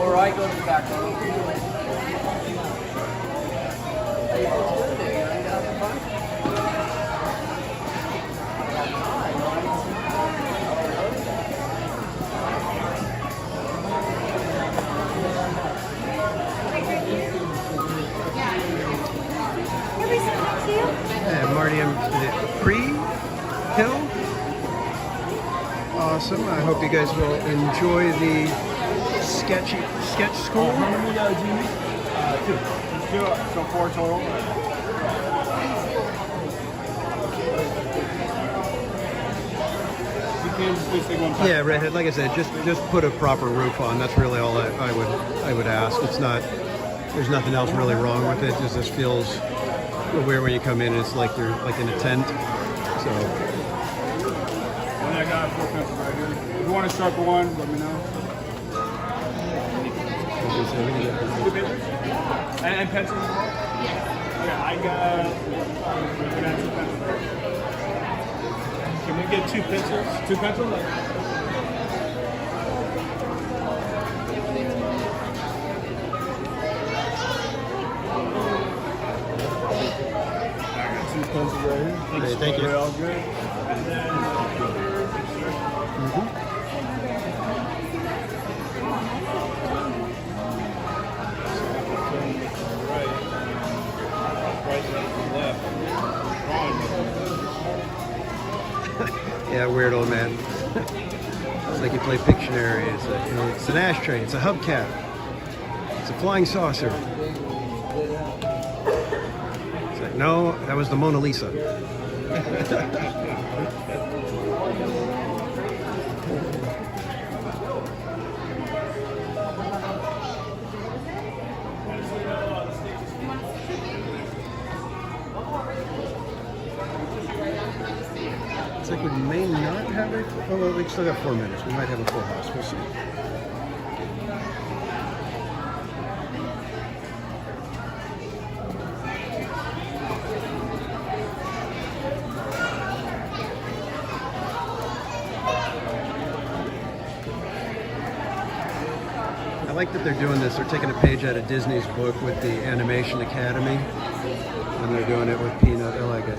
Or I go to the back room. And Marty, is it Pre-Hill? Awesome. I hope you guys will enjoy the sketch school. How many do you need? Two. So 4 total. Yeah, Redhead. Like I said, just put a proper roof on. That's really all I would ask. It's not. There's nothing else really wrong with it. Just this feels a little weird when you come in. It's like they're like in a tent. So. And I got 4 pencils right here. If you want to start for one, let me know. Two papers? And pencils as well? Yeah, I got 2 pencils. Can we get 2 pencils? 2 pencils? I got 2 pencils right here. Hey, thank you. They're all good. And then Yeah, weird old man. It's like you play Pictionary. It's an ashtray. It's a hubcap. It's a flying saucer. It's like, no, that was the Mona Lisa. Like we may not have it. Oh, well, we still got 4 minutes. We might have a full house. We'll see. like that they're doing this. They're taking a page out of Disney's book with the Animation Academy, and they're doing it with Peanut. I like it.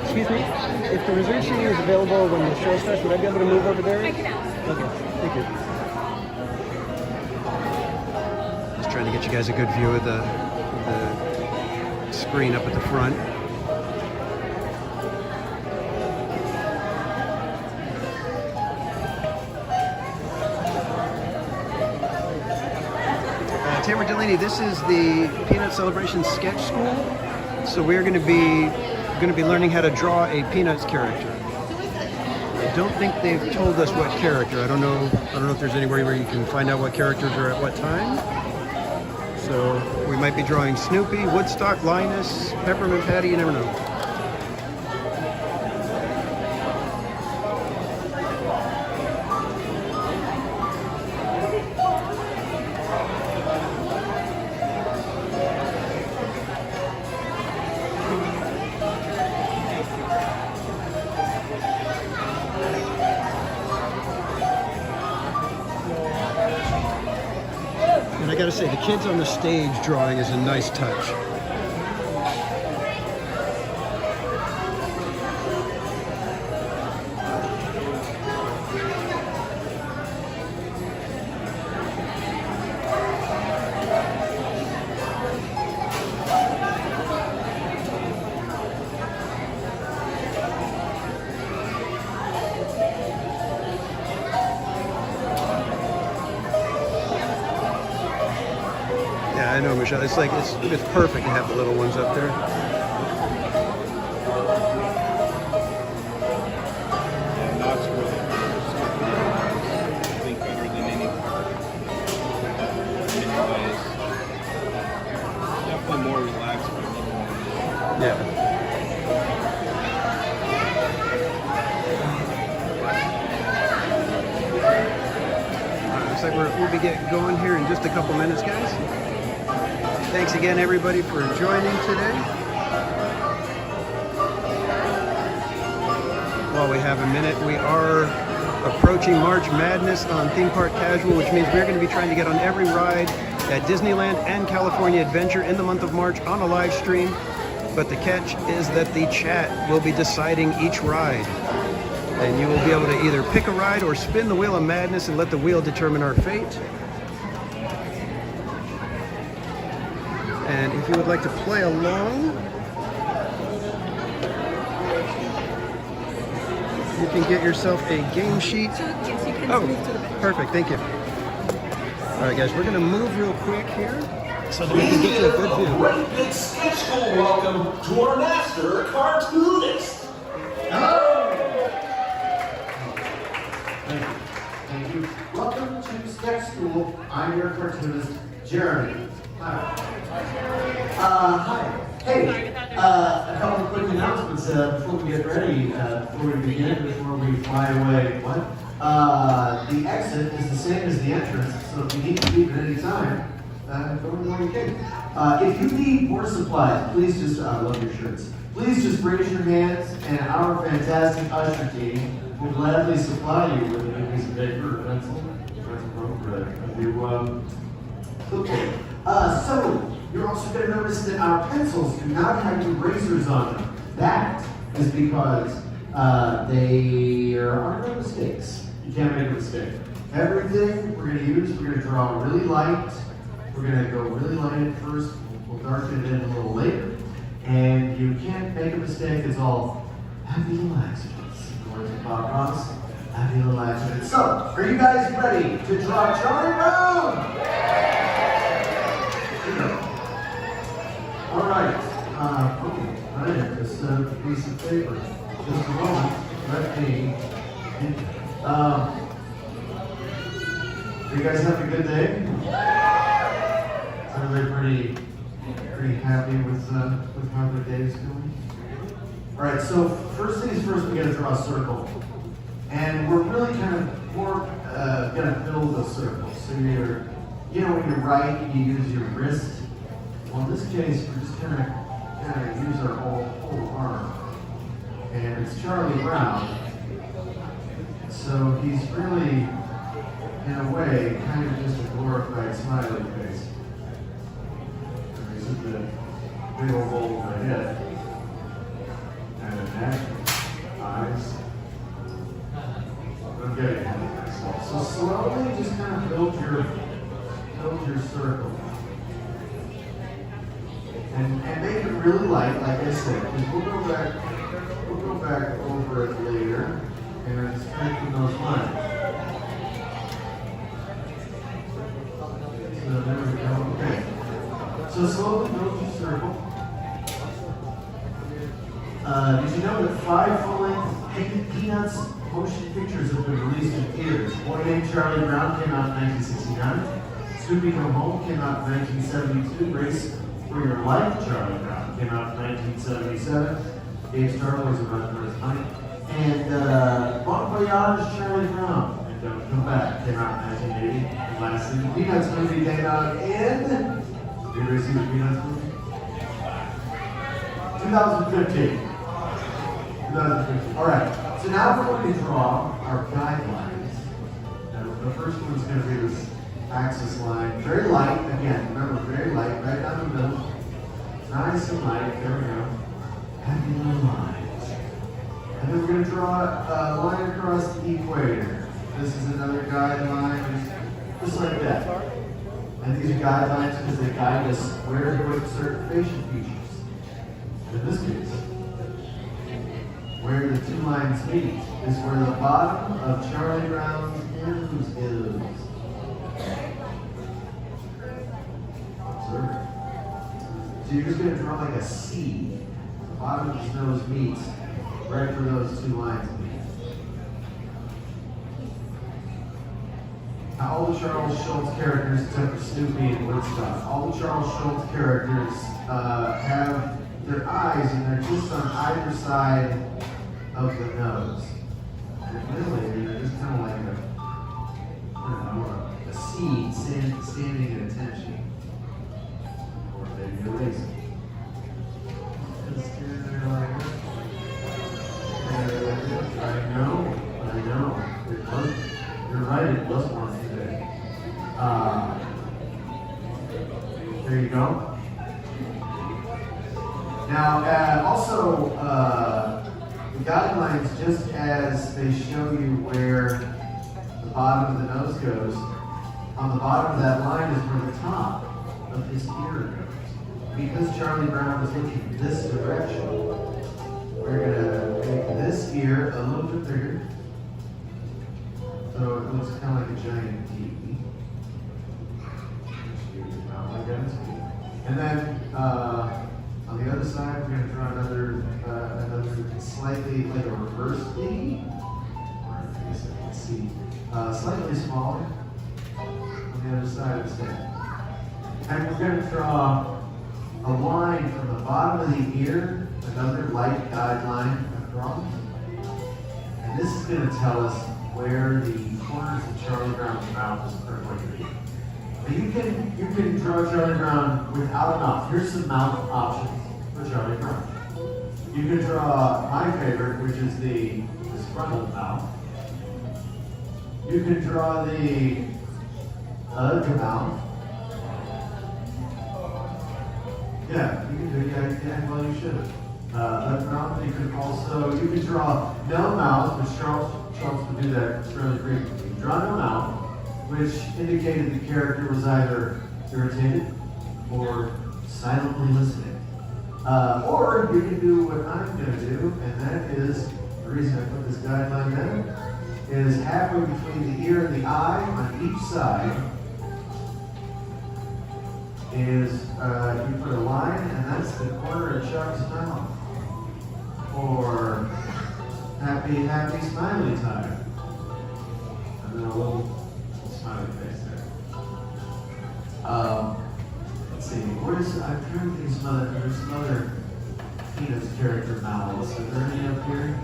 Excuse me, if the reserved seating is available when the show starts, would I be able to move over there? I can ask. Okay, thank you. Just trying to get you guys a good view of the screen up at the front. Tamara Delaney, this is the Peanut Celebration Sketch School. So we're going to be learning how to draw a Peanuts character. I don't think they've told us what character. I don't know if there's anywhere where you can find out what characters are at what time. So we might be drawing Snoopy, Woodstock, Linus, Peppermint Patty, you never know. And I gotta say, the kids on the stage drawing is a nice touch. I know, Michelle. It's like it's perfect to have the little ones up there. Yeah, Knott's really I think better than any part. In many ways. Definitely more relaxed for little ones. Yeah. Looks like we'll be getting going here in just a couple minutes, guys. Thanks again, everybody, for joining today. While we have a minute, we are approaching March Madness on Theme Park Casual, which means we're going to be trying to get on every ride at Disneyland and California Adventure in the month of March on a live stream. But the catch is that the chat will be deciding each ride. And you will be able to either pick a ride or spin the Wheel of Madness and let the wheel determine our fate. And if you would like to play along, you can get yourself a game sheet. Oh, perfect, thank you. All right, guys, we're gonna move real quick here so that we can get you a good view. Great big sketch school welcome to our master cartoonist. Hello. Thank you. Welcome to Sketch School. I'm your cartoonist, Jeremy. Hi. Hi. Hey, a couple of quick announcements before we get ready, before we begin, before we fly away. What? The exit is the same as the entrance, so if you need to leave at any time, go where you can. If you need more supplies, please just, I love your shirts. Please just raise your hands, and our fantastic usher team will gladly supply you with a piece of paper or pencil, okay. So, you're also going to notice that our pencils do not have any erasers on them. That is because there are no mistakes. You can't make a mistake. Everything we're going to use, we're going to draw really light. We're going to go really light at first. We'll darken it in a little later. And you can't make a mistake. It's all happy little accidents. Words of Bob Ross, happy little accidents. So, are you guys ready to draw Charlie Brown? All right. Okay. Right. Just a piece of paper. Just a moment. Let me. you guys have a good day? Is everybody pretty happy with how their day is going? All right, so first things first, we gotta draw a circle. And we're really kind of more gonna build a circle. So when you write, you use your wrist. Well, in this case, we're just gonna use our whole arm. And it's Charlie Brown. So he's really, in a way, kind of just a glorified smiley face. And he's at the big old bowl of the head. And a neck, eyes. I'm getting ahead of myself. So slowly just kind of build your circle. And make it really light, like I said, because we'll go back over it later and strengthen those lines. So there we go. Okay. So slowly build your circle. Did you know that 5 full-length Peanuts motion pictures have been released in theaters? Boy Named Charlie Brown came out in 1969. Snoopy Go Home came out in 1972. Race for Your Life, Charlie Brown, came out in 1977. Dave Starboy's about to money. And Bon Voyage, Charlie Brown, and Don't Come Back, came out in 1980. And lastly, the Peanuts movie came out in... Did you ever see the Peanuts movie? 2015. All right, so now we're going to draw our guidelines. Now, the first one's going to be this axis line, very light, again, remember, very light, right down the middle. Nice and light, there we go. Happy little lines. And then we're going to draw a line across the equator. This is another guideline, just like that. And these are guidelines because they guide us where to put certain facial features. And in this case, where the two lines meet is where the bottom of Charlie Brown's nose is. Observe. So you're just going to draw like a C. The bottom of his nose meets right where those two lines meet. Now, all the Charles Schulz characters, except for Snoopy and Woodstock, all the Charles Schulz characters have their eyes, and they're just on either side of the nose. And really, they're just kind of like a seed standing at attention. Or maybe a raisin. Just stand there like that. I know. It was, you're right, it was one today. There you go. Now, also, the guidelines, just as they show you where the bottom of the nose goes, on the bottom of that line is where the top of his ear goes. Because Charlie Brown is looking this direction, we're going to make this ear a little bit bigger. So it looks kind of like a giant T. Like that. And then on the other side, we're going to draw another slightly like a reverse D. Or I guess I can see slightly smaller on the other side of the head. And we're going to draw a line from the bottom of the ear, another light guideline across. And this is going to tell us where the corners of Charlie Brown's mouth is going to be. Now you can draw Charlie Brown without a mouth. Here's some mouth options for Charlie Brown. You can draw my favorite, which is the disgruntled mouth. You can draw the ugh mouth. Yeah, you can do it. Yeah, well, you should. Mouth. You can draw no mouth, which Charles would do that fairly frequently. Draw no mouth, which indicated the character was either irritated or silently listening. Or you can do what I'm going to do, and that is, the reason I put this guideline in, is halfway between the ear and the eye on each side is you put a line, and that's the corner of Chuck's mouth. Or happy, happy, smiley time. And then a little smiley face there. Let's see, I'm trying to think of there's some other Peanuts character mouths. Is there any up here?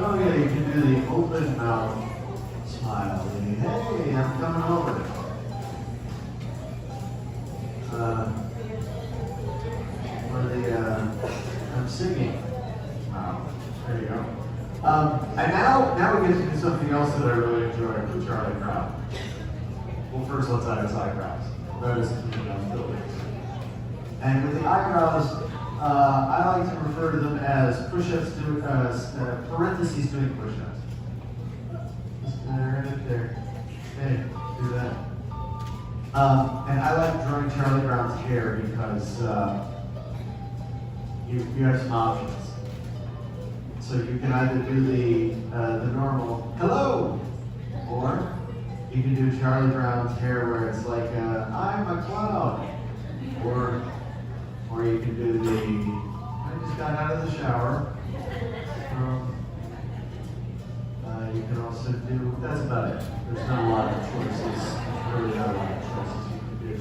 Oh yeah, you can do the open mouth smile. Hey, I'm coming over. Or the I'm singing. Wow, there you go. And now we get to do something else that I really enjoy with Charlie Brown. Well, first let's add his eyebrows. Notice the buildings. And with the eyebrows, I like to refer to them as push-ups, parentheses doing push-ups. Just right up there. Hey, do that. And I like drawing Charlie Brown's hair because you have some options. So you can either do the normal hello, or you can do Charlie Brown's hair where it's like I'm a cloud, or you can do the I just got out of the shower. You can also do that's about it. There's not a lot of choices. Really not a lot of choices you can do.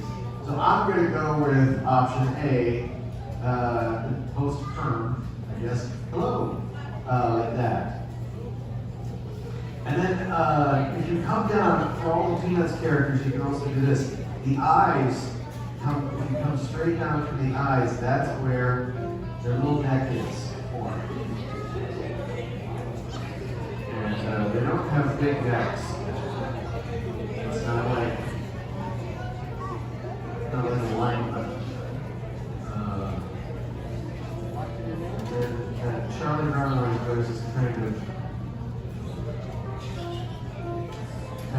So I'm going to go with option A, post perm, I guess. Hello. Like that. And then if you come down for all the Peanuts characters, you can also do this. The eyes, if you come straight down from the eyes, that's where their little neck is formed. And they don't have big necks. It's not like a line. Charlie Brown always wears this kind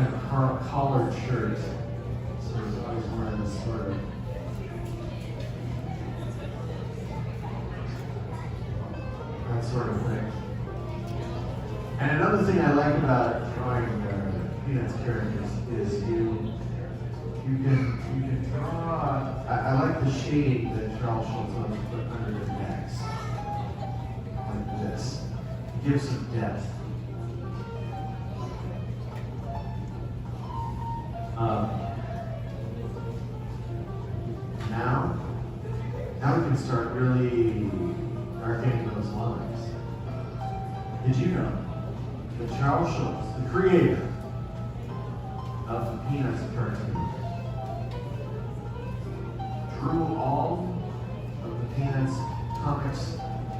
of collared shirt. So he's always wearing this sort of that sort of thing. And another thing I like about drawing Peanuts characters is you can draw. I like the shade that Charles Schultz wants to put under their necks. This gives some depth. Now we can start really arcing those lines. Did you know that Charles Schultz, the creator of the Peanuts cartoon, drew all of the Peanuts comics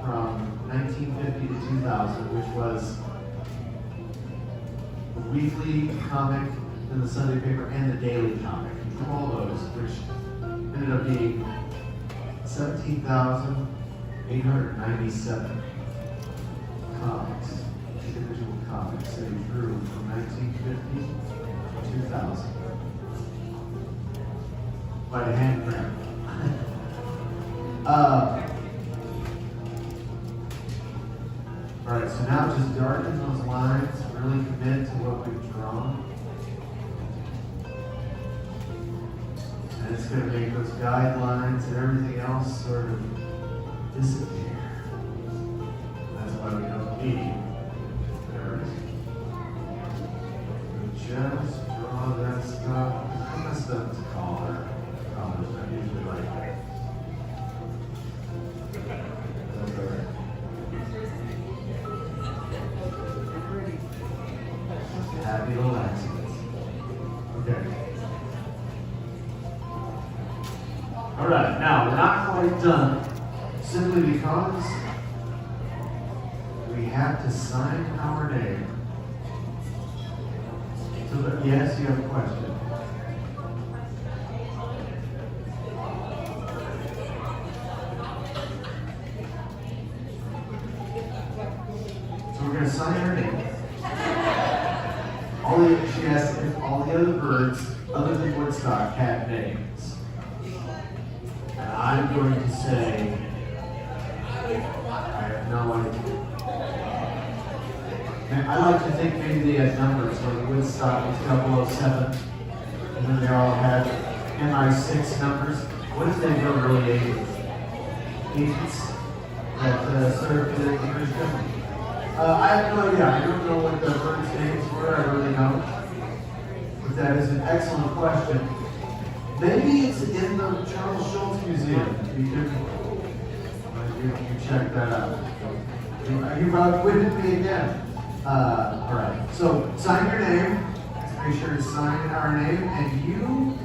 from 1950 to 2000, which was the weekly comic, then the Sunday paper, and the daily comic. He drew all those, which ended up being 17,897 comics, individual comics that he drew from 1950 to 2000 by hand crank. Alright, so now just darken those lines, really commit to what we've drawn. And it's going to make those guidelines and everything else sort of disappear. That's why we don't need errors. We just draw that stuff. That stuff is color. Colors are usually like that. Happy little accidents. Okay. Alright, now we're not quite done simply because we have to sign our name. So that, yes, you have a question. So we're going to sign our name. She asked if all the other birds, other than Woodstock, had names. And I'm going to say, I have no idea. And I like to think maybe they had numbers, like Woodstock was 007, and then they all had MI6 numbers. What if they were really agents that served the English government? I have no idea. I don't know what the birds' names were. I really don't. But That is an excellent question. Maybe it's in the Charles Schultz Museum. You can check that out. You outwitted me again. All right. So sign your name. Make sure to sign our name, and you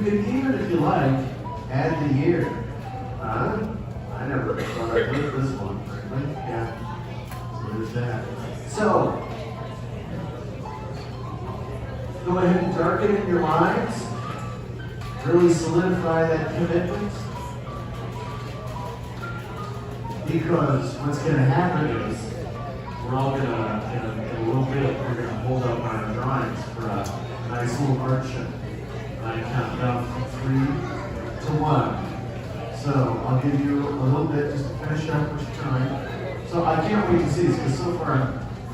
can even, if you like, add the year. I never thought I'd do this one. Frankly. Yeah. So there's that. So go ahead and darken in your lines. Really solidify that commitment. Because what's going to happen is we're all going to, in a little bit, we're going to hold up our drawings for a nice little art show. And I count down from 3 to 1. So I'll give you a little bit just to finish up what you're trying. So I can't wait to see this because so far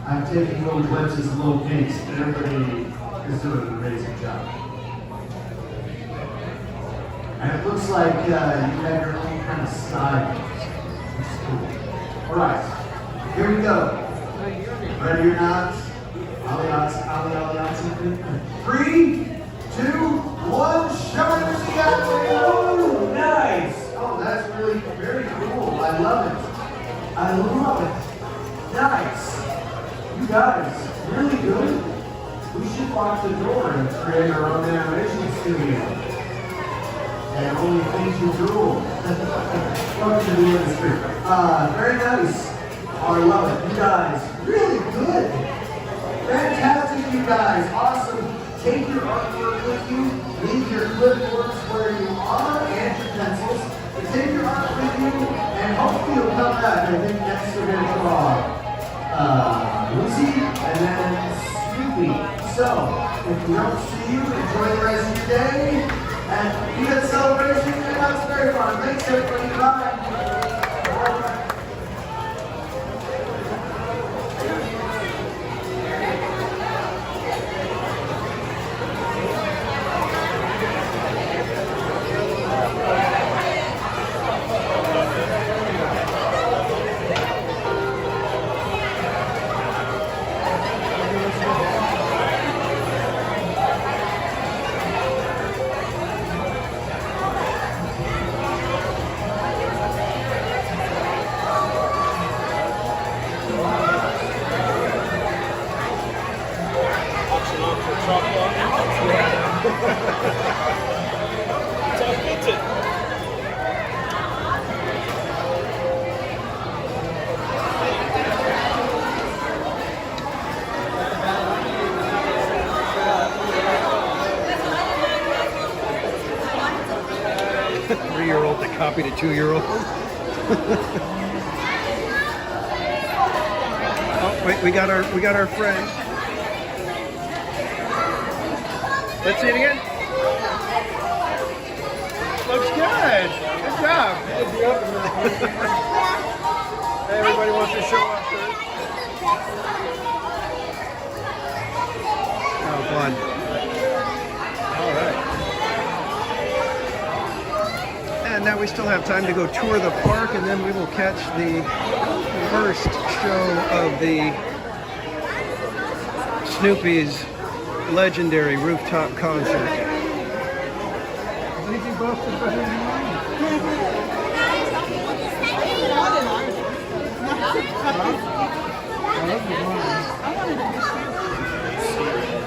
I'm taking little glimpses and little peeks, and everybody is doing an amazing job. And it looks like you have your own kind of style, which is cool. All right, here we go. Ready or not? Ollie, ollie, ollie, ollie. 3, 2, 1, show it to the Oh, nice. Oh, that's really very cool. I love it. I love it. Nice. You guys, really good. We should lock the door and create our own animation studio. And only things you drool. Welcome to the industry. Very nice. Oh, I love it. You guys, really good. Fantastic, you guys. Awesome. Take your artwork with you. Leave your clipboards where you are and your pencils. And take your art with you, and hopefully you'll come back. I think next we're going to draw Lucy and then Snoopy. So, if we don't see you, enjoy the rest of your day. And Peanut Celebration, and that's very fun. Thanks everybody. Bye. Three-year-old that copied a 2-year-old. Oh, wait, we got our friend. Let's see it again. Looks good. Good job. Everybody wants to show off their... Oh, fun. All right. And now we still have time to go tour the park, and then we will catch the first show of the Snoopy's legendary rooftop concert.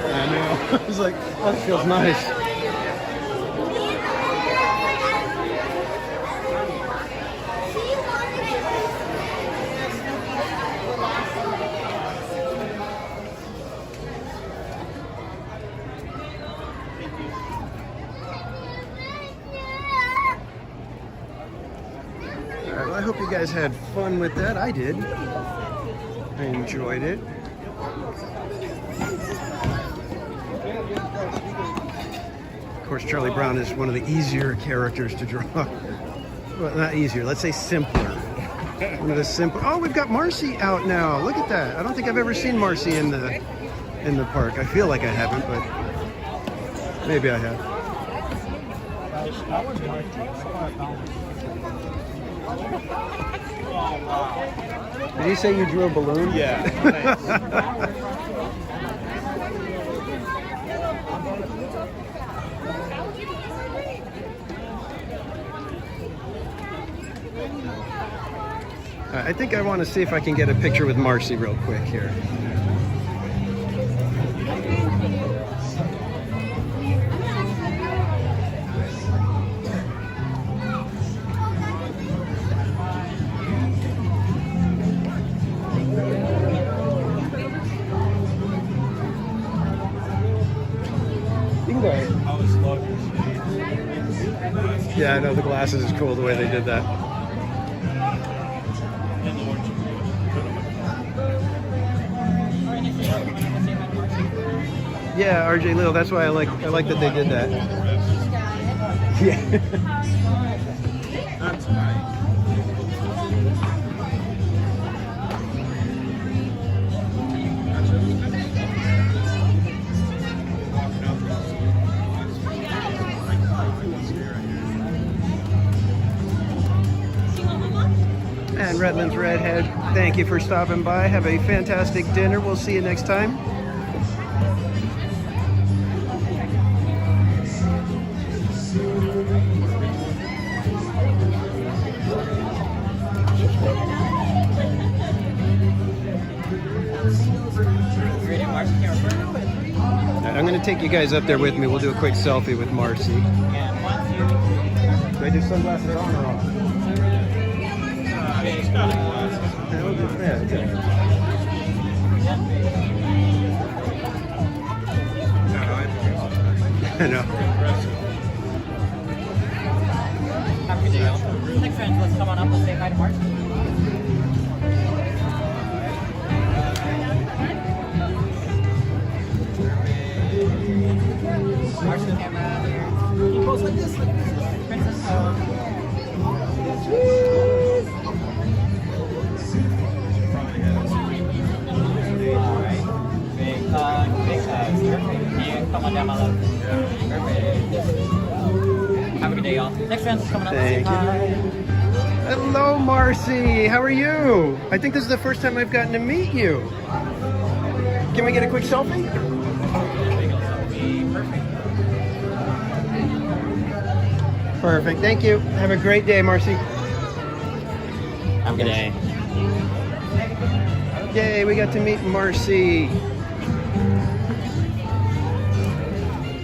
I know. I was like, that feels nice. I hope you guys had fun with that. I did. I enjoyed it. Of course, Charlie Brown is one of the easier characters to draw. Well, not easier, let's say simpler. One of the simpler. Oh, we've got Marcy out now. Look at that. I don't think I've ever seen Marcy in the park. I feel like I haven't, but maybe I have. Did you say you drew a balloon? Yeah. Nice. I think I want to see if I can get a picture with Marcy real quick here. You can go ahead. Yeah, I know the glasses is cool the way they did that. Yeah, RJ Lil, that's why I like that they did that. Yeah. That's nice. And Redlands Redhead, thank you for stopping by. Have a fantastic dinner. We'll see you next time. I'm going to take you guys up there with me. We'll do a quick selfie with Marcy. Do I do sunglasses on or off? I know. Have a good day, y'all. Next friends, let's come on up and say hi to Marcy. Marcy, the camera here. You pose like this, Princess. Alright. Big hug, big hug. Perfect. Can you come on down, my love? Perfect. Have a good day, y'all. Next friends, coming up. Thank you. Hello, Marcy. How are you? I think this is the first time I've gotten to meet you. Can we get a quick selfie? Perfect. Thank you. Have a great day, Marcy. Have a good day. Yay, we got to meet Marcy.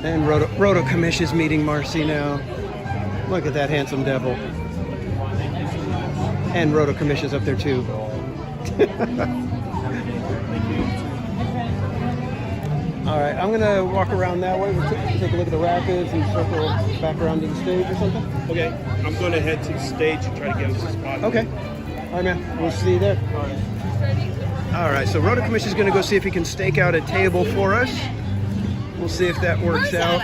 And Roto Commish is meeting Marcy now. Look at that handsome devil. And Roto Commish is up there too. All right, I'm gonna walk around that way. We'll take a look at the rapids and circle back around to the stage or something. Okay, I'm going to head to the stage and try to get us a spot. Okay. All right, man. We'll see you there. All right, so Roto Commish is gonna go see if he can stake out a table for us. We'll see if that works out.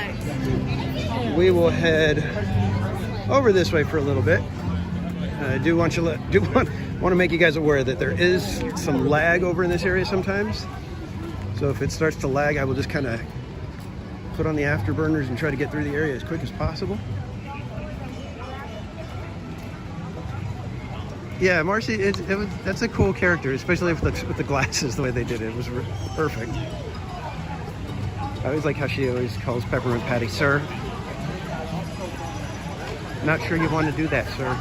We will head over this way for a little bit. I do want to make you guys aware that there is some lag over in this area sometimes. So if it starts to lag, I will just kind of put on the afterburners and try to get through the area as quick as possible. Yeah, Marcy, that's a cool character, especially with the glasses, the way they did it. It was perfect. I always like how she always calls Peppermint Patty, sir. Not sure you want to do that, sir.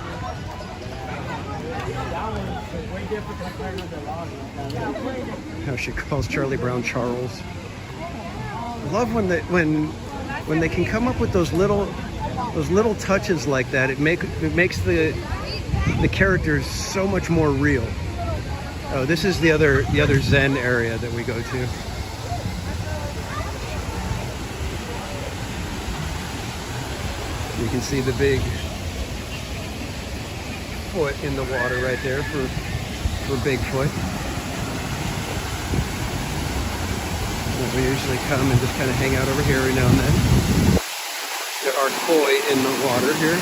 How she calls Charlie Brown Charles. Love when they can come up with those little touches like that. It makes the characters so much more real. Oh, this is the other Zen area that we go to. You can see the big foot in the water right there for Bigfoot. We usually come and just kind of hang out over here every now and then. There are koi in the water here.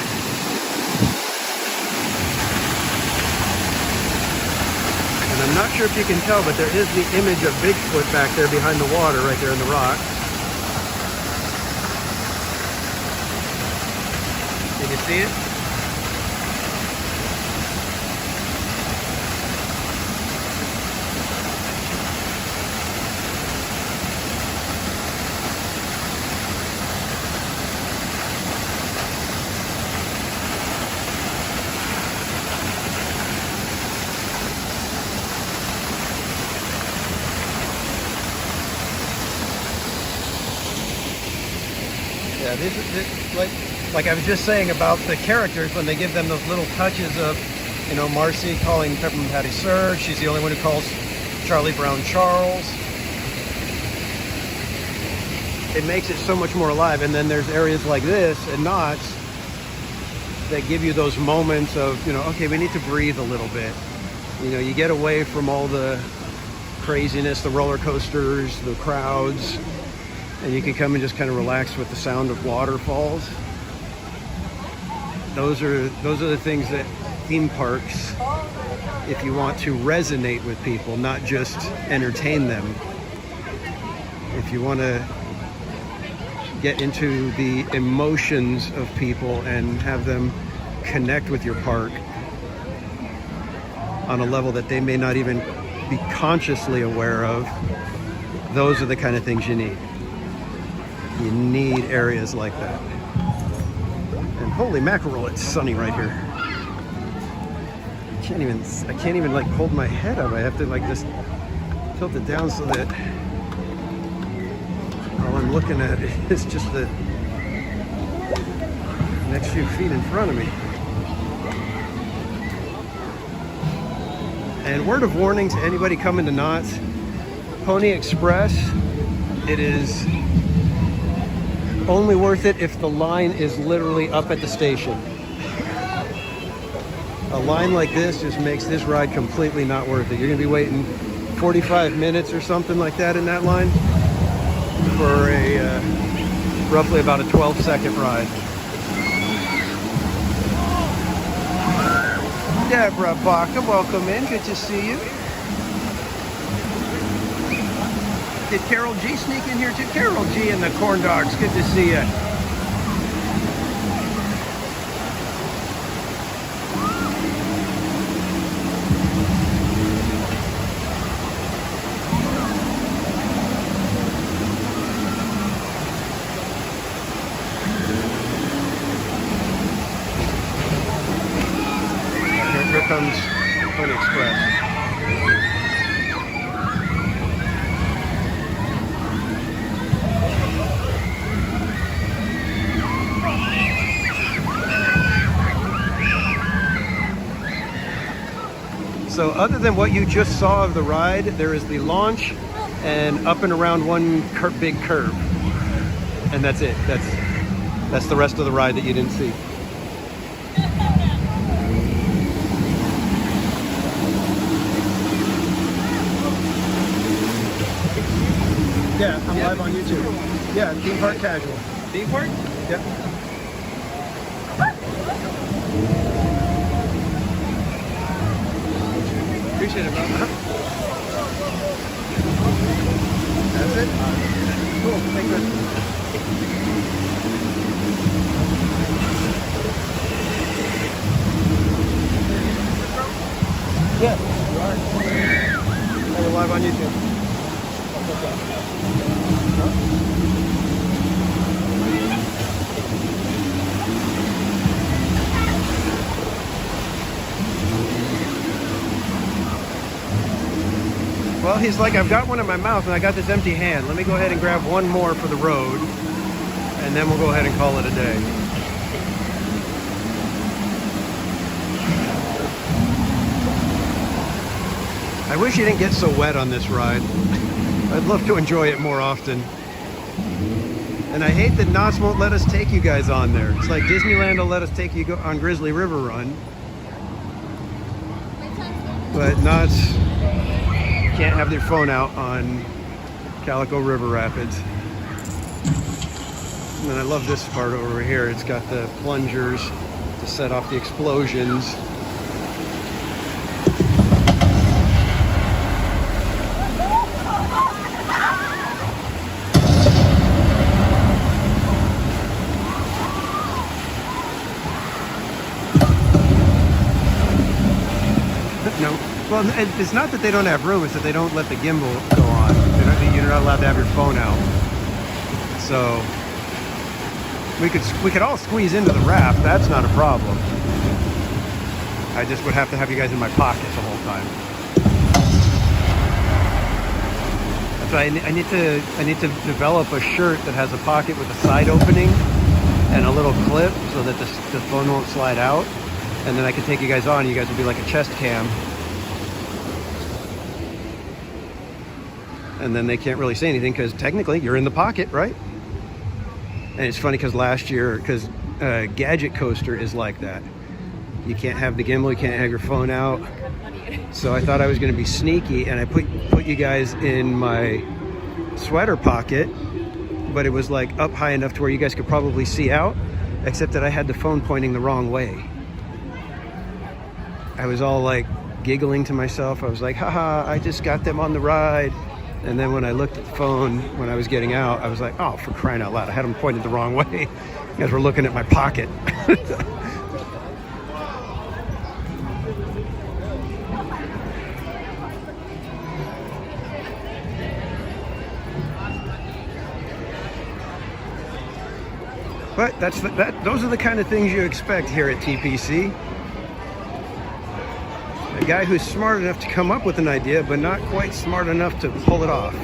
And I'm not sure if you can tell, but there is the image of Bigfoot back there behind the water right there in the rock. Can you see it? like I was just saying about the characters, when they give them those little touches of, you know, Marcy calling Peppermint Patty Sir. She's the only one who calls Charlie Brown Charles. It makes it so much more alive. And then there's areas like this and Knott's that give you those moments of, you know, okay, we need to breathe a little bit. You know, you get away from all the craziness, the roller coasters, the crowds, and you can come and just kind of relax with the sound of waterfalls. Those are the things that theme parks, if you want to resonate with people, not just entertain them. If you want to get into the emotions of people and have them connect with your park on a level that they may not even be consciously aware of, those are the kind of things you need. You need areas like that. And holy mackerel, it's sunny right here. I can't even like hold my head up. I have to like just tilt it down so that all I'm looking at is just the next few feet in front of me. And word of warning to anybody coming to Knott's, Pony Express, it is only worth it if the line is literally up at the station. A line like this just makes this ride completely not worth it. You're gonna be waiting 45 minutes or something like that in that line for a roughly about a 12-second ride. Deborah Baca, welcome in. Good to see you. Did Carol G sneak in here too? Carol G and the Corn Dogs. Good to see you. Here comes Pony Express. So other than what you just saw of the ride, there is the launch and up and around one big curve. And that's it. That's the rest of the ride that you didn't see. Yeah, I'm live on YouTube. Yeah, Theme Park Casual. Theme Park? Yep. Appreciate it, bro. That's it? Cool, thank you. Yeah, you are. You're live on YouTube. Well, he's like, I've got one in my mouth and I got this empty hand. Let me go ahead and grab one more for the road, and then we'll go ahead and call it a day. I wish you didn't get so wet on this ride. I'd love to enjoy it more often. And I hate that Knott's won't let us take you guys on there. It's like Disneyland will let us take you on Grizzly River Run, but Knott's can't have their phone out on Calico River Rapids. And I love this part over here. It's got the plungers to set off the explosions. No. Well, it's not that they don't have room, it's that they don't let the gimbal go on. You're not allowed to have your phone out. So we could all squeeze into the raft, that's not a problem. I just would have to have you guys in my pocket the whole time. That's why I need to develop a shirt that has a pocket with a side opening and a little clip so that the phone won't slide out. And then I can take you guys on. You guys will be like a chest cam. And then they can't really say anything because technically you're in the pocket, right? And it's funny because last year, because Gadget Coaster is like that. You can't have the gimbal, you can't have your phone out. So I thought I was going to be sneaky, and I put you guys in my sweater pocket, but it was like up high enough to where you guys could probably see out, except that I had the phone pointing the wrong way. I was all like giggling to myself. I was like, haha, I just got them on the ride. And then when I looked at the phone when I was getting out, I was like, oh, for crying out loud, I had them pointed the wrong way. You guys were looking at my pocket. But those are the kind of things you expect here at TPC. A guy who's smart enough to come up with an idea, but not quite smart enough to pull it off.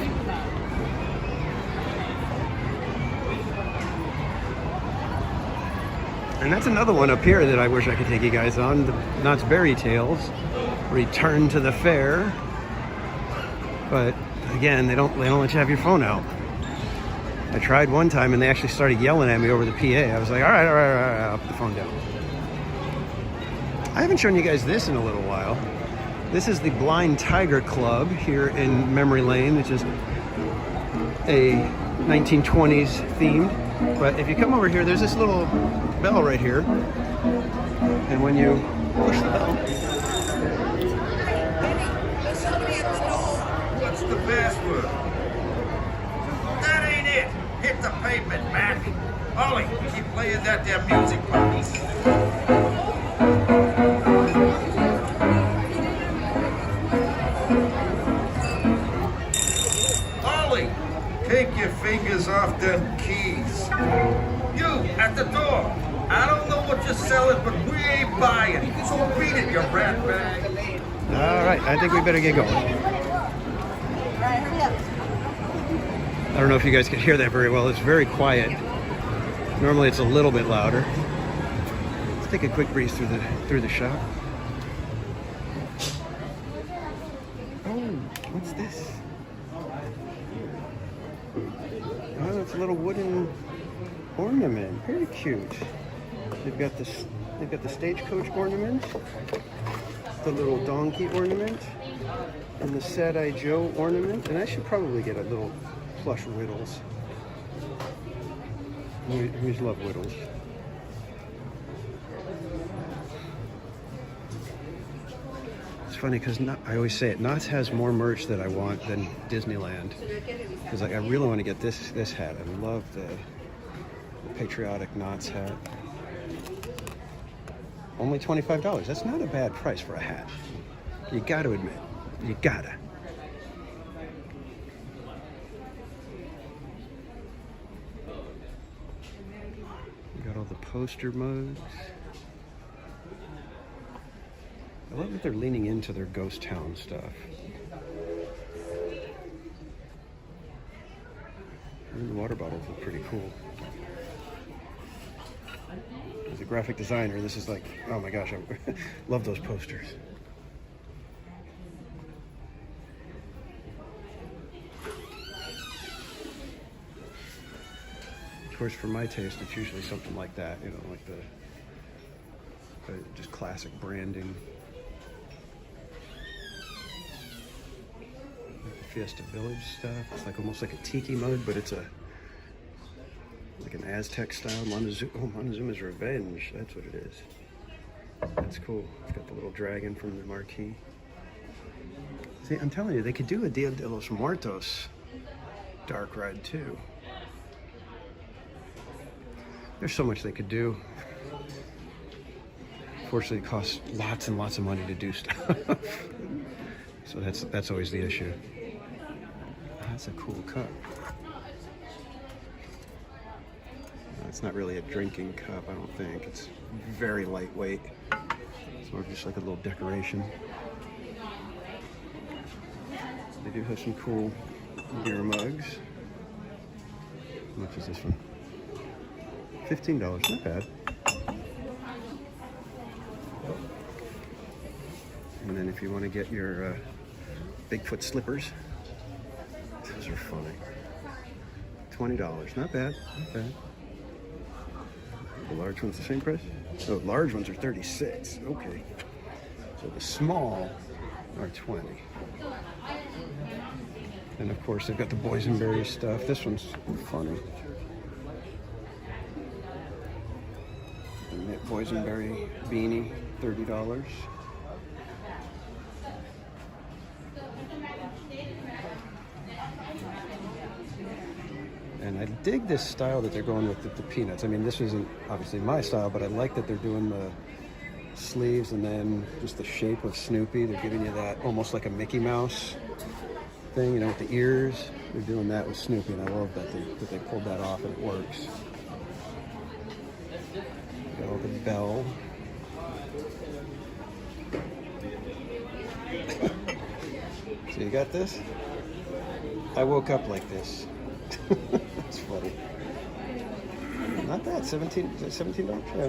And that's another one up here that I wish I could take you guys on. The Knott's Berry Tales, Return to the Fair. But again, they don't let you have your phone out. I tried one time and they actually started yelling at me over the PA. I was like, all right, I'll put the phone down. I haven't shown you guys this in a little while. This is the Blind Tiger Club here in Memory Lane, which is a 1920s themed. But if you come over here, there's this little bell right here. And when you push the bell, What's the password? That ain't it. Hit the pavement, Mac. Ollie, keep playing that there music, puppies. Ollie, take your fingers off them keys. You, at the door. I don't know what you're selling, but we ain't buying. So beat it, you rat bag. all right, I think we better get going. Alright, hurry up. I don't know if you guys can hear that very well. It's very quiet. Normally it's a little bit louder. Let's take a quick breeze through the shop. Oh, what's this? Oh, it's a little wooden ornament. Very cute. They've got the stagecoach ornament, the little donkey ornament, and the Sad-Eye Joe ornament. And I should probably get a little plush Whittles. We always love Whittles. It's funny because I always say it, Knott's has more merch that I want than Disneyland. Because I really want to get this hat. I love the patriotic Knott's hat. Only $25. That's not a bad price for a hat. You got to admit. You gotta. Got all the poster mugs. I love that they're leaning into their ghost town stuff. And the water bottles look pretty cool. As a graphic designer, this is like, oh my gosh, I love those posters. Of course, for my taste, it's usually something like that, you know, like the just classic branding. Like the Fiesta Village stuff. It's like almost like a tiki mug, but it's like an Aztec style. Montezuma's Revenge. That's what it is. That's cool. It's got the little dragon from the marquee. See, I'm telling you, they could do a Dia de los Muertos dark ride too. There's so much they could do. Fortunately, it costs lots and lots of money to do stuff. So that's always the issue. That's a cool cup. It's not really a drinking cup, I don't think. It's very lightweight. It's more just like a little decoration. They do have some cool beer mugs. How much is this one? $15, not bad. And then if you want to get your Bigfoot slippers, those are funny. $20, not bad, not bad. The large ones the same price? Oh, large ones are 36. Okay. So the small are 20. And of course they've got the boysenberry stuff. This one's funny. And that boysenberry beanie, $30. And I dig this style that they're going with the peanuts. I mean, this isn't obviously my style, but I like that they're doing the sleeves and then just the shape of Snoopy. They're giving you that almost like a Mickey Mouse thing, you know, with the ears. They're doing that with Snoopy, and I love that they pulled that off and it works. Got all the bell. So you got this? I woke up like this. That's funny. Not bad. $17. Is it $17? Yeah.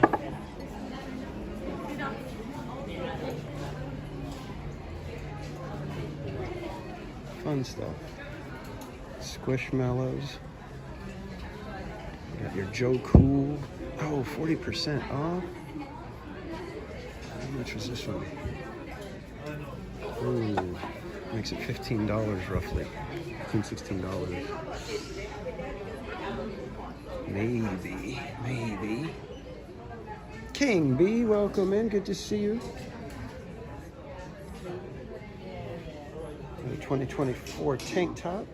Fun stuff. Squishmallows. You got your Joe Cool. Oh, 40% off. How much was this one? Ooh, makes it $15 roughly. $16. Maybe. King B, welcome in. Good to see you. 2024 tank top.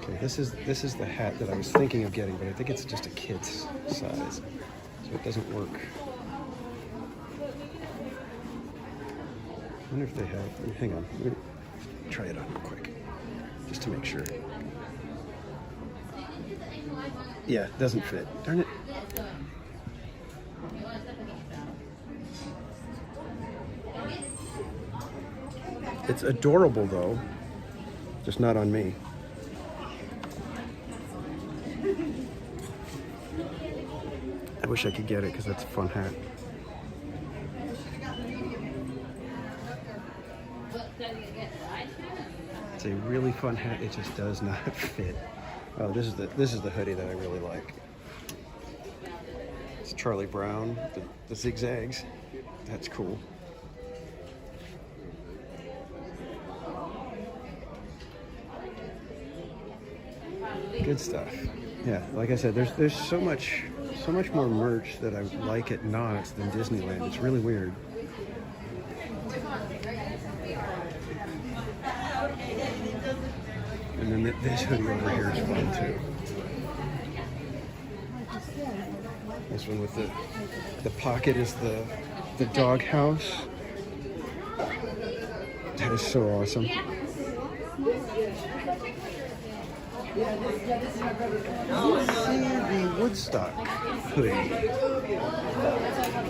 Okay, this is the hat that I was thinking of getting, but I think it's just a kid's size, so it doesn't work. I wonder if they have. Hang on, let me try it on real quick, just to make sure. Yeah, it doesn't fit. Darn it. It's adorable though, just not on me. I wish I could get it because that's a fun hat. It's a really fun hat. It just does not fit. Oh, this is the hoodie that I really like. It's Charlie Brown, the zigzags. That's cool. Good stuff. Yeah, like I said, there's so much more merch that I like at Knott's than Disneyland. It's really weird. And then this hoodie over here is fun too. This one with the pocket is the dog house. That is so awesome. Let's see the Woodstock hoodie. Let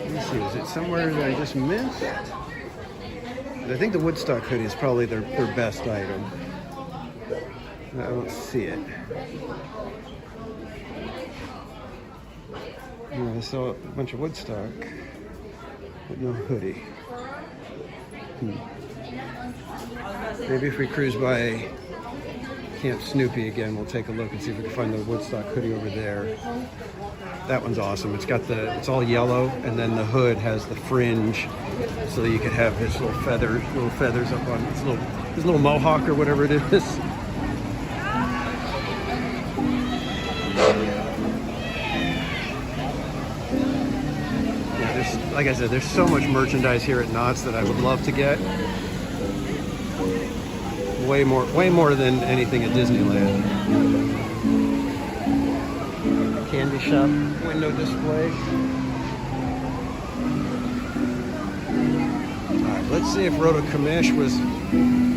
me see, is it somewhere that I just missed? I think the Woodstock hoodie is probably their best item. I don't see it. I saw a bunch of Woodstock, but no hoodie. Maybe if we cruise by Camp Snoopy again, we'll take a look and see if we can find the Woodstock hoodie over there. That one's awesome. It's all yellow, and then the hood has the fringe, so that you could have his little feathers up on his little mohawk or whatever it is. Like I said, there's so much merchandise here at Knott's that I would love to get. Way more than anything at Disneyland. Candy shop window display. All right, let's see if Rhoda Kamish was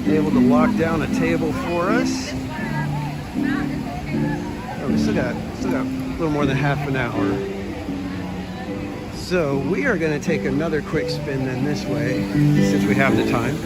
able to lock down a table for us. Oh, we still got a little more than half an hour. So we are going to take another quick spin then this way, since we have the time.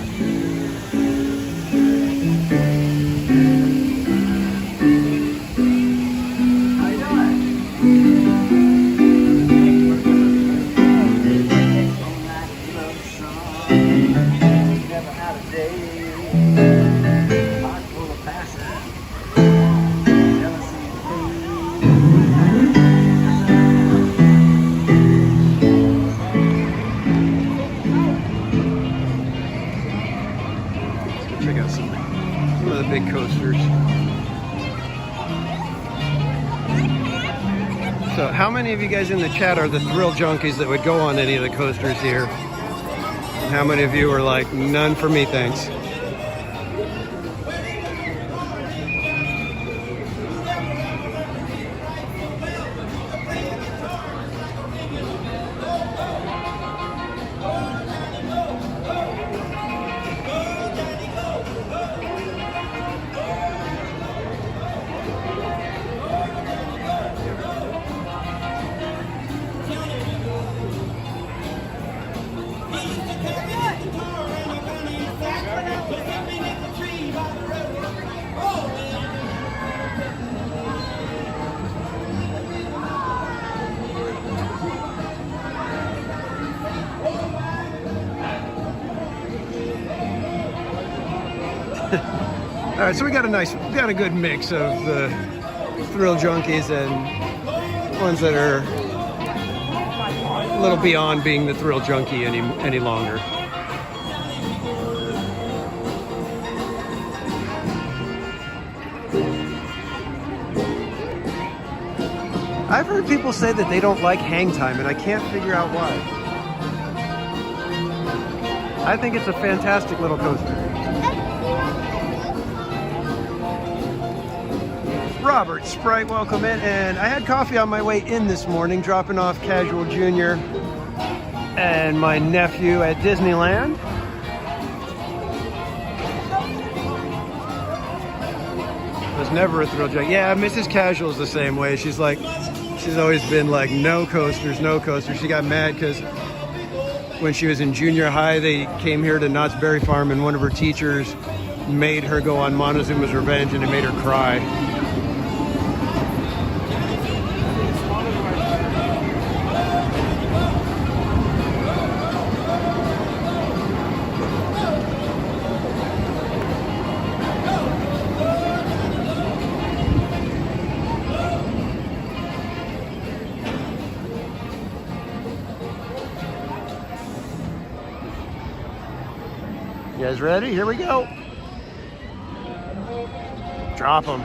So how many of you guys in the chat are the thrill junkies that would go on any of the coasters here? And how many of you are like, none for me, thanks? All right, so we got a good mix of the thrill junkies and ones that are a little beyond being the thrill junkie any longer. I've heard people say that they don't like hang time, and I can't figure out why. I think it's a fantastic little coaster. Robert Sprite, welcome in. And I had coffee on my way in this morning, dropping off Casual Jr. and my nephew at Disneyland. Was never a thrill junkie. Yeah, Mrs. Casual's the same way. She's always been like, no coasters, no coasters. She got mad because when she was in junior high, they came here to Knott's Berry Farm, and one of her teachers made her go on Montezuma's Revenge, and it made her cry. You guys ready? Here we go. Drop them.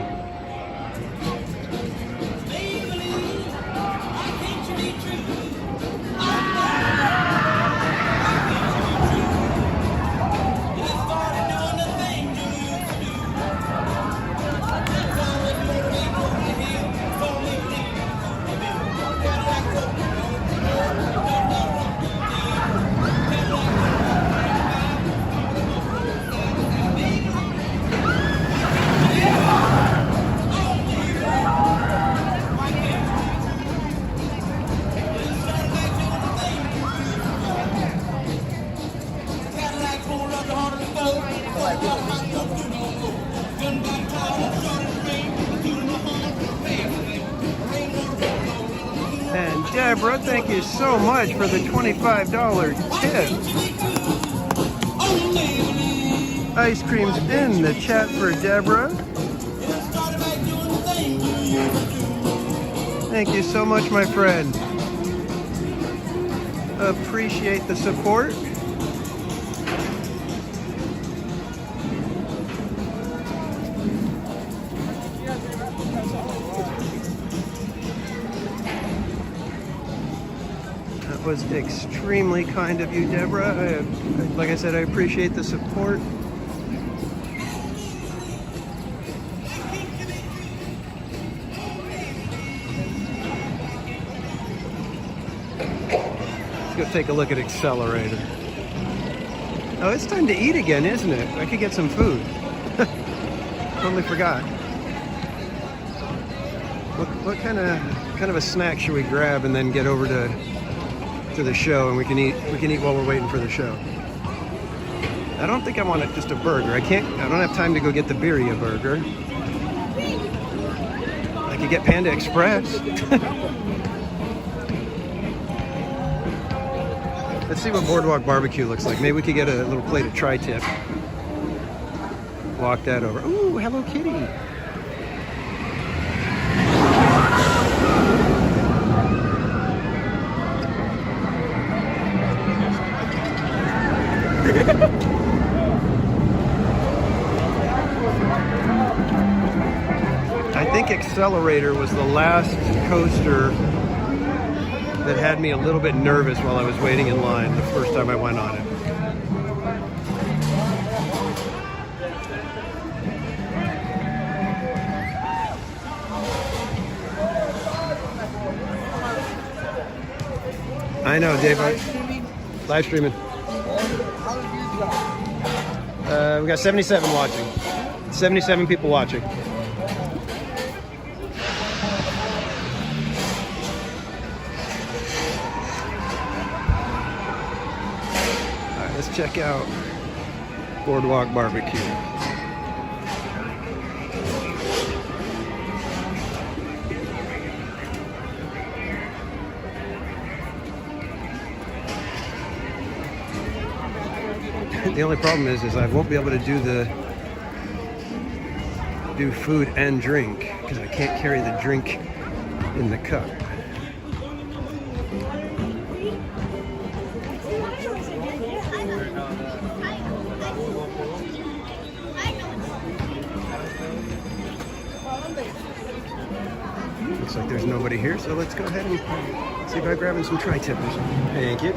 And Deborah, thank you so much for the $25 tip. Ice cream's in the chat for Deborah. Thank you so much, my friend. Appreciate the support. Was extremely kind of you, Deborah. Like I said, I appreciate the support. Let's go take a look at Accelerator. Oh, it's time to eat again, isn't it? I could get some food. Totally forgot. What kind of a snack should we grab and then get over to the show, and we can eat while we're waiting for the show? I don't think I want just a burger. I don't have time to go get the birria burger. I could get Panda Express. Let's see what Boardwalk Barbecue looks like. Maybe we could get a little plate of tri-tip. Walk that over. Ooh, Hello Kitty. I think Accelerator was the last coaster that had me a little bit nervous while I was waiting in line the first time I went on it. I know, Dave. Live streaming. We got 77 watching. 77 people watching. All right, let's check out Boardwalk Barbecue. The only problem is I won't be able to do food and drink because I can't carry the drink in the cup. Looks like there's nobody here, so let's go ahead and see about grabbing some tri-tippers. Thank you.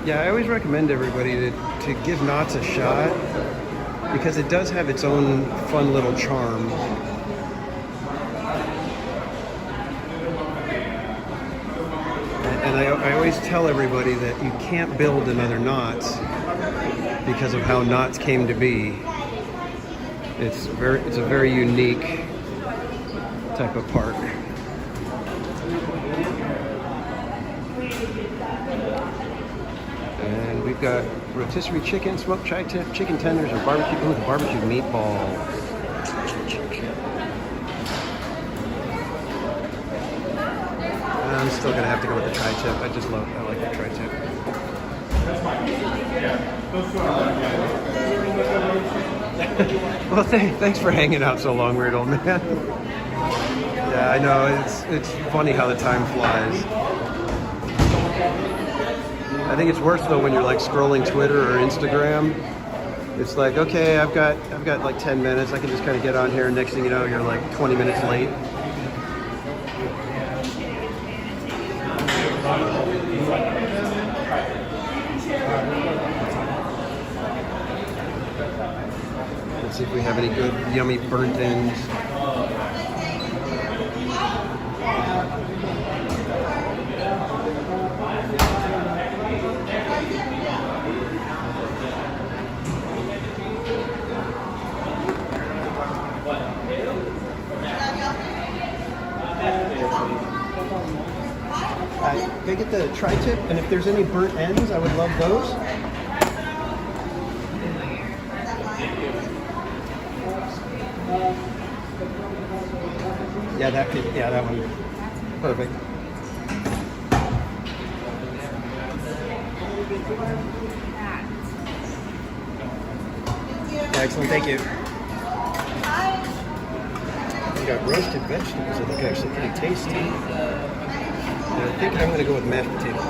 Yeah, I always recommend everybody to give Knott's a shot because it does have its own fun little charm. And I always tell everybody that you can't build another Knott's because of how Knott's came to be. It's a very unique type of park. And we've got rotisserie chicken, smoked tri-tip, chicken tenders, or barbecue meatballs. I'm still gonna have to go with the tri-tip. I like the tri-tip. Well, thanks for hanging out so long, weird old man. Yeah, I know, it's funny how the time flies. I think it's worse though when you're like scrolling Twitter or Instagram. It's like, okay, I've got like 10 minutes. I can just kind of get on here, and next thing you know, you're like 20 minutes late. Let's see if we have any good, yummy burnt ends. Can I get the tri-tip? And if there's any burnt ends, I would love those. Yeah, that one. Perfect. Excellent, thank you. We got roasted vegetables that look actually pretty tasty. And I think I'm going to go with mashed potatoes.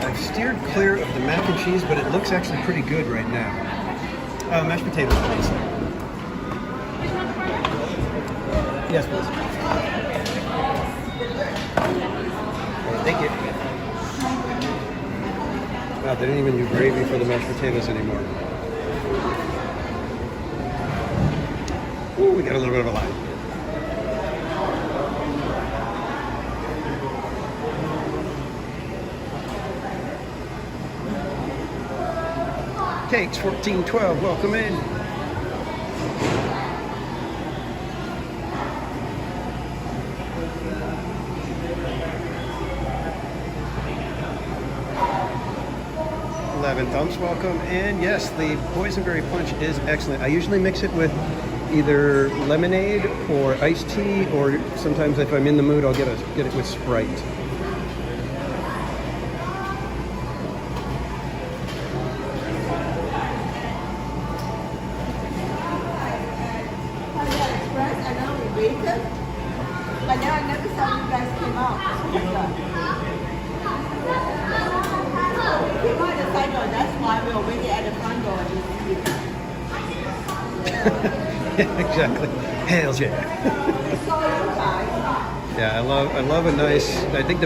I've steered clear of the mac and cheese, but it looks actually pretty good right now. Mashed potatoes, please. Yes, please. Thank you. Wow, they didn't even do gravy for the mashed potatoes anymore. Ooh, we got a little bit of a line. Cakes 1412, welcome in. $11. most welcome. And yes, the boysenberry punch is excellent. I usually mix it with either lemonade or iced tea, or sometimes if I'm in the mood, I'll get it with Sprite. I know we waited, but now I never saw you guys came out. Came out the side door. That's why we were waiting at the front door. Exactly. Hails yeah. Yeah, I love a nice. I think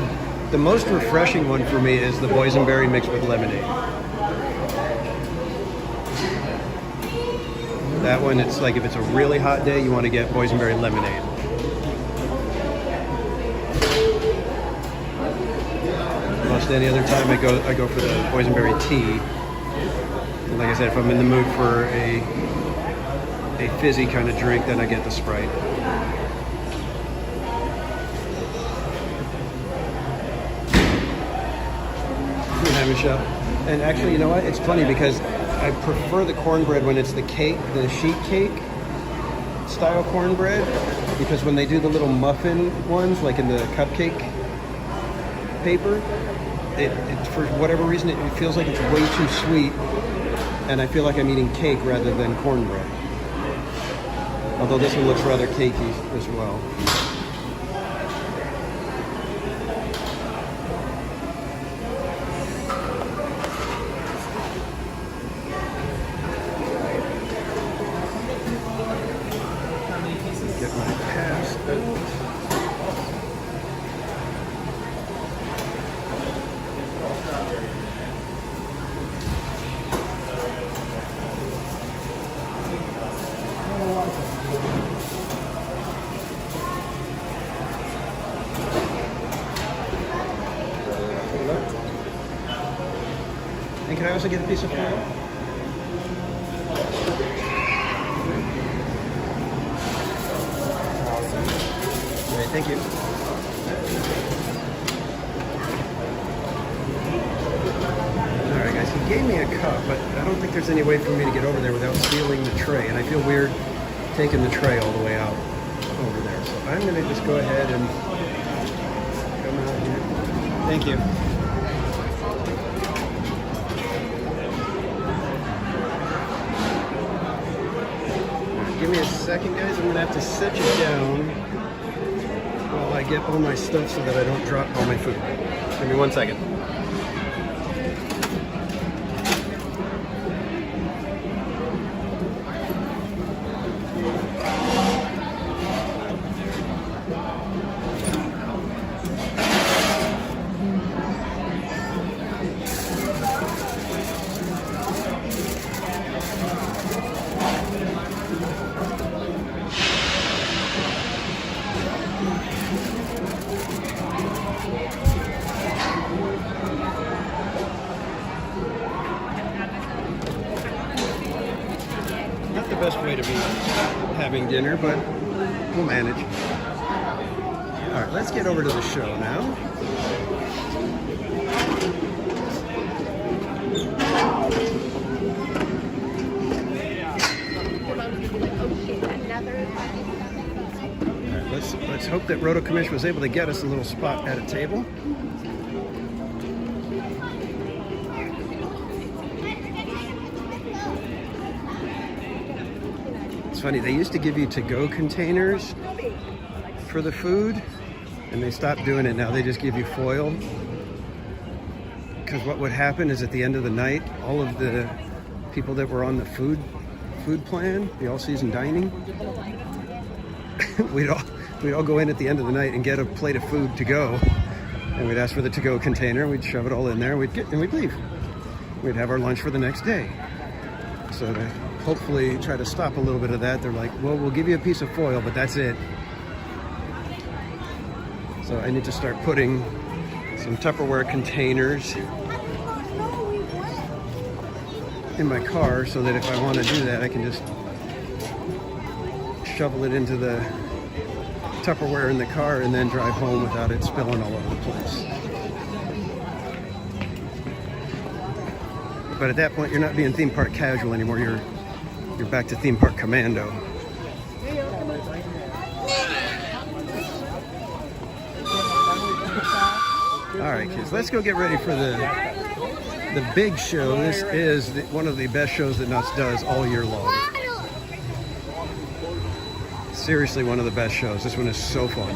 the most refreshing one for me is the boysenberry mixed with lemonade. That one, it's like if it's a really hot day, you want to get boysenberry lemonade. Most any other time, I go for the boysenberry tea. And like I said, if I'm in the mood for a fizzy kind of drink, then I get the Sprite. Yeah, Michelle. And actually, you know what? It's funny because I prefer the cornbread when it's the sheet cake style cornbread, because when they do the little muffin ones, like in the cupcake paper, it for whatever reason it feels like it's way too sweet, and I feel like I'm eating cake rather than cornbread. Although this one looks rather cakey as well. Get my pass out. And can I also get a piece of foil? Great, thank you. Alright guys, he gave me a cup, but I don't think there's any way for me to get over there without stealing the tray, and I feel weird taking the tray all the way out over there. So I'm going to just go ahead and come out here. Thank you. Give me a second, guys. I'm gonna have to set you down while I get all my stuff so that I don't drop all my food. Give me 1 second. Best way to be having dinner, but we'll manage. All right, let's get over to the show now. All right, let's hope that Roto Commish was able to get us a little spot at a table. It's funny, they used to give you to-go containers for the food, and they stopped doing it now. They just give you foil. Because what would happen is at the end of the night, all of the people that were on the food plan, the all-season dining, we'd all go in at the end of the night and get a plate of food to go, and we'd ask for the to-go container, we'd shove it all in there, and we'd leave. We'd have our lunch for the next day. So to hopefully try to stop a little bit of that, they're like, well, we'll give you a piece of foil, but that's it. So I need to start putting some Tupperware containers in my car so that if I want to do that, I can just shovel it into the Tupperware in the car and then drive home without it spilling all over the place. But at that point, you're not being theme park casual anymore. You're back to theme park commando. All right, kids, let's go get ready for the big show. This is one of the best shows that Knott does all year long. Seriously, one of the best shows. This one is so fun.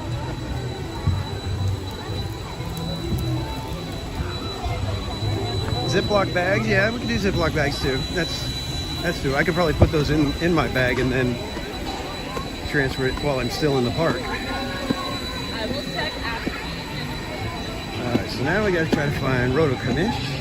Ziploc bags, yeah, we can do Ziploc bags too. That's true. I could probably put those in my bag and then transfer it while I'm still in the park. I will check after. All right, so now we got to try to find Roto Commish.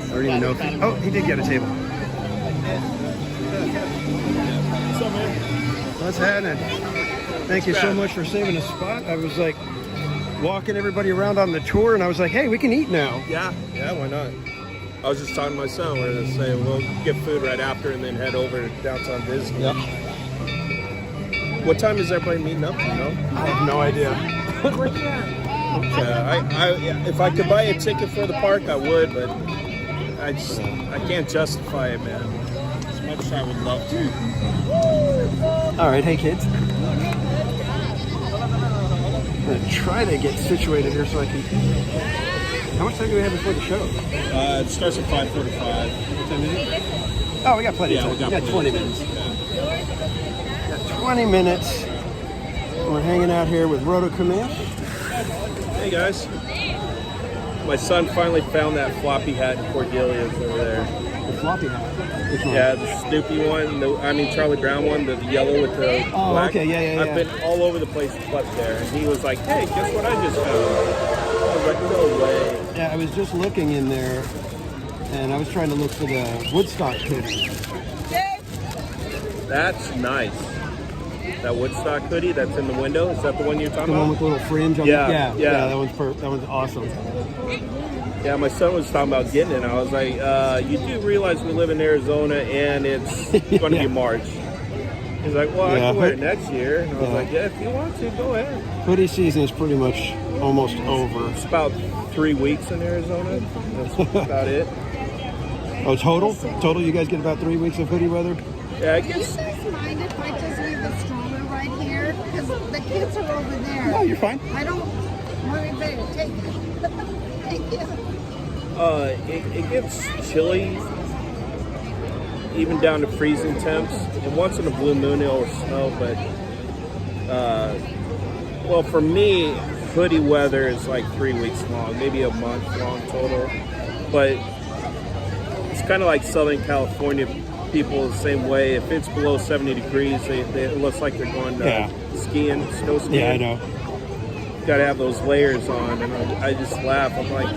I don't even know if he, oh, he did get a table. What's happening? Thank you so much for saving a spot. I was like walking everybody around on the tour, and I was like, hey, we can eat now. Yeah, why not? I was just talking to my son. We're going to say we'll get food right after and then head over to downtown Disney. Yep. What time is everybody meeting up? You know? I have no idea. If I could buy a ticket for the park, I would, but I can't justify it, man. As much as I would love to. All right, hey kids. I'm gonna try to get situated here so I can. How much time do we have before the show? It starts at 5:45. What time is it? Oh, we got plenty of time. We got 20 minutes. Yeah. Got 20 minutes. We're hanging out here with Roto Commish. Hey guys. My son finally found that floppy hat in Cordelia's over there. The floppy hat? Which one? Yeah, the Snoopy one. Charlie Brown one, the yellow with the black. Okay, yeah. I've been all over the place but there. And he was like, hey, guess what I just found? I was like, no way. Yeah, I was just looking in there, and I was trying to look for the Woodstock hoodie. That's nice. That Woodstock hoodie that's in the window, is that the one you're talking The about? one with the little fringe on Yeah, the yeah. that one's awesome. Yeah, my son was talking about getting it. And I was like, you do realize we live in Arizona and it's going to be March. He's like, well, I can wear it next year. And I was like, yeah, if you want to, go ahead. Hoodie season is pretty much almost over. It's about 3 weeks in Arizona. That's about it. Oh, total? Total, you guys get about 3 weeks of hoodie weather? Yeah, I Do you guess. guys mind if I just leave the stroller right here? Because the kids are over there. No, you're fine. I don't want anybody to take it. Thank you. It gets chilly, even down to freezing temps. And once in a blue moon it'll snow, but well, for me, hoodie weather is like 3 weeks long, maybe a month long total. But it's kind of like Southern California people the same way. If it's below 70 degrees, it looks like they're going skiing, snow skiing. Yeah, I know. Got to have those layers on, and I just laugh. I'm like,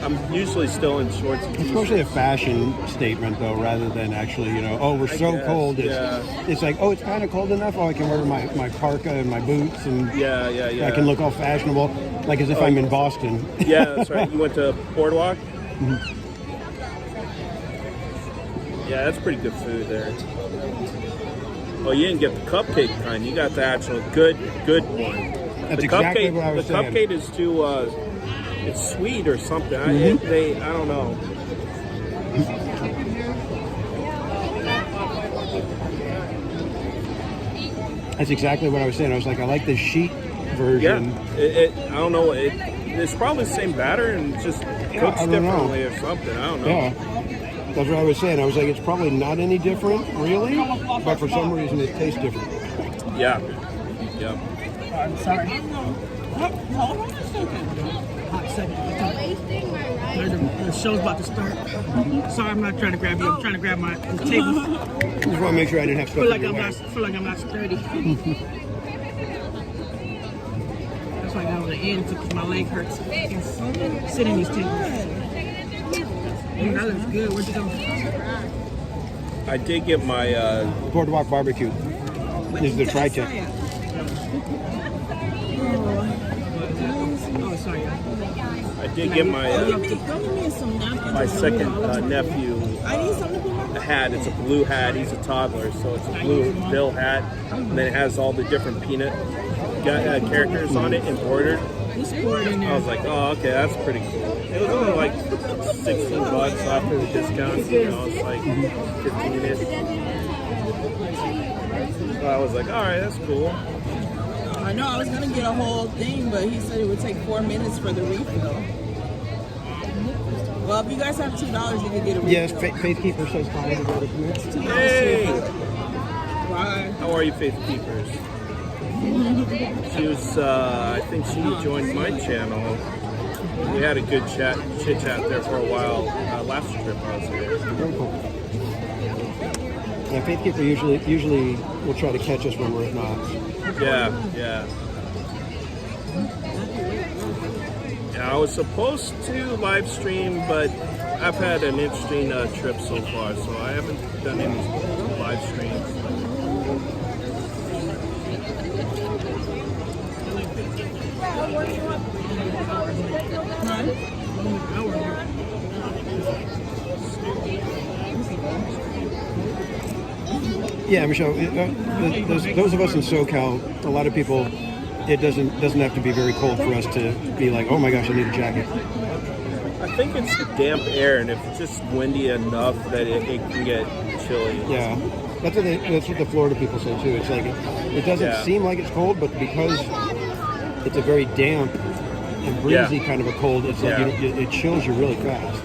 I'm usually still in shorts and It's t-shirts. mostly a fashion statement, though, rather than actually, oh, we're so cold. It's like, oh, it's kind of cold enough. Oh, I can wear my parka and my boots, and I can look all fashionable, like as if I'm in Boston. Yeah, that's right. You went to Boardwalk? Mm-hmm. Yeah, that's pretty good food there. Well, you didn't get the cupcake kind. You got the actual good one. That's the exactly cupcake, what I was the saying. cupcake is too, it's sweet or something. Mhm. I don't know. That's exactly what I was saying. I was like, I like the sheet version. Yeah, I don't know. It's probably the same batter and just cooks I don't know. differently or something. I don't know. Yeah. That's what I was saying. I was like, it's probably not any different, really, but for some reason it tastes different. Yeah. Yeah. I'm sorry. Hold on a second. Hot second. The show's about to start. Sorry, I'm not trying to grab you. I'm trying to grab the table. Just want to make sure I didn't have stuff Feel like in your I'm way. not. Feel like I'm not sturdy. That's why I got on the end because my leg hurts. I can't sit in these tables. That looks good. Where'd you go? I did get my Boardwalk barbecue. This is the tri-tip. did get my Don't give me some napkins. my second nephew I need something to put my a hat. It's a blue hat. He's a toddler, so it's a blue bill hat, and then it has all the different peanut characters on it embroidered. Just pour it in there. I was like, oh, okay, that's pretty cool. It was only like $16 after the discount. You know, it's like 15-ish. So I was like, all right, that's cool. I know I was gonna get a whole thing, but he said it would take 4 minutes for the refill. Well, if you guys have $2, you can get a refill. Yes, Faith Keeper says hi. Everybody come here. Hey! Bye. How are you, Faith Keepers? She was, I think she joined my channel. We had a good chit chat there for a while last trip I was here. Yeah, Faith Keeper usually will try to catch us when we're at Knott's. Yeah. Yeah, I was supposed to live stream, but I've had an interesting trip so far, so I haven't done any live streams. Yeah, Michelle. Those of us in SoCal, a lot of people, it doesn't have to be very cold for us to be like, oh my gosh, I need a jacket. I think it's the damp air, and if it's just windy enough that it can get chilly. Yeah, that's what the Florida people say too. It's like it doesn't seem like it's cold, but because it's a very damp and breezy kind of a cold, it's like it chills you really fast.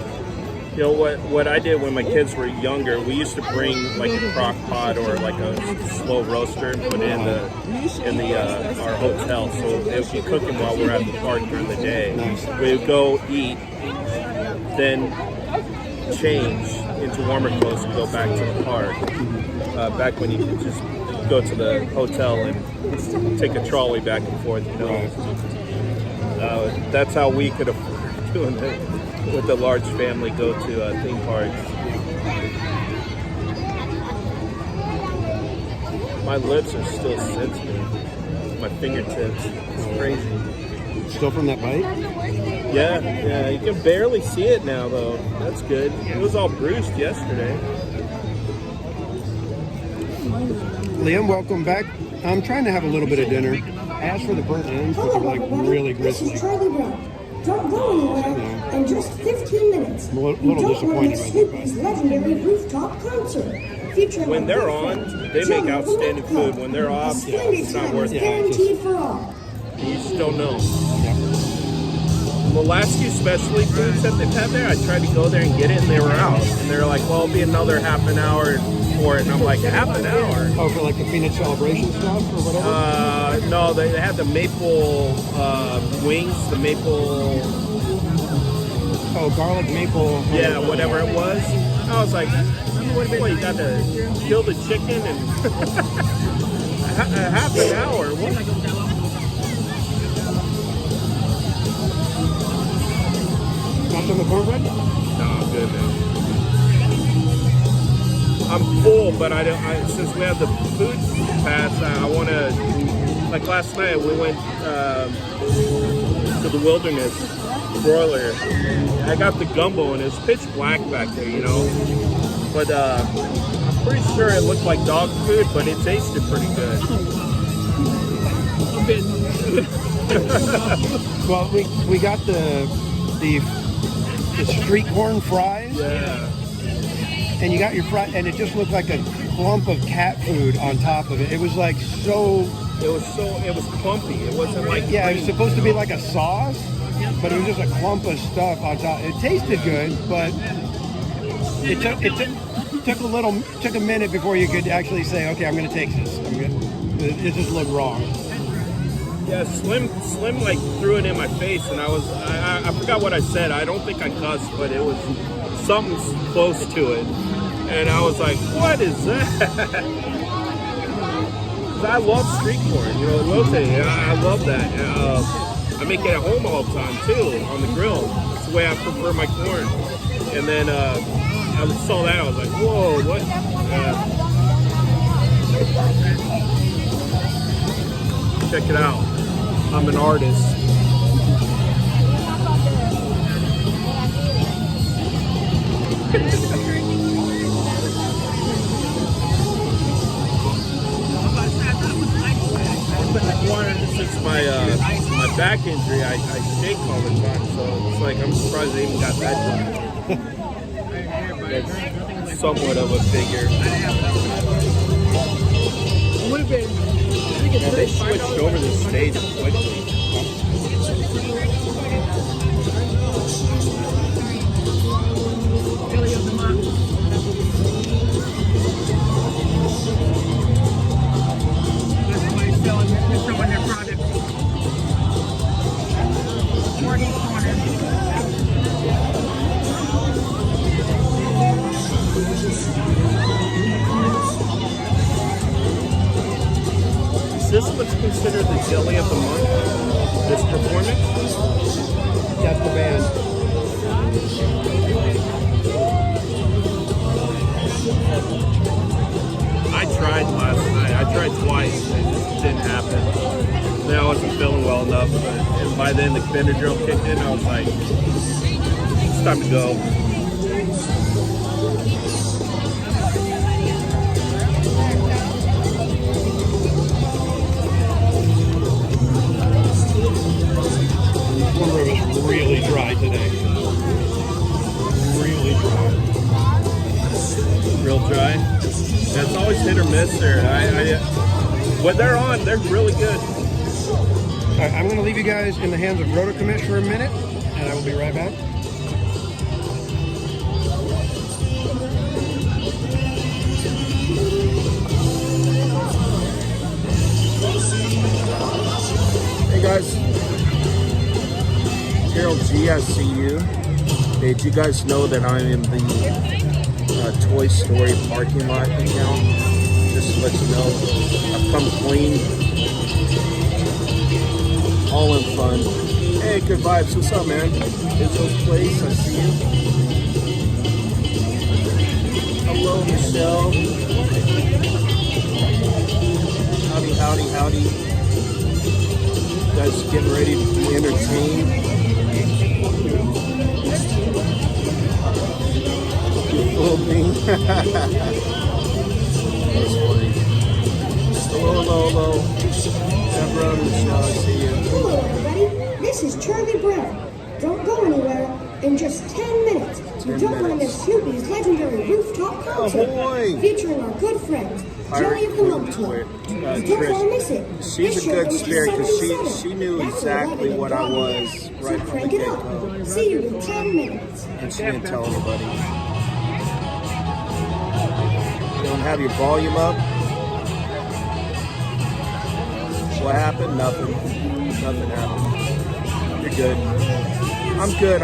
You know what I did when my kids were younger, we used to bring like a crock pot or like a slow roaster and put it in our hotel, so it would be cooking while we were at the park during the day. Nice. We would go eat, then change into warmer clothes and go back to the park. Back when you could just go to the hotel and take a trolley back and forth, you know. That's how we could afford doing it. With a large family, go to theme parks. My lips are still sensitive. My fingertips. It's crazy. Still from that bite? Yeah. You can barely see it now, though. That's good. It was all bruised yesterday. Liam, welcome back. I'm trying to have a little bit of dinner. I asked for the burnt ends, which are like really gristly. This is Charlie Brown. Don't go anywhere. In just 15 minutes. I'm a little disappointed miss with Snoopy's legendary Rooftop concert. Featuring When they're on, they make outstanding food. When they're off, it's not worth it. Guaranteed for all. You just don't know. The last few specialty foods that they've had there, I tried to go there and get it, and they were out. And they're like, well, it'll be another half an hour for it. And I'm like, half an hour? Oh, for like the peanut celebration stuff or whatever? No, they had the maple wings, the maple... Oh, garlic maple... Yeah, whatever it was. I was like, what, you got to kill the chicken and... half an hour? What? Not on the cornbread? No, I'm good, man. I'm full, but I don't. Since we have the food pass, I want to. Like last night, we went to the Wilderness Broiler. I got the gumbo, and it's pitch black back there, you know. But I'm pretty sure it looked like dog food, but it tasted pretty good. Well, we got the street corn fries. Yeah. And you got your fry, and it just looked like a clump of cat food on top of it. It was like so. It was clumpy. It wasn't like. Yeah, it was supposed to be like a sauce, but it was just a clump of stuff on top. It tasted good, but it took a minute before you could actually say, okay, I'm going to take this. It just looked wrong. Yeah, Slim like threw it in my face, and I forgot what I said. I don't think I cussed, but it was something close to it. And I was like, what is that? I love street corn, you know, elote. I love that. I make it at home all the time, too, on the grill. It's the way I prefer my corn. And then I saw that, I was like, whoa, what? Check it out. I'm an artist. Since my back injury, I shake all the time, so it's like I'm surprised they even got that done. It's somewhat of a figure. Yeah, they switched over the stage quickly. Is this what's considered the jelly of the month? This performance? That's the band. I tried last night. I tried twice. It just didn't happen. Then I wasn't feeling well enough. And by then the Benadryl kicked in. I was like, it's time to go. It's really dry today. Really dry. Real dry. Yeah, it's always hit or miss there. When they're on, they're really good. All right, I'm going to leave you guys in the hands of Rotocommit for a minute, and I will be right back. Hey guys. Carol G, I see you. Did you guys know that I'm in the Toy Story parking lot now? Just to let you know, I've come clean. All in fun. Hey, good vibes. What's up, man? Izzo's Place, I see you. Hello, Michelle. Howdy, howdy, howdy. You guys getting ready to be entertained? You fooled me. That's funny. Hello. Deborah, Michelle, I see you. Hello, everybody. This is Charlie Brown. Don't go anywhere. In just 10 minutes, you don't want to miss Snoopy's legendary Rooftop concert featuring our good friends, Jelly of the Month Tour. Don't want to miss it. She's a good spirit because she knew exactly what I was right from the get-go. See you in 10 minutes. And she didn't tell anybody. You don't have your volume up? What happened? Nothing. Nothing happened. You're good. I'm good.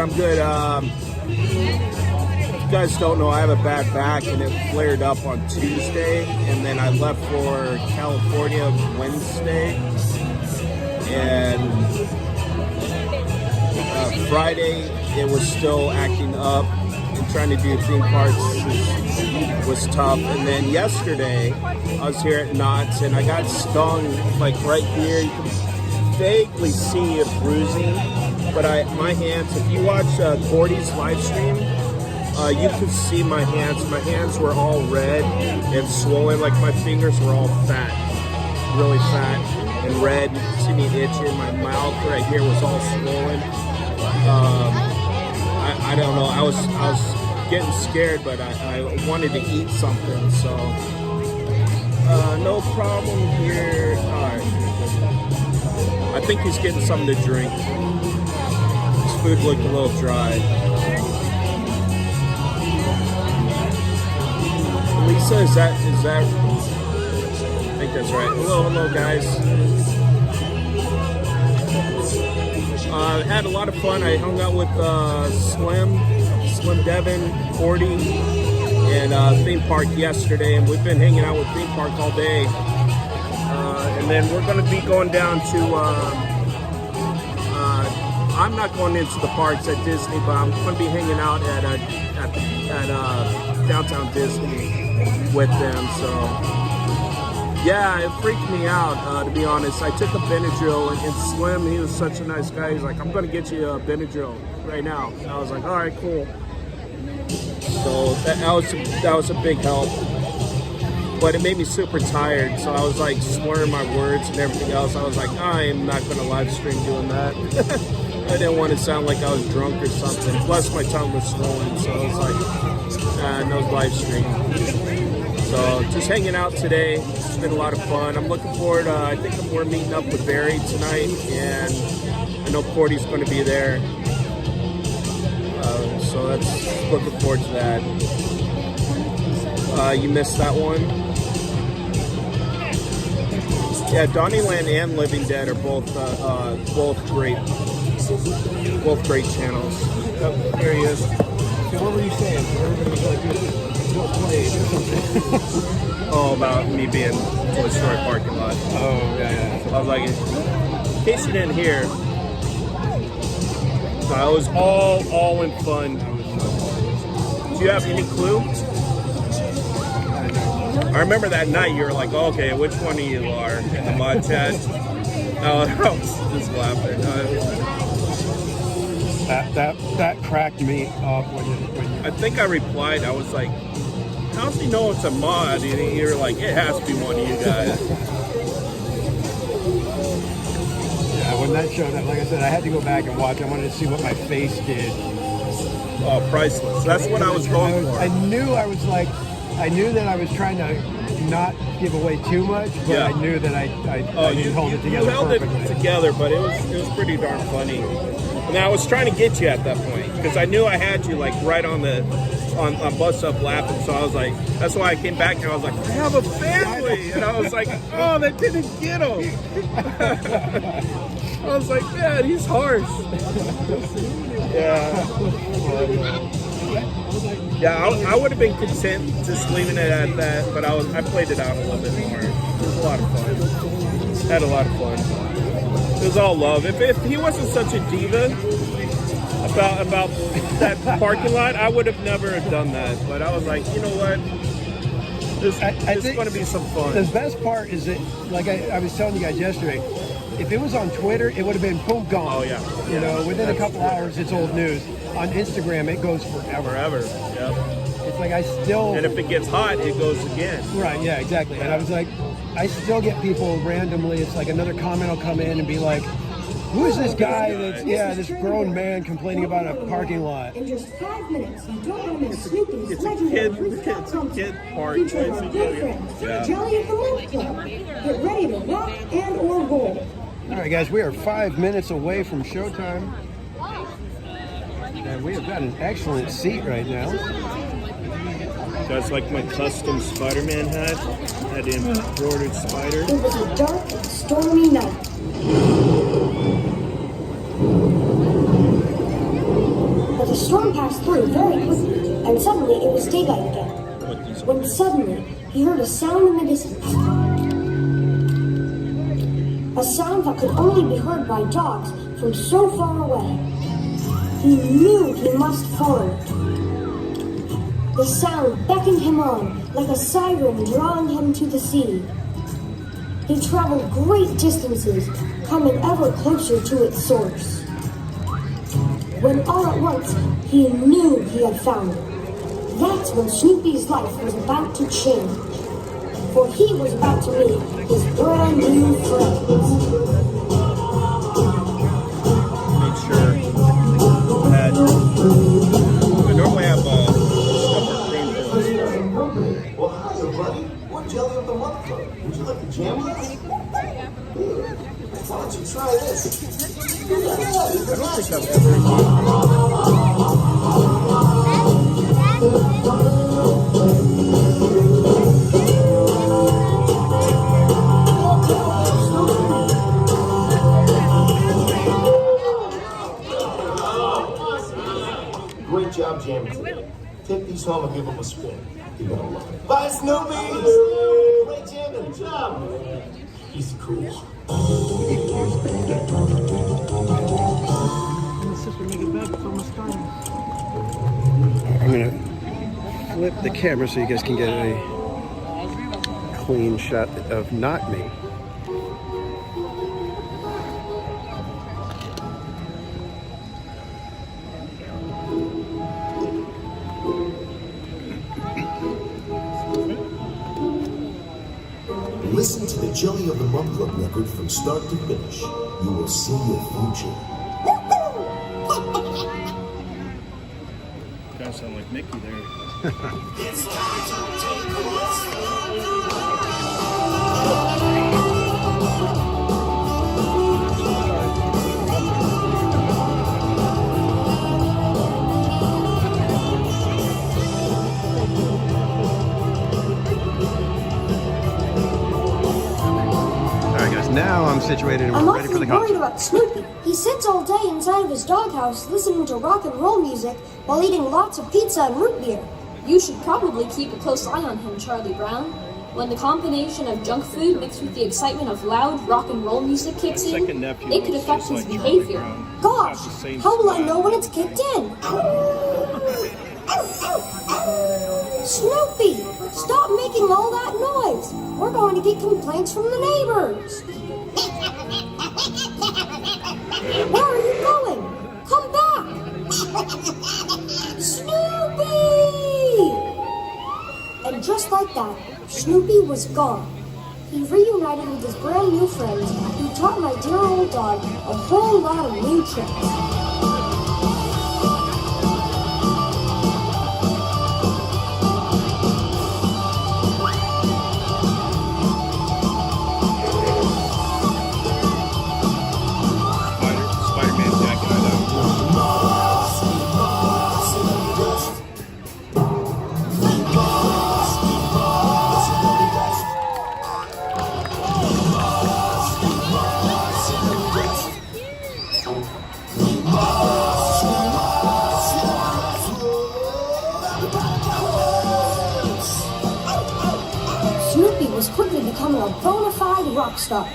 You guys don't know, I have a bad back and it flared up on Tuesday, and then I left for California Wednesday, and Friday it was still acting up, and trying to do theme parks was tough. And then yesterday I was here at Knott's and I got stung like right here. You can vaguely see a bruising, but my hands, if you watch Gordy's live stream, you could see my hands. My hands were all red and swollen, like my fingers were all fat, really fat and red. You could see me itching. My mouth right here was all swollen. I don't know. I was getting scared, but I wanted to eat something. So no problem here. All right. I think he's getting something to drink. His food looked a little dry. Lisa, is that? I think that's right. Hello, guys. Had a lot of fun. I hung out with Slim Devin, Cordy, and Theme Park yesterday, and we've been hanging out with Theme Park all day. And then we're going to be going down to. I'm not going into the parks at Disney, but I'm going to be hanging out at downtown Disney with them. So yeah, it freaked me out, to be honest. I took a Benadryl, and Slim, he was such a nice guy. He's like, I'm going to get you a Benadryl right now. And I was like, all right, cool. So that was a big help. But it made me super tired, so I was like slurring my words and everything else. I was like, I am not going to live stream doing that. I didn't want to sound like I was drunk or something. Plus, my tongue was swollen, so I was like, no live stream. So just hanging out today. It's been a lot of fun. I'm looking forward. I think we're meeting up with Barry tonight, and I know Cordy's going to be there. So that's looking forward to that. You missed that one. Yeah, Donnieland and Living Dead are both great channels. Oh, there he is. So what were you saying? Everybody was like, what played or something? Oh, about me being Toy Story parking lot. Oh, yeah. I was like, in case you didn't hear, I was all in fun. Do you have any clue? I remember that night you were like, okay, which one of you are in the mod chat? I was just laughing. That cracked me up when you I think I replied, I was like, how does he know it's a mod? And you're like, it has to be one of you guys. Yeah, when that showed up, like I said, I had to go back and watch. I wanted to see what my face did. Oh, priceless. That's what I was going for. I knew that I was trying to not give away too much, but Yeah. I knew that I didn't hold it together You held perfectly. it together, but it was pretty darn funny. And I was trying to get you at that point because I knew I had you like right on Bus Up laughing. So I was like, that's why I came back and I was like, I have a family, and I was like, oh, that didn't get him. I was like, man, he's harsh. Yeah. Yeah, I would have been content just leaving it at that, but I played it out a little bit more. It was a lot of fun. Had a lot of fun. It was all love. If he wasn't such a diva about that parking lot, I would have never done that. But I was like, you know what? This is going to be some fun. The best part is that, like I was telling you guys yesterday, if it was on Twitter, it would have been boom, gone. Oh, yeah. You know, within a couple hours, it's old news. On Instagram, it goes forever. Forever, yep. It's like I still... And if it gets hot, it goes again. Right, yeah, exactly. And I was like, I still get people randomly, it's like another comment will come in and be like, who is this guy that's, this grown man complaining about a parking lot? In just 5 minutes, you don't want to miss Snoopy's legendary rooftop concert. Featuring our good friends, Jelly of the Month Club. Get ready to rock and or roll. All right, guys, we are 5 minutes away from showtime. And we have got an excellent seat right now. That's like my custom Spider-Man hat. That embroidered spider. It was a dark and stormy night. But the storm passed through very quickly, and suddenly it was daylight again. When suddenly he heard a sound in the distance. A sound that could only be heard by dogs from so far away. He knew he must follow it. The sound beckoned him on, like a siren drawing him to the sea. He traveled great distances, coming ever closer to its source. When all at once, he knew he had found it. That's when Snoopy's life was about to change. For he was about to meet his brand new friends. Make sure that I normally have cream fills. Well, hi, buddy. We're Jelly of the Month Club. Would you like to jam with us? Why don't you try this? I don't think I've ever. Great job jamming today. Take these home and give them a spin. You're gonna love it. Bye, Snoopy! Great jamming. Good job. He's cool. I'm going to flip the camera so you guys can get a clean shot of not me. Listen to the Jelly of the Month Club record from start to finish. You will see your future. Kind of sound like Mickey there. It's time to take a rest. Now I'm situated and I'm we're ready for awfully the worried concert. about Snoopy. He sits all day inside of his doghouse listening to rock and roll music while eating lots of pizza and root beer. You should probably keep a close eye on him, Charlie Brown. When the combination of junk food mixed with the excitement of loud rock and roll music kicks in, it could affect his behavior. Gosh, how will I know when it's kicked in? Snoopy, stop making all that noise. We're going to get complaints from the neighbors. Where are you going? Come back. Snoopy! And just like that, Snoopy was gone. He reunited with his brand new friends who taught my dear old dog a whole lot of new tricks. Becoming a bona fide rock star.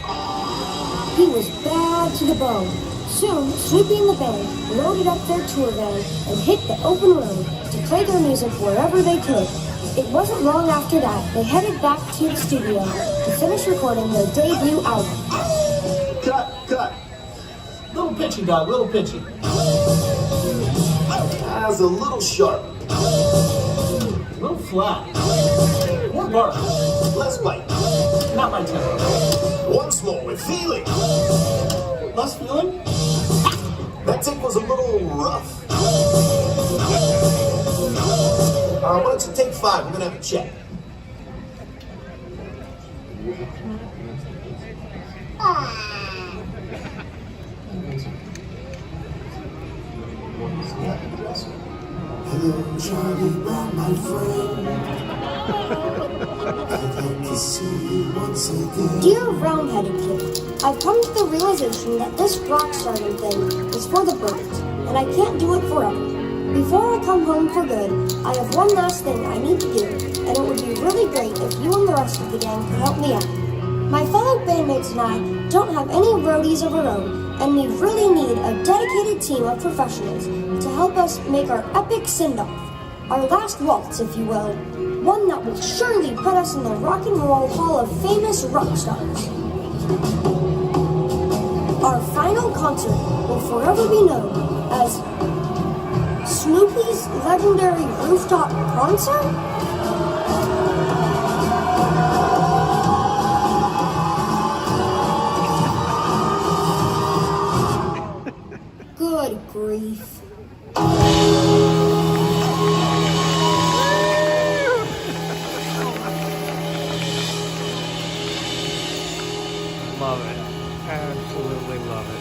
He was bad to the bone. Soon, Snoopy and the band loaded up their tour van and hit the open road to play their music wherever they could. It wasn't long after that they headed back to the studio to finish recording their debut album. Cut. Little pitchy, dog, little pitchy. That's a little sharp. A little flat. More bark. Less bite. Not my temper. Once more with feeling. Less feeling? That take was a little rough. Why don't you take 5? We're gonna have a check. Hello, Charlie Brown, my friend. I'd like to see you once again. Dear round-headed kid, I've come to the realization that this rock starting thing is for the birds, and I can't do it forever. Before I come home for good, I have one last thing I need to do, and it would be really great if you and the rest of the gang could help me out. My fellow bandmates and I don't have any roadies of our own, and we really need a dedicated team of professionals to help us make our epic send-off. Our last waltz, if you will. One that will surely put us in the Rock and Roll Hall of Famous Rock Stars. Our final concert will forever be known as Snoopy's legendary Rooftop concert? Good grief. Love it. Absolutely love it.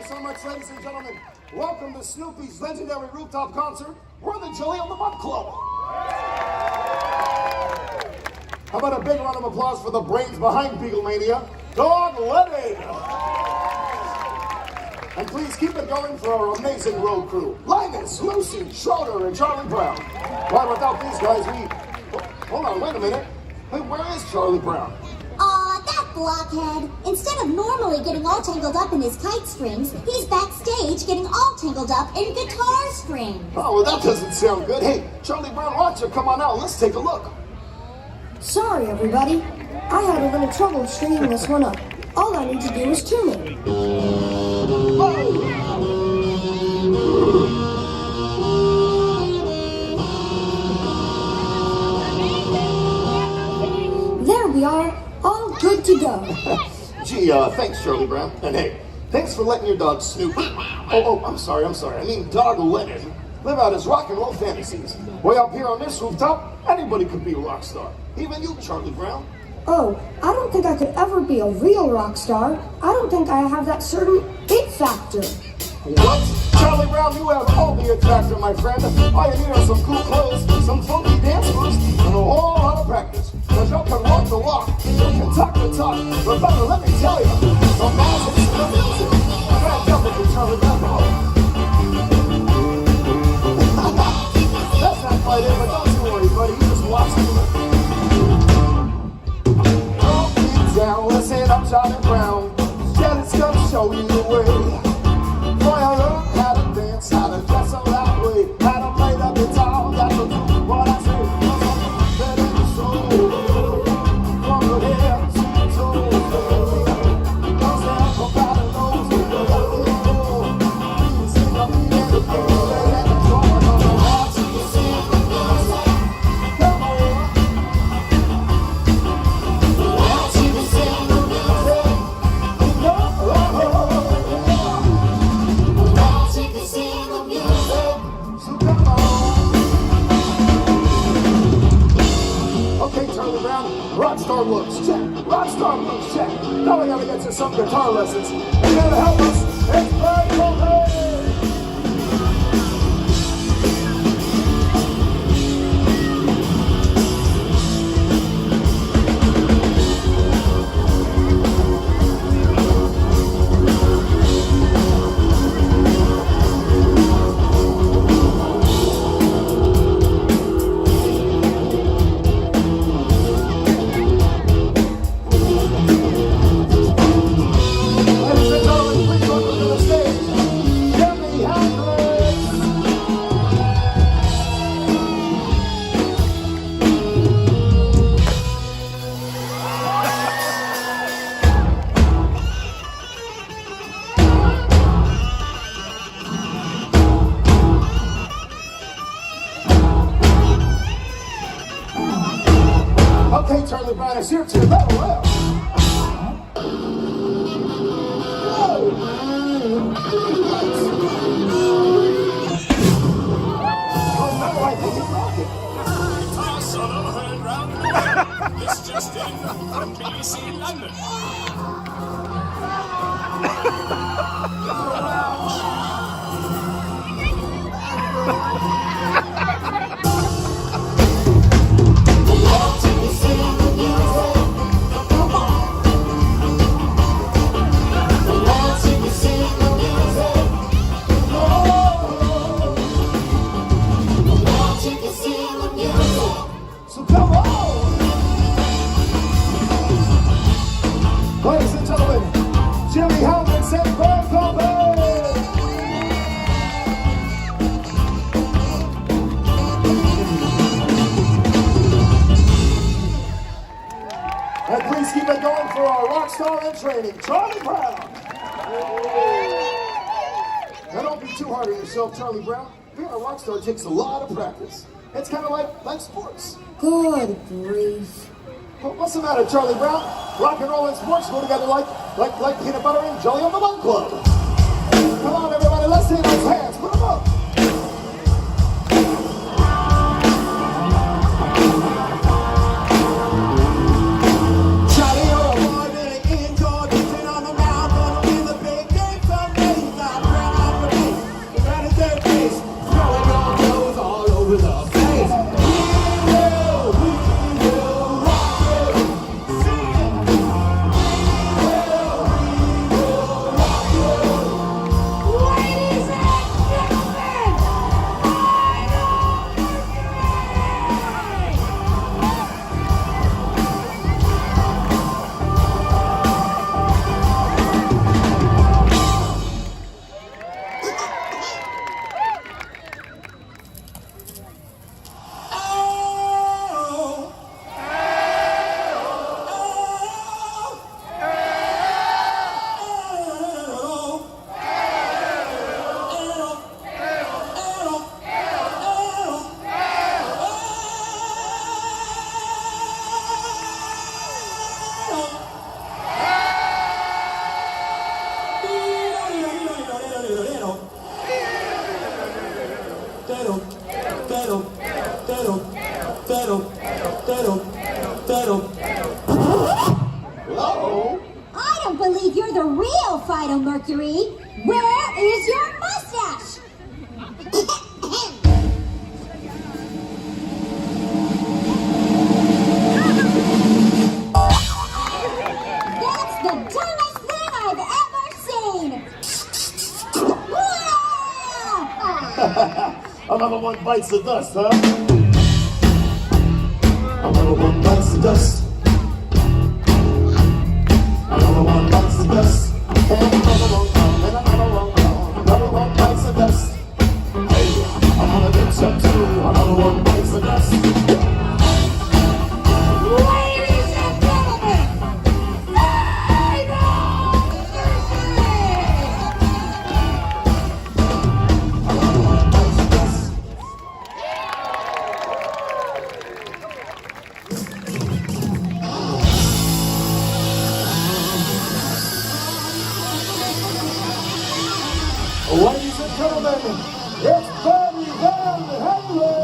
you so much, ladies and gentlemen. Welcome to Snoopy's legendary rooftop concert. We're the Jelly of the Month Club. How about a big round of applause for the brains behind Beaglemania, Dog Lennon. And please keep it going for our amazing road crew, Linus, Lucy, Schroeder, and Charlie Brown. Why, without these guys, hold on, wait a minute. Hey, where is Charlie Brown? Aw, that blockhead. Instead of normally getting all tangled up in his kite strings, he's backstage getting all tangled up in guitar strings. Oh, well, that doesn't sound good. Hey, Charlie Brown, why don't you come on out? Let's take a look. Sorry, everybody. I had a little trouble stringing this one up. All I need to do is tune it. There we are, all good to go. Gee, thanks, Charlie Brown. And hey, thanks for letting your dog Snoopy, I'm sorry. I mean Dog Lennon, live out his rock and roll fantasies. Way up here on this rooftop, anybody could be a rock star. Even you, Charlie Brown. Oh, I don't think I could ever be a real rock star. I don't think I have that certain it factor. What? Charlie Brown, you have all the it factor, my friend. All you need are some cool clothes, some funky dance moves, and a whole lot of practice. Because you can walk the walk, you can talk the talk, but better let me tell you, the magic's in the music. Can't jump with you, Charlie Brown. That's not quite it, but don't you worry, buddy. You just watch me. Down, listen up, Charlie Brown. Jealous gonna show you the way. Boy, I learned how to dance, how to dress all that way, how to play the guitar, that's what I say. That ain't the soul. From the head to the toe. Don't stand for battle, nose, you got to go. You sing up the end of the day, and it's all on the heart, so you sing the music. Come on. Rockstar looks, check. Rockstar looks, check. Now we gotta get you some guitar lessons. And here to help us, it's Bird Coldplay. Okay, Charlie Brown is here to level up. Oh no, I think it's rocking. Toss on overhead round. This just in from BBC London. So come on! Ladies and gentlemen, Jimmy Helmets and Bird Coldplay! And please keep it going for our rock star in training, Charlie Brown! Now don't be too hard on yourself, Charlie Brown. Being a rock star takes a lot of practice. It's kind of like sports. Good grief. Well, what's the matter, Charlie Brown? Rock and roll and sports go together like peanut butter and jelly on the Month Club. Come on, everybody, let's see those hands. Put them up. Charlie, you're a boy, really indoor, dancing on the mound, gonna win the big game someday. if you're the real Fido Mercury, where is your mustache? That's the dumbest thing I've ever seen! Another one bites the dust, huh? Another one bites the dust. Another one bites the dust. And another one gone, and another one gone. Another one bites the dust. Hey, I'm gonna get some too. Another one bites the dust. Ladies and gentlemen, ladies and gentlemen, it's Buddy Van Henley!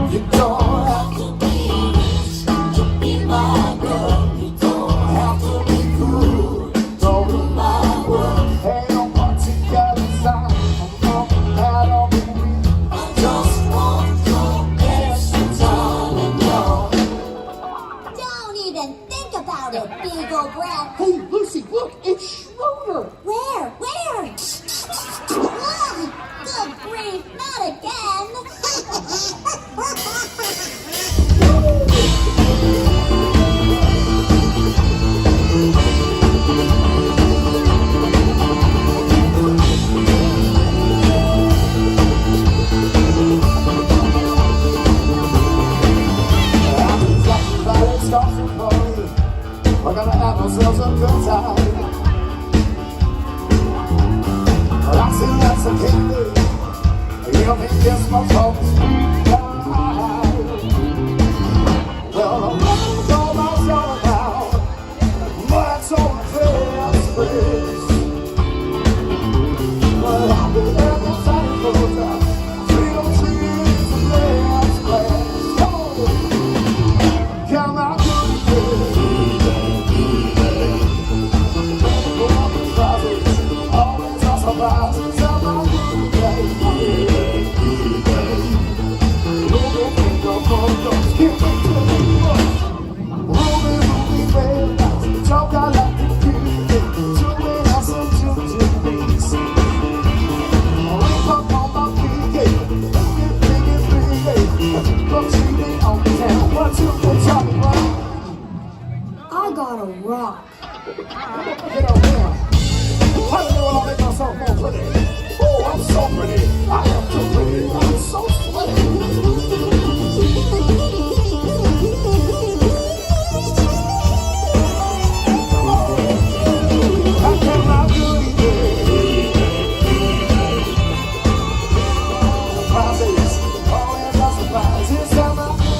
You don't have to be rich to be my girl. You don't have to be cool, don't be my world. Ain't no particular sign, I don't believe. I just want your extra time and love. Don't even think about it, big old brat. Hey, Lucy, look, it's Schroeder. Where? Ah, good grief, not again. We're gonna have ourselves a good time. I see that's a candy. You can kiss my folks. Well, I'm letting go my soul now. That's all the face. But I'll be every time it goes down. Freedom trees and glass. Come on. Come out to the place. I got a rock. Get over here. How do you want to make myself more pretty? Oh, I'm so pretty. I am too pretty. I'm so sweaty. I cannot do it. Surprises. Always got surprises. I'm not good.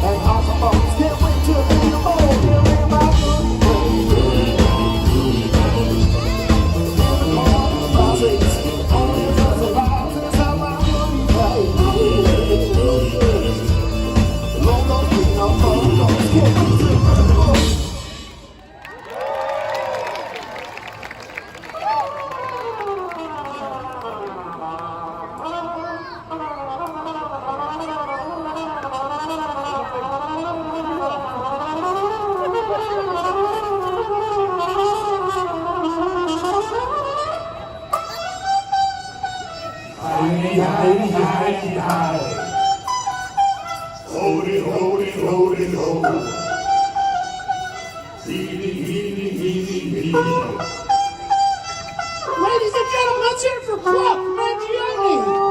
And half a bones. Can't wait to be the bone. Here in my good. Hold it, hold it, hold it, hold it. Ladies and gentlemen, let's hear it for Club Ningxia Nitro.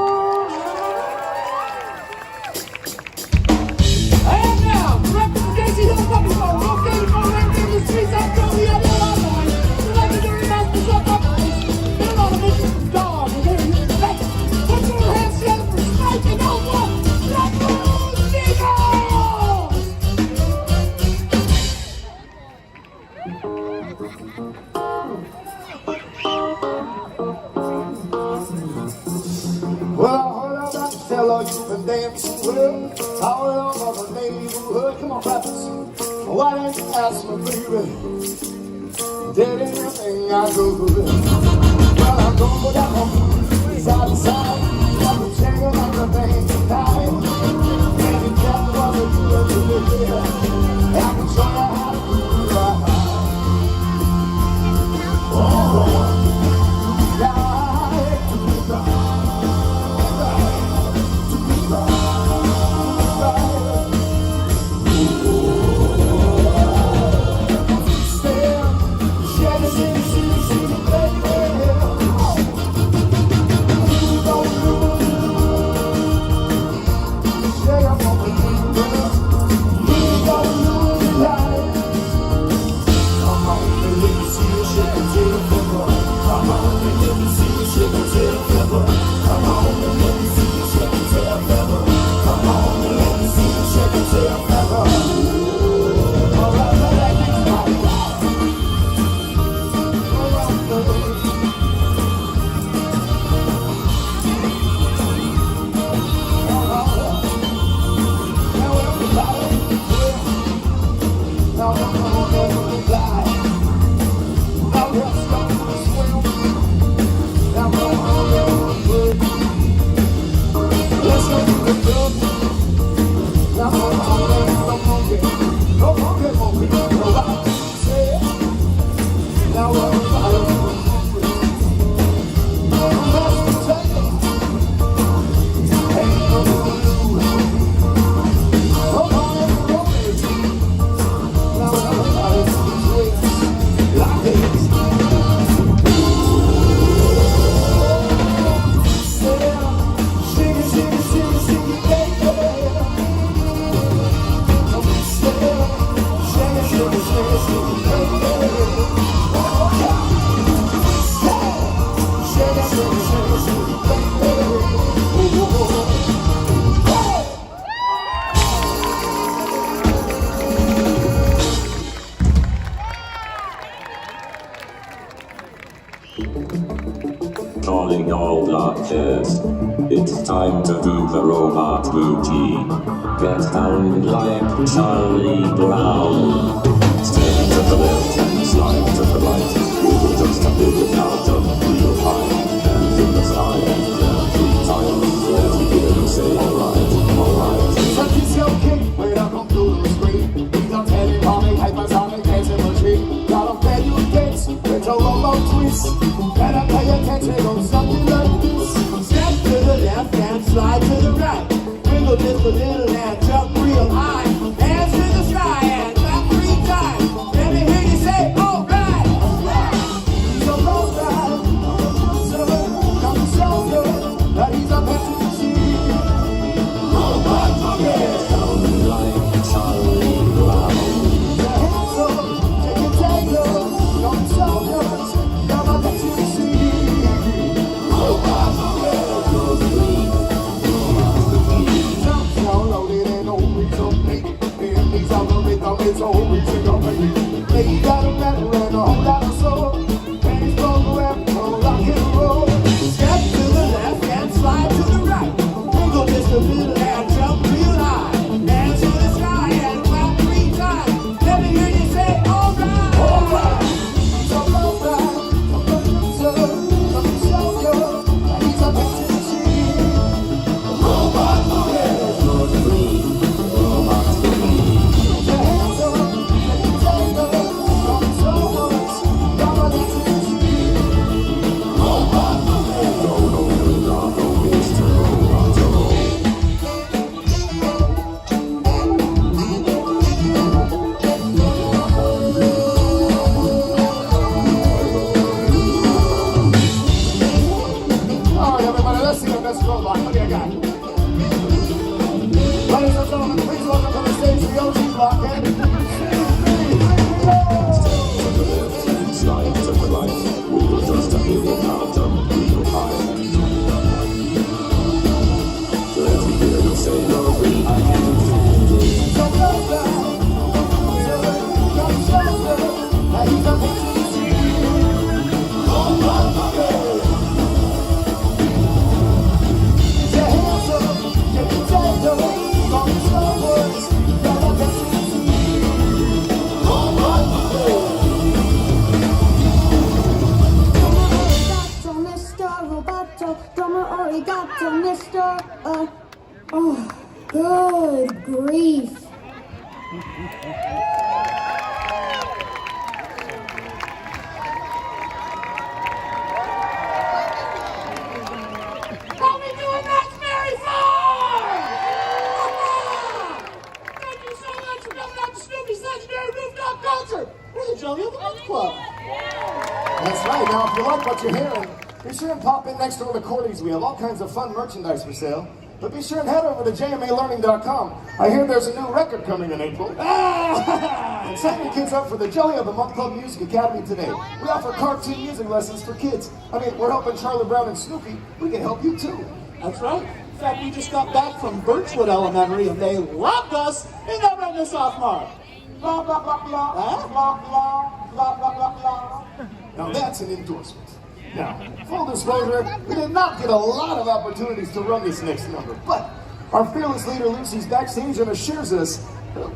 And now, directed from Daisy Hill Puppy Show, located on the streets of Philly and Illinois, the legendary masters of puppets, they're on a mission from dawn, and they're here tonight. Put your hands together for Spike and Alpha, the Blue Eagles! Well, I heard about the fellow you've been dancing with, all over the neighborhood. Come on, rappers. Why didn't you ask me, baby? Did anything I do good? Well, I'm gonna go down side to side, got the chain on the thing tonight. And you can't bother you to live here. I can show you how to do it right. Oh, Calling all doctors. It's time to do the robot routine. Get down like Charlie Brown. Step to the left and slide to the right. Just a bit now, jump real high. Hands in the sky and jump 3 times. Let me hear you say alright, alright. So kiss your kick when I come through the street. Please don't tell him how they hypersonic dancing the tree. Gotta pay you dance with a robot twist. Better pay attention on something like this. Step to the left and slide to the right. Wiggle just a little and jump real high. Hands to the sky and clap 3 times. Let me hear you say, alright. He's a road ride, come to show you that he's a better to see. Robot monkey. Sound like Charlie Brown. Hands up, take it, come to show you. Come on, let you see. Robot monkey. It's always in your baby. They got a metal and a whole lot of soul. And he's programmed for rock and roll. Step to the left and slide to the right. Wiggle just a little and jump real high. Hands to the sky and clap 3 times. Let me hear you say, alright. Alright. So alright. So come to show you that he's a better machine. Robot monkey. Robot monkey. How we doing, Knott's Berry Farm? Thank you so much for coming out to Snoopy's legendary rooftop concert. We're the Jelly of the Month Club. That's right. Now, if you like what you're hearing, be sure and pop in next to the recordings. We have all kinds of fun merchandise for sale. But be sure and head over to jmalearning.com. I hear there's a new record coming in April. And sign your kids up for the Jelly of the Month Club Music Academy today. We offer cartoon music lessons for kids. I mean, we're helping Charlie Brown and Snoopy. We can help you too. That's right. In fact, we just got back from Birchwood Elementary and they rocked us in the redness sophomore. Blah, blah, blah, blah, blah, blah, blah, blah, blah, blah. Now that's an endorsement. Now, full disclosure, we did not get a lot of opportunities to run this next number, but our fearless leader Lucy's backstage and assures us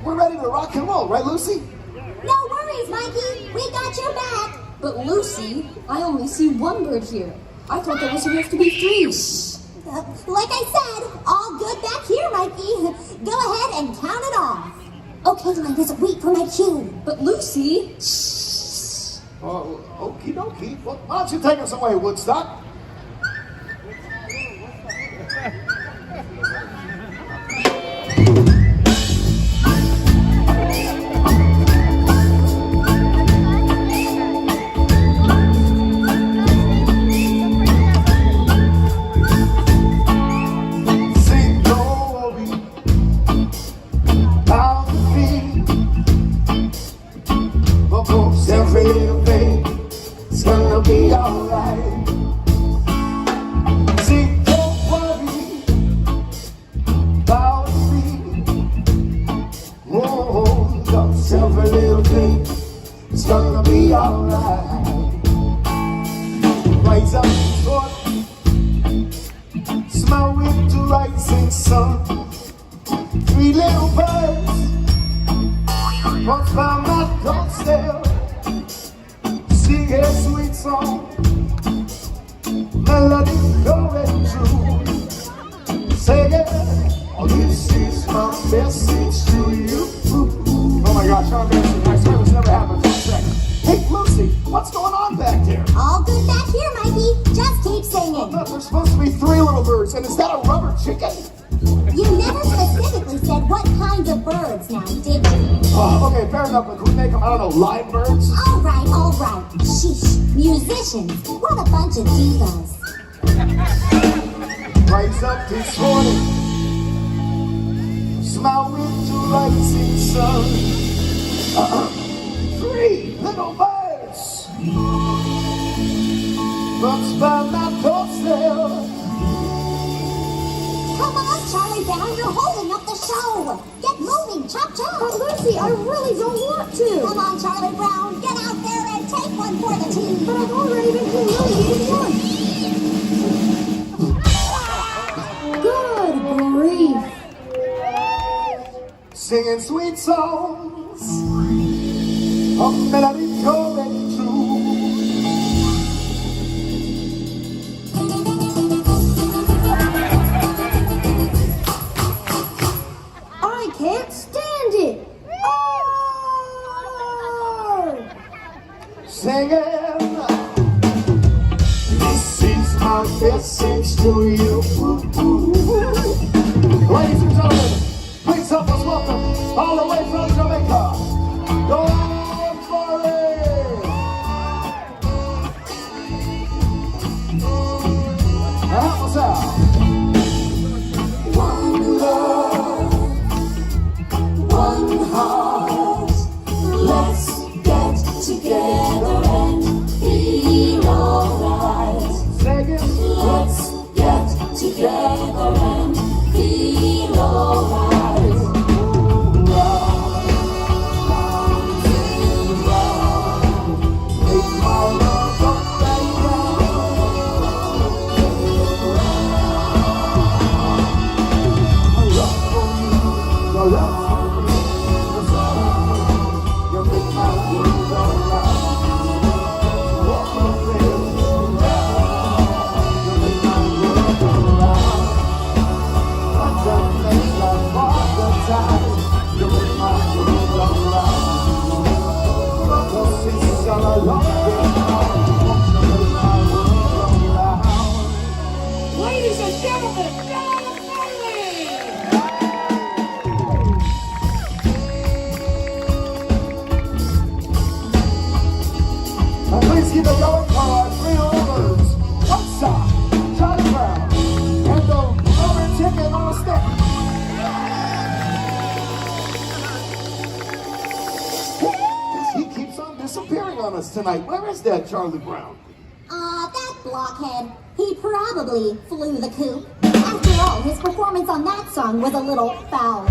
we're ready to rock and roll, right, Lucy? No worries, Mikey. We got your back. But Lucy, I only see one bird here. I thought there was supposed to be 3. Like I said, all good back here, Mikey. Go ahead and count it off. Okay, Linus, wait for my cue. But Lucy... Oh, okie dokie. Well, why don't you take us away, Woodstock? Every little thing is gonna be alright. See, don't worry about me. Oh, 'cause every little thing is gonna be alright. Rise up before, smile with the rising sun. 3 little birds once found my doorstep. Sing a sweet song, melody going through. Sing it, oh, this is my message to you. Oh my gosh, our message, I swear this never happened for a second. Hey, Lucy, what's going on back there? All good back here, Mikey. Just keep singing. There's supposed to be 3 little birds, and is that a rubber chicken? You never specifically said what kinds of birds now, did you? Okay, fair enough, but could we make them, I don't know, live birds? All right. Sheesh, musicians, what a bunch of divas. Rise up this morning, smile with the rising sun. 3 little birds, bugs by my doorstep. Come on, Charlie Brown, you're holding up the show. Get moving, chop chop. But Lucy, I really don't want to. Come on, Charlie Brown, get out there and take one for the team. But I've already been humiliated once. Good grief. Singing sweet songs of melody going through. I can't stand it. Singing, this is my message to you. Ladies and gentlemen, please help us welcome all the way from Jamaica. Don't worry. Now help us out. One love, one heart. Let's get together and feel alright. Let's get together and feel alright. disappearing on us tonight. Where is that Charlie Brown? That blockhead. He probably flew the coop. After all, his performance on that song was a little foul.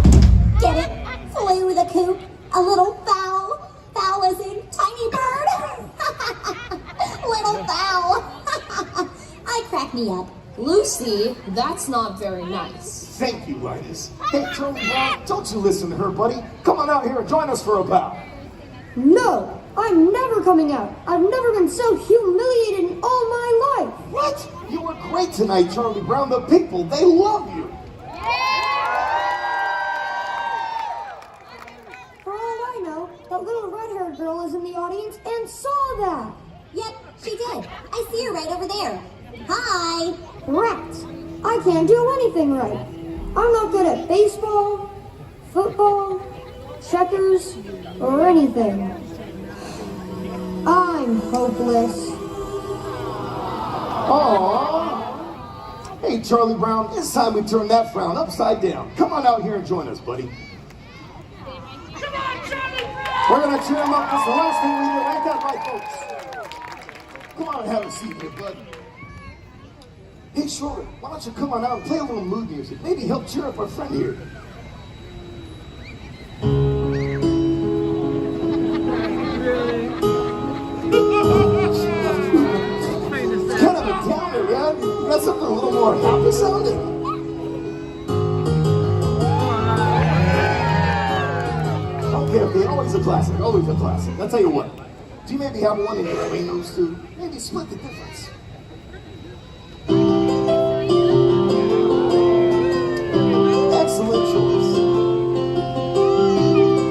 Get it? Flew the coop. A little foul. Foul as in tiny bird. Little foul. I crack me up. Lucy, that's not very nice. Thank you, Linus. Hey, Charlie Brown, don't you listen to her, buddy. Come on out here and join us for a bow. No, I'm never coming out. I've never been so humiliated in all my life. What? You were great tonight, Charlie Brown. The people, they love you. For all I know, that little red-haired girl is in the audience and saw that. Yep, she did. I see her right over there. Hi. Rats. I can't do anything right. I'm not good at baseball, football, checkers, or anything. I'm hopeless. Aww. Hey, Charlie Brown, it's time we turn that frown upside down. Come on out here and join us, buddy. Come on, Charlie Brown! We're going to cheer him up. That's the last thing we do. Ain't that right, folks? Come on and have a seat here, bud. Hey, Schroeder, why don't you come on out and play a little mood music? Maybe help cheer up our friend here. It's kind of a downer, man. You got something a little more happy sounding. Okay, always a classic, always a classic. I'll tell you what, do you maybe have one in between those two? Maybe split the difference. Excellent choice.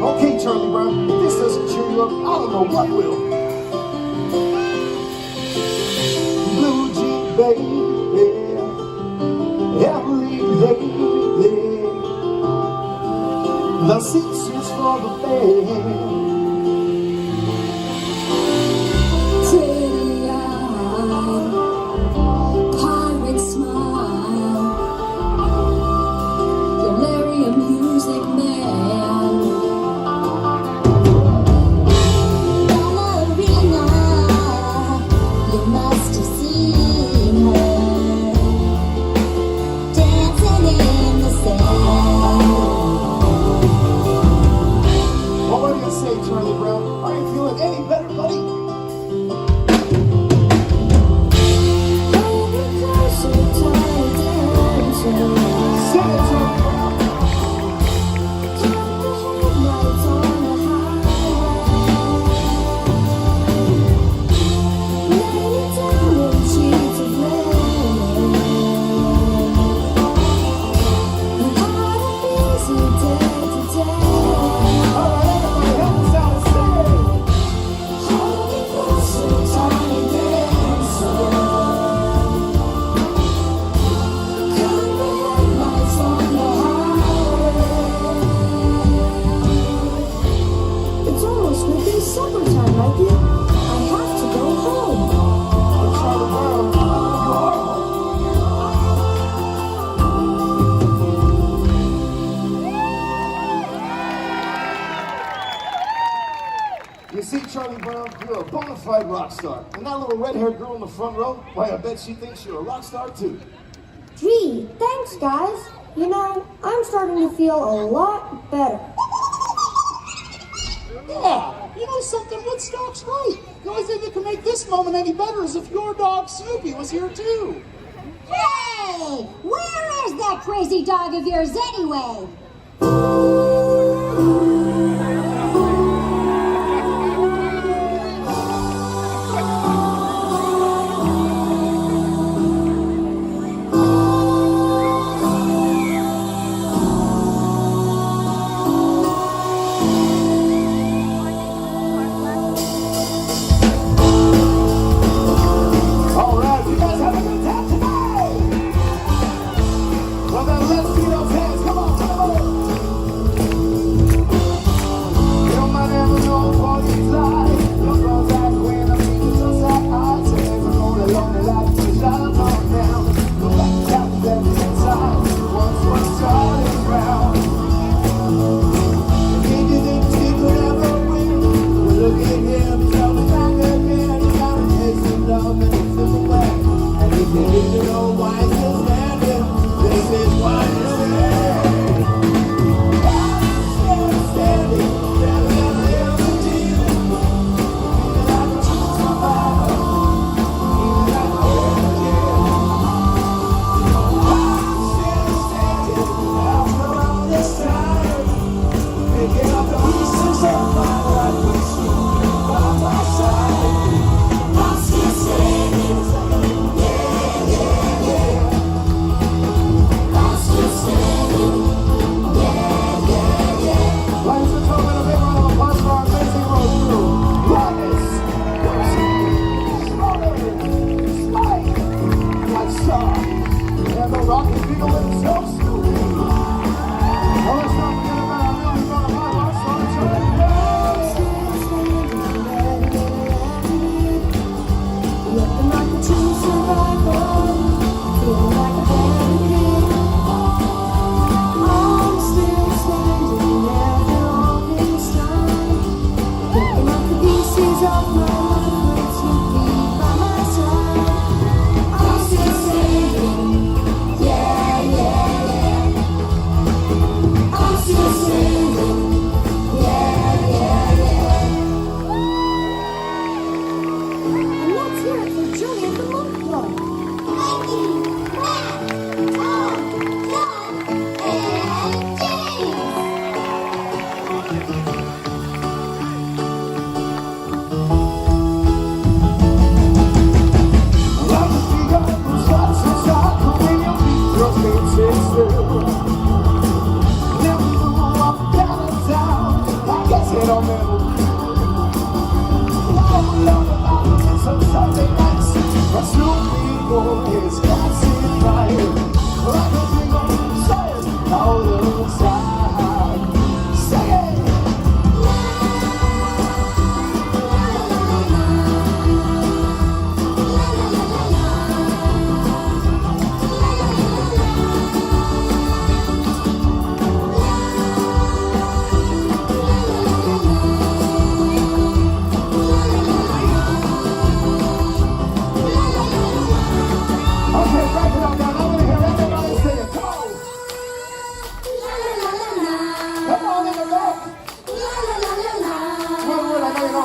Okay, Charlie Brown, if this doesn't cheer you up, I don't know what will. Blue Jeep, baby, every baby, the seats is for the band. Pirate smile, you're Larry a music man. Ballerina, you must have seen her dancing in the sand. What do you say, Charlie Brown? Are you feeling any better, buddy? You see, Charlie Brown, you're a bona fide rock star. And that little red-haired girl in the front row, why, I bet she thinks you're a rock star, too. Gee, thanks, guys. You know, I'm starting to feel a lot better. Yeah, you know something, Woodstock's right. The only thing that can make this moment any better is if your dog Snoopy was here, too. Hey, where is that crazy dog of yours anyway? All right, you guys have a good time tonight. Well, then let's see those hands. Come on, come on.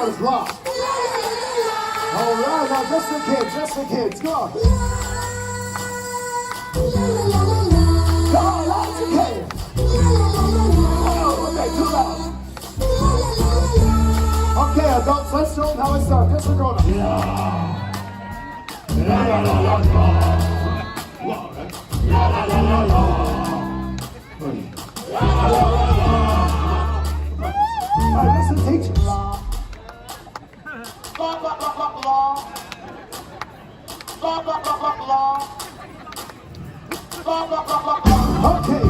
part is lost. All right, now just the kids, go on. Come on, lots of kids. Oh, okay, too loud. Okay, adults, let's show them how it starts. Just for grown up. Alright, listen, teachers. Blah, blah, blah, blah, blah. Blah, blah, blah, blah, blah. Blah, blah, blah, blah, blah. Okay,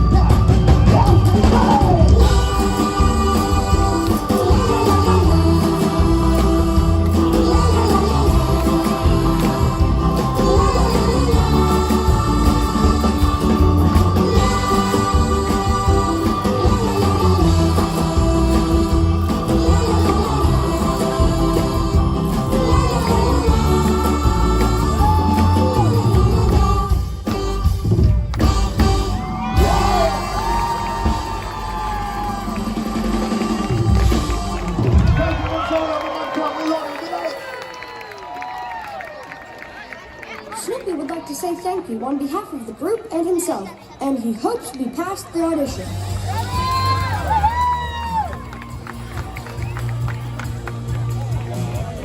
Snoopy would like to say thank you on behalf of the group and himself, and he hopes to be past the audition.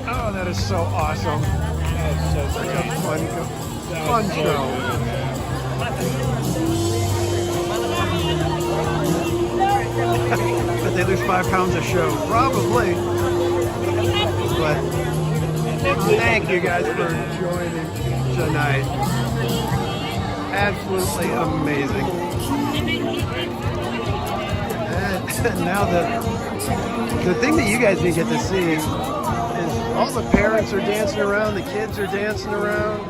Oh, that is so awesome. That was so Such great. a fun show. But they lose 5 pounds a show, probably. But thank you guys for joining tonight. Absolutely amazing. And now the thing that you guys didn't get to see is all the parents are dancing around, the kids are dancing around.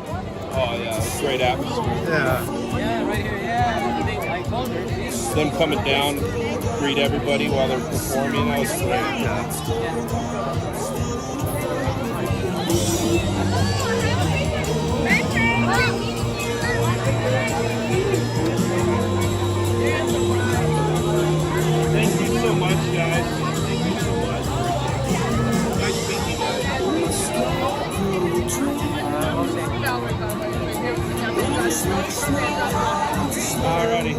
Oh yeah, it's a great atmosphere. Yeah. Yeah, right here, yeah. I told her. Them coming down, greet everybody while they're performing, that was great. Thank you so much, guys. Thank you so much. Nice meeting you guys. Alrighty.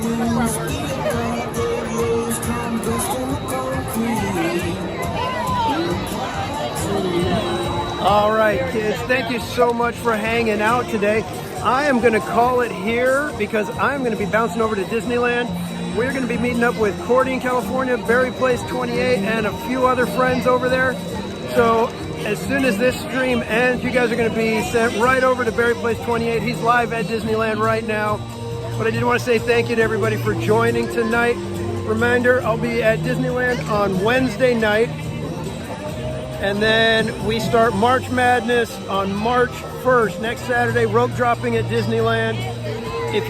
All right, kids, thank you so much for hanging out today. I am going to call it here because I'm going to be bouncing over to Disneyland. We're going to be meeting up with Cordy in California, Berry Place 28, and a few other friends over there. So as soon as this stream ends, you guys are going to be sent right over to Berry Place 28. He's live at Disneyland right now. But I did want to say thank you to everybody for joining tonight. Reminder, I'll be at Disneyland on Wednesday night. And then we start March Madness on March 1st, next Saturday, rope dropping at Disneyland. If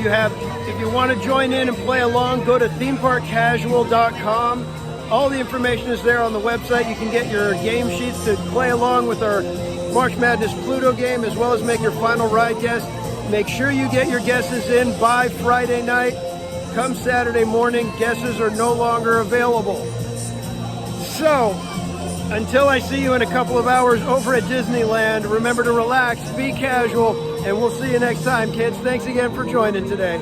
you want to join in and play along, go to themeparkcasual.com. All the information is there on the website. You can get your game sheets to play along with our March Madness Pluto game, as well as make your final ride guess. Make sure you get your guesses in by Friday night. Come Saturday morning, guesses are no longer available. So, until I see you in a couple of hours over at Disneyland, remember to relax, be casual, and we'll see you next time, kids. Thanks again for joining today.